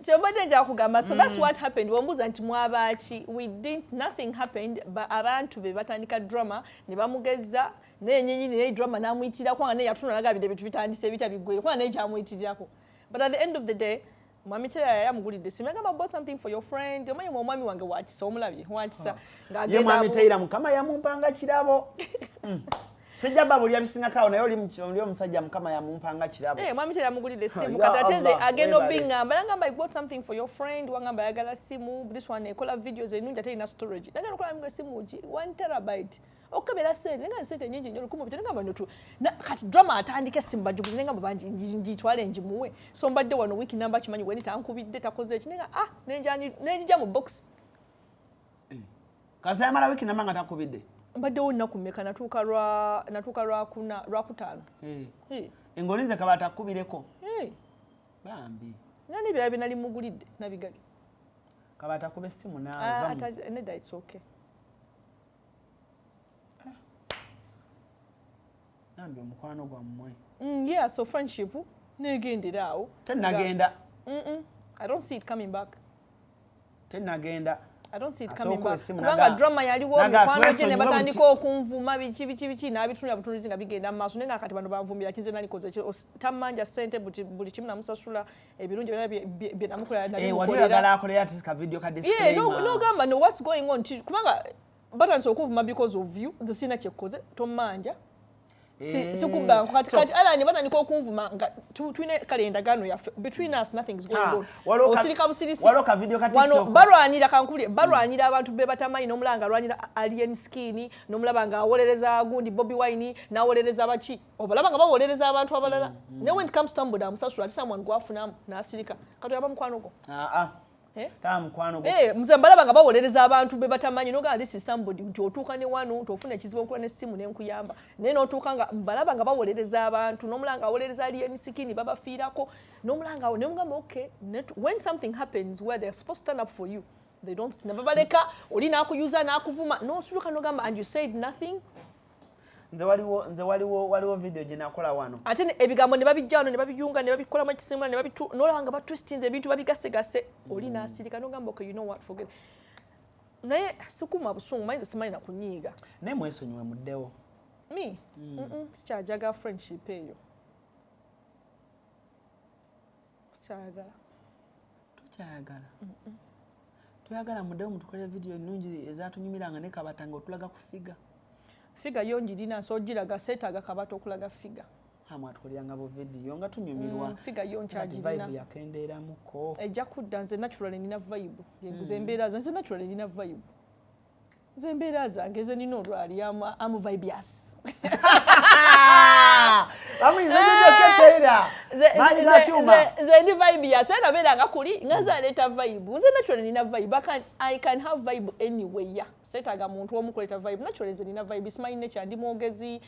kyobadde nja kugamba so that's what happened wombuuza nti mwabaki we didn't nothing happened abantu be batandika drama ne bamugeza n'ennyinyi ne drama n'amuyitira kwanga ne yatunalaga bide bitu bitandise bita biggwere kwanga ne kyamuyitirirako but at the end of the day mwami Kyera yamugulidde simagamba bought something for your friend omanyi omwami wange wakisa omulabye wakisa ng'agenda mwami Taylor mukama yamumpanga kirabo sijja babu lya bisinga kawo naye oli omusajja mukama yamumpanga kirabo mwami Kyera yamugulidde simu kati ate nze agenda obingamba nagamba I bought something for your friend wangamba ayagala simu this one ekola videos ennungi ate ina storage nagenda okola mu simu ki 1 terabyte okukebera sente nga sente nyingi nnyo 10 nagamba notu kati drama atandike simu bajuguze nagamba bangi njitwale njimuwe so mbadde wano wiki number kimanyi weni tankubidde takoze ekinenga nenjija mu box kasi amala wiki number nga takubidde mbaddewo nnaku mmeka natuuka lwakutaano engolinze Kabata akubireko bambi nani ebirala bye nali mugulidde nabigage Kabata akube essimu naawe nedda it's okay nambi omukwano gwammwe yeah so friendship negendera awo tenagenda I don't see it coming back tenagenda I don't see it coming back kubanga drama yaliwo mikwano gye ne batandika okunvuma biki n'abitunula butunuzi nga bigenda mu maaso naye nga kati bano banvumbira kinze nalikoze tammanja ssente buli kimu namusasula ebirungi bye namukolera waliagala akolera ati ka video ka disclaimer nogamba no what's going on kubanga batandise okuvuma because of you nze sina kyekkoze tommanja sikubanga kati alani batandika okunvuma nga tulina kale endagaano yaffe between us nothing is going on osirika busirisi waloka video ka TikTok balwanira kankuli balwanira abantu be batamanyi n'omulanga alwanira alien skin n'omulaba nga awolereza gundi Bobby Wine n'awolereza baki obalaba nga bawolereza abantu abalala ne when it comes to Tamboda musasula ati someone gwafuna n'asirika kati yaba mukwano go tamukwano go mze mbalaba nga bawolereza abantu be batamanyi noga this is somebody nti otuuka ne wano tofuna ekizibu okula n'essimu n'enkuyamba naye n'otuuka nga mbalaba nga bawolereza abantu n'omulanga awolereza alien skin babafiirako n'omulanga awo ne mugamba okay when something happens where they're supposed to stand up for you they don't never baleka oli n'akuyuza n'akuvuma n'osuluka n'ogamba and you said nothing nze waliwo video gye nakola wano ate ebigambo ne babijja wano ne babiyunga ne babikolamu ekisimula ne n'olanga batwistinze ebintu babigasegase oli n'asirika n'ogamba okay you know what forget naye sikuma busungu mayinza simanyi na kunyiiga naye mwesonyiwe muddewo me sikyajaga friendship eyo sikyayagala tokyayagala toyagala muddewo mutukolera video ennungi ezatunyumiranga ne Kabata nga otulaga ku figa yonjirina nsogiraga seetaaga Kabata okulaga figa amwatukolyanga bu video nga tunyumirwa figa yonkyagirina vibe yakendeeramuko ejja kudda nze naturally nina vibe ze embeera zange nze naturally nina vibe ze embeera zange ze nina olwali amu vibeas nze ndi vibe ya sena beera nga kuli nga zaleeta vibe nze naturally nina vibe I can have vibe anywhere seetaaga muntu omu kuleeta vibe naturally nze nina vibe simanyi nature ndi mwogezi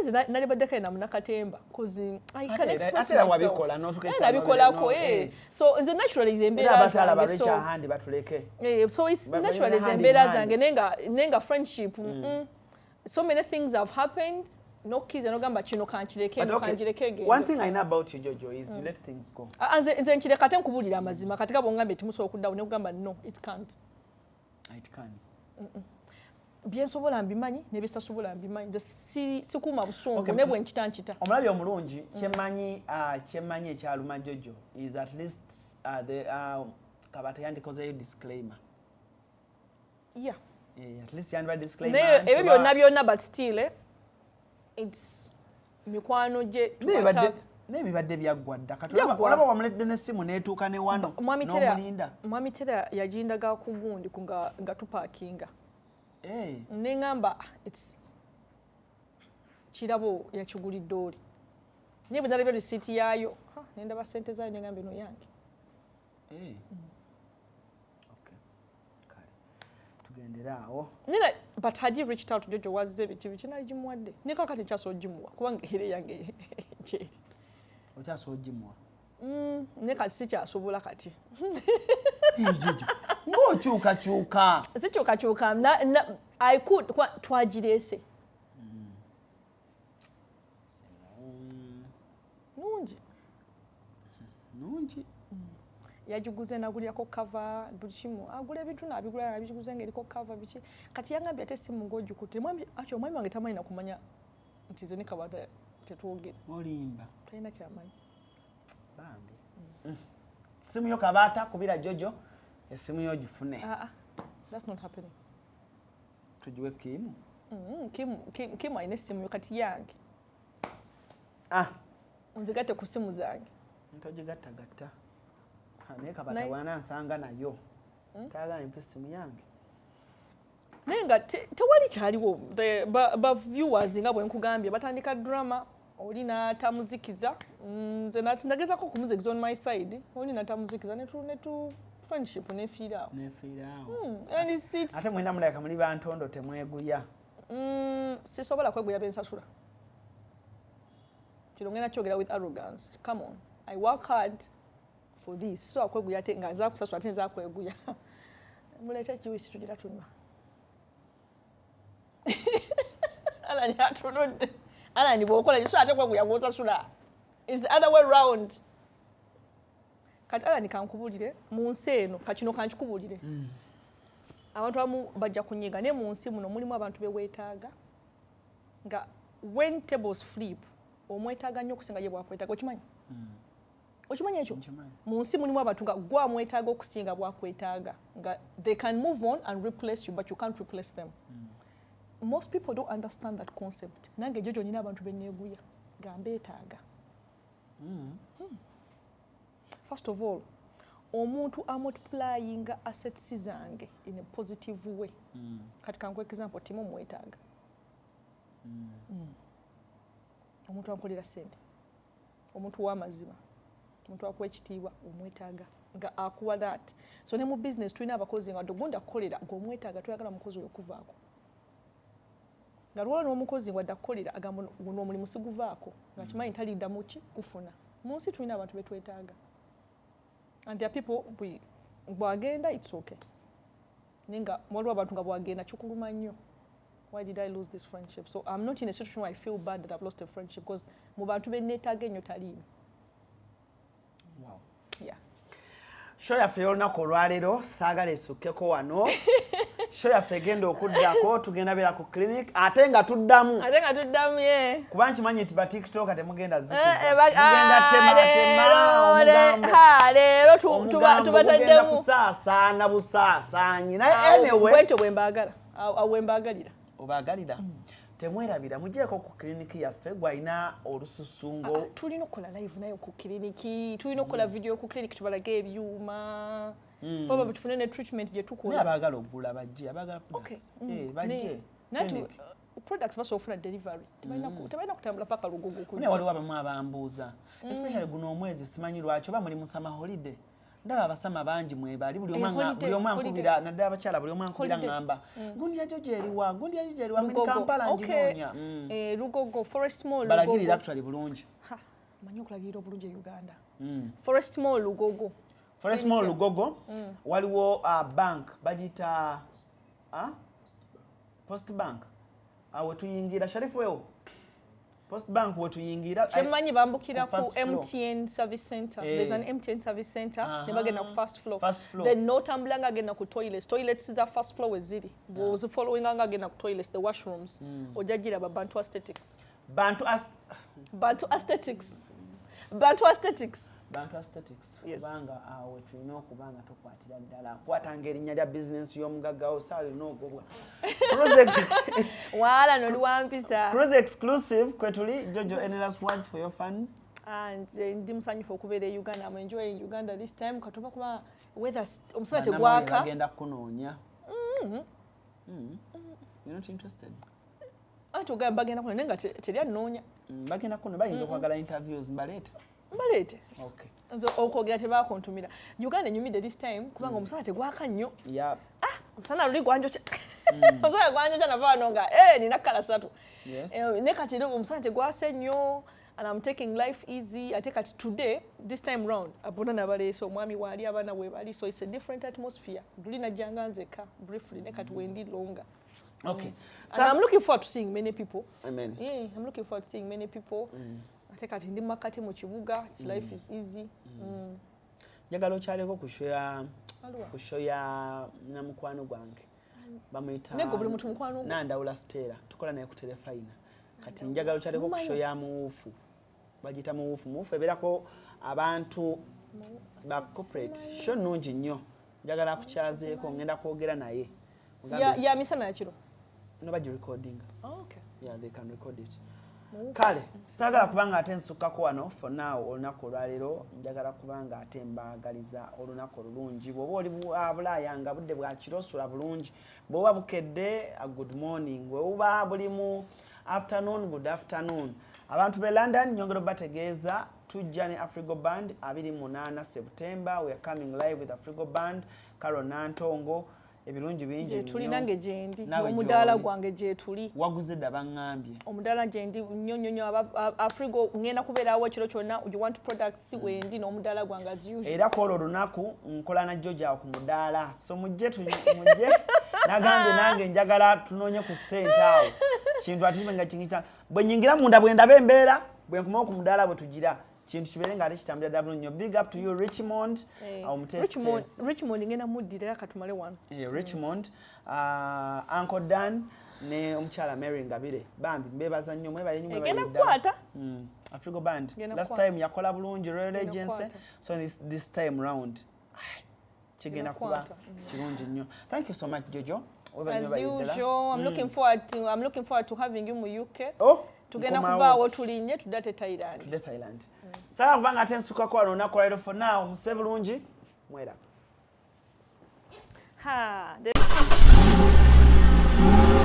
nze nali baddeko na Munakatemba cause I can express myself nabikolako so nze naturally ze embeera zange so it's naturally ze embeera zange nenga friendship so many things have happened. No kids no gamba chino kanchireke no kanjireke gendo. One thing I know about you, Jojo, is you let things go. Nze nchireka ate nkubulira amazima katika bongambe timuso okuddawo ne kugamba no it can't. It can. Bien sobola mbimanyi ne bista sobola mbimanyi nze sikuma busungu ne bwe nchitanchita. Omulabi omulungi kyemmanyi ekyaluma Jojo is at least the Kabata yandikozeyo disclaimer. Yeah. At least yandiba disclaimer. Ebyo byonna but still it's mikwano je tubata nebibadde byaggwadda katulaba olaba wamuledde n'essimu n'etuuka ne wano n'omulinda. Mwami Tera yajindaga ku gundi nga tupaakinga. Nengamba it's kirabo yakigulidde oli. Nye bwe nalabye receipt yaayo nendaba ssente zaayo nengamba eno yange. Nina, but had you reached out to Jojo was ebichi bichina jimuwadde. Nika kati kyaso jimuwa kubanga here yange cheri. Okyaso jimuwa. Nika si kyasobola kati. Jojo. Ngokyuka kyuka. Si kyuka I could twagirese. Nungi. Yajiguze nagulyako cover bulikimu agula ebintu nabigula nabiguze ngeriko cover biki kati yangambye ate simu ngojukute mwami wange tamanyi nakumanya nti ze ne Kabata tetwogere olimba talina kyamanyi bambi simu yo Kabata kubira Jojo esimu yo gifune that's not happening tujiwe Kim Kim ayina simu yo kati yange unzigate ku simu zange ntojigatta naye Kabata wana nsanga nayo kaagala mpe simu yange nenga tewali kyaliwo ba viewers nga bwe nkugambye batandika drama oli n'atamuzikiza nze nagezako okumuzikiza on my side oli n'atamuzikiza netu friendship nefiiraawo ate mwena mulabika muli bantondo temweguya sisobola kweguya bensasula kino ngenda kyogera with arrogance. Come on, I work hard for this, so akweguya ate nga nza kusasula ate nza kweguya muleta juice tugira tunywa ala nyatunudde ala ni bwokola so ate kweguya bwosasula is the other way round. Kati ala nikankubulire mu nsi eno kakino kankikubulire abantu abamu bajja kunyiga ne mu nsi muno mulimu abantu beweetaaga nga when tables flip omwetaaga nnyo okusinga gye bwakwetaaga okimanyi okimanyi ekyo mu nsi mulimu abantu nga gwa mwetaaga okusinga bwakwetaaga nga they can move on and replace you but you can't replace them. Most people don't understand that concept. Nange Jojo nina abantu benneeguya nga mbeetaaga. First of all, omuntu amultiplying assets zange in a positive way. Kati kangu example timu mwetaaga. Omuntu ankolera sente. Omuntu w'amazima. Omuntu akwekitiibwa omwetaaga nga akuwa that. So ne mu business tulina abakozi nga dogunda kukolera ng'omwetaaga toyagala mukozi oyo kuvaako. Nga lwala n'omukozi wadde akukolera agamba guno omulimu siguvaako nga kimanyi talidda muki kufuna. Mu nsi tulina abantu betwetaaga. And there are people bwagenda it's okay. Ninga waliwo abantu nga bwagenda kikuluma nnyo. Why did I lose this friendship? So I'm not in a situation where I feel bad that I've lost a friendship because mu bantu benneetaaga ennyo taliino. Wow. Yeah. Show yaffe y'olunaku olwaleero saagala esukkeko wano. Show yaffe egenda okuddako tugenda beera ku clinic ate nga tuddamu. Ye. Kuba nkimanyi nti ba TikTok temugenda zikiza. Mugenda tema leero tubataddemu. Kusaasaana busaasaanyi. Naye anyway. Bwentyo bwe mbaagala. Awe mbaagalira. Obaagalira. Temwerabira mugyeko ku kliniki yaffe gwalina olususungo. Tulina okukola live nayo ku kliniki, tulina okukola video ku kliniki tubalage ebyuma. Baba bitufune ne treatment gye tukola. Naye abaagala okugula bajje, abaagala products. Bajje. Natu products basobola delivery. Tebalina kutambula paka lugogo kujja. Naye waliwo abamu abambuuza. Especially guno omwezi simanyi lwaki oba muli mu summer holiday. Ndaba abasama bangi mwebali buli omu ankubira naddala abakyala buli omu ankubira ngamba gundi ya Jojo eriwa muri Kampala njinoonya. Lugogo Forest Mall Lugogo. Balagirira actually bulungi. Manyi okulagirira obulungi e Uganda. Forest Mall Lugogo. Forest Mall Lugogo waliwo bank bagita Post Bank. awe tuyingira Sharifu wewe Post Bank wetuyingira Chemanyi bambukira ku MTN Service Center. There's an MTN Service Center. Nebagenda ku first floor. Then no tambulanga agenda ku toilets. Toilets is a first floor weziri. Was following anga agenda ku toilets, the washrooms. Ojagira ba Bantu aesthetics. Bantu aesthetics. Yes. Banga awe tulina okubanga tokwatira ddala kwatanga erinnya lya business y'omugagga osaali n'ogobwa wala noli wampisa CRUZ exclusive kwetuli Jojo, any last words for your fans? And ndi musanyufu okubeera e Uganda. I'm enjoying Uganda this time katoba kuba weather omusana tegwaka bagenda kunoonya. You're not interested? Atugamba bagenda kunoonya nga teri anoonya. Bagenda kunoonya bayinza okwagala interviews mbalete. Okay. Nzo okwogera tebakuntumira. Uganda nyumide this time kubanga omusana tegwaka nnyo. Yeah. Omusana luli gwanjocha. Omusana gwanjocha navaano nga nina kala 3. Yes. Ne kati omusana tegwase nnyo and I'm taking life easy. I take it today this time round. Abona nabaleese omwami wali abana we bali, so it's a different atmosphere. Dulina janga nzeka briefly ne kati wendi longa. Okay. So I'm looking forward to seeing many people. Amen. Yeah, I'm looking forward to seeing many people. Ate kati ndi makati mu kibuga, life is easy. Njagala okyaleko kushoya namukwano gwange. Bamuyita Nego buli muntu mukwano gwange. Nandawula Stella. Tukola naye ku telefina. Kati njagala okyaleko kushoya muwufu. Bagita muwufu eberako abantu ba corporate. Sho nungi nnyo. Njagala akukyazeeko ngenda kwogera naye. Ya misana ya kiro. No bagi recording. Oh, okay. Yeah, they can record it. Kale, sagala kubanga ate nsukako wano for now olunaku olwaleero njagala kubanga ate mbaagaliza olunaku olulungi bw'oba oli Bulaaya nga budde bwa kiro sula bulungi bw'oba bukedde a good morning bw'oba buli mu afternoon good afternoon abantu be London nyongero bategeeza tujja ne Afrigo Band 28 September we are coming live with Afrigo Band Karo Nantongo ebirungi bingi tuli nange jendi omudala gwange je tuli waguze dabangambye omudala jendi nyonyonyo Afrigo ngena kubeerawo kiro kyonna you want products wendi n'omudala gwange as usual era ko olunaku nkola na Jojo ku mudala so mujje nagambye nange njagala tunonye ku center awo kintu atimenga kingicha bwe nyingira munda bwe ndabe embeera bwe nkoma ku mudala bwe tugira kintu kiberenga ate kitambira dabulu nnyo. Big up to you Richmond. Richmond ngena muddira katumale wano. Richmond Uncle Dan ne omukyala Mary Ngabire bambi mbebaza nnyo mwebale nnyo mwebale kwata Afrigo Band last time yakola bulungi Royal Agency so this time round kigenda kuba kirungi nnyo. Thank you so much Jojo. As usual, I'm looking forward to having you mu UK. Tugenda kubaawo tulinye tudate Thailand. Sasa kubanga ate nsukako wano olunaku olwaleero for now muse bulungi mwera.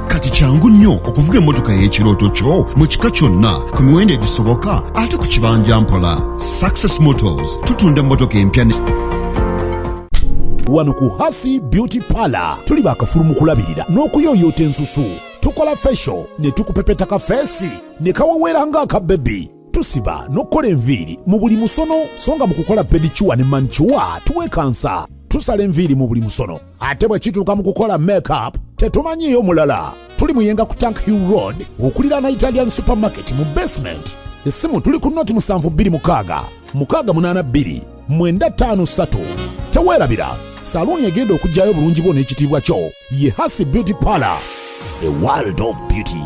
Kati kyangu nnyo okuvuga emmotoka y'ekirooto kyo mu kika kyonna ku miwendo egisoboka ate ku kibanja mpola. Success Motors tutunda emmotoka empya wano ku Hasi Beauty Parlor tuli bakafulu mu kulabirira n'okuyooyoota ensusu. Tukola facial ne tukupepeta ka face ne kawawera nga aka baby. Tusiba n'okola enviiri mu buli musono songa mu kukola pedicure ne manicure tuwe kansa. Tusala enviiri mu buli musono ate bwe kituuka mu kukola makeup tetumanyiyo mulala. Tuli muyenga ku Tank Hill Road okulira na Italian supermarket mu basement. Essimu tuli ku noti 72 682 953. Teweerabira saluni egenda okujjayo bulungi bwo n'ekitiibwa kyo ye Hasi Beauty Parlor, a world of beauty.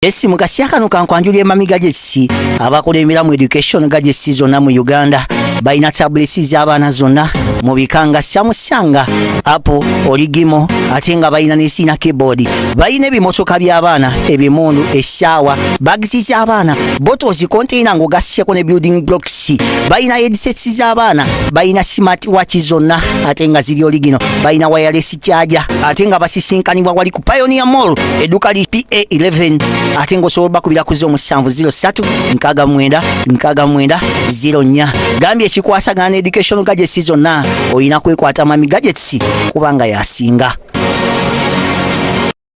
Esi mukasya kano kankwanjulya emamiga gy'ekisi abakulembera mu education gadgets zonna mu Uganda balina tablets z'abaana zonna mu bikanga Samsung, Apple, Origimo ate nga balina n'esiina keyboard. Balina ebimotoka by'abaana, ebimundu, essaawa, bags z'abaana, bottles, container ng'ogasseko ne building blocks. Balina headsets z'abaana, balina smart watch zonna ate nga ziri original. Balina wireless charger ate nga basisinkanibwa wali ku Pioneer Mall edduka li PA11 ate ng'osobola bakubira ku 0703 69 69 04. Gambye ekikwasagana education gadgets zonna olina kwekwata mami gadgets kubanga yasinga.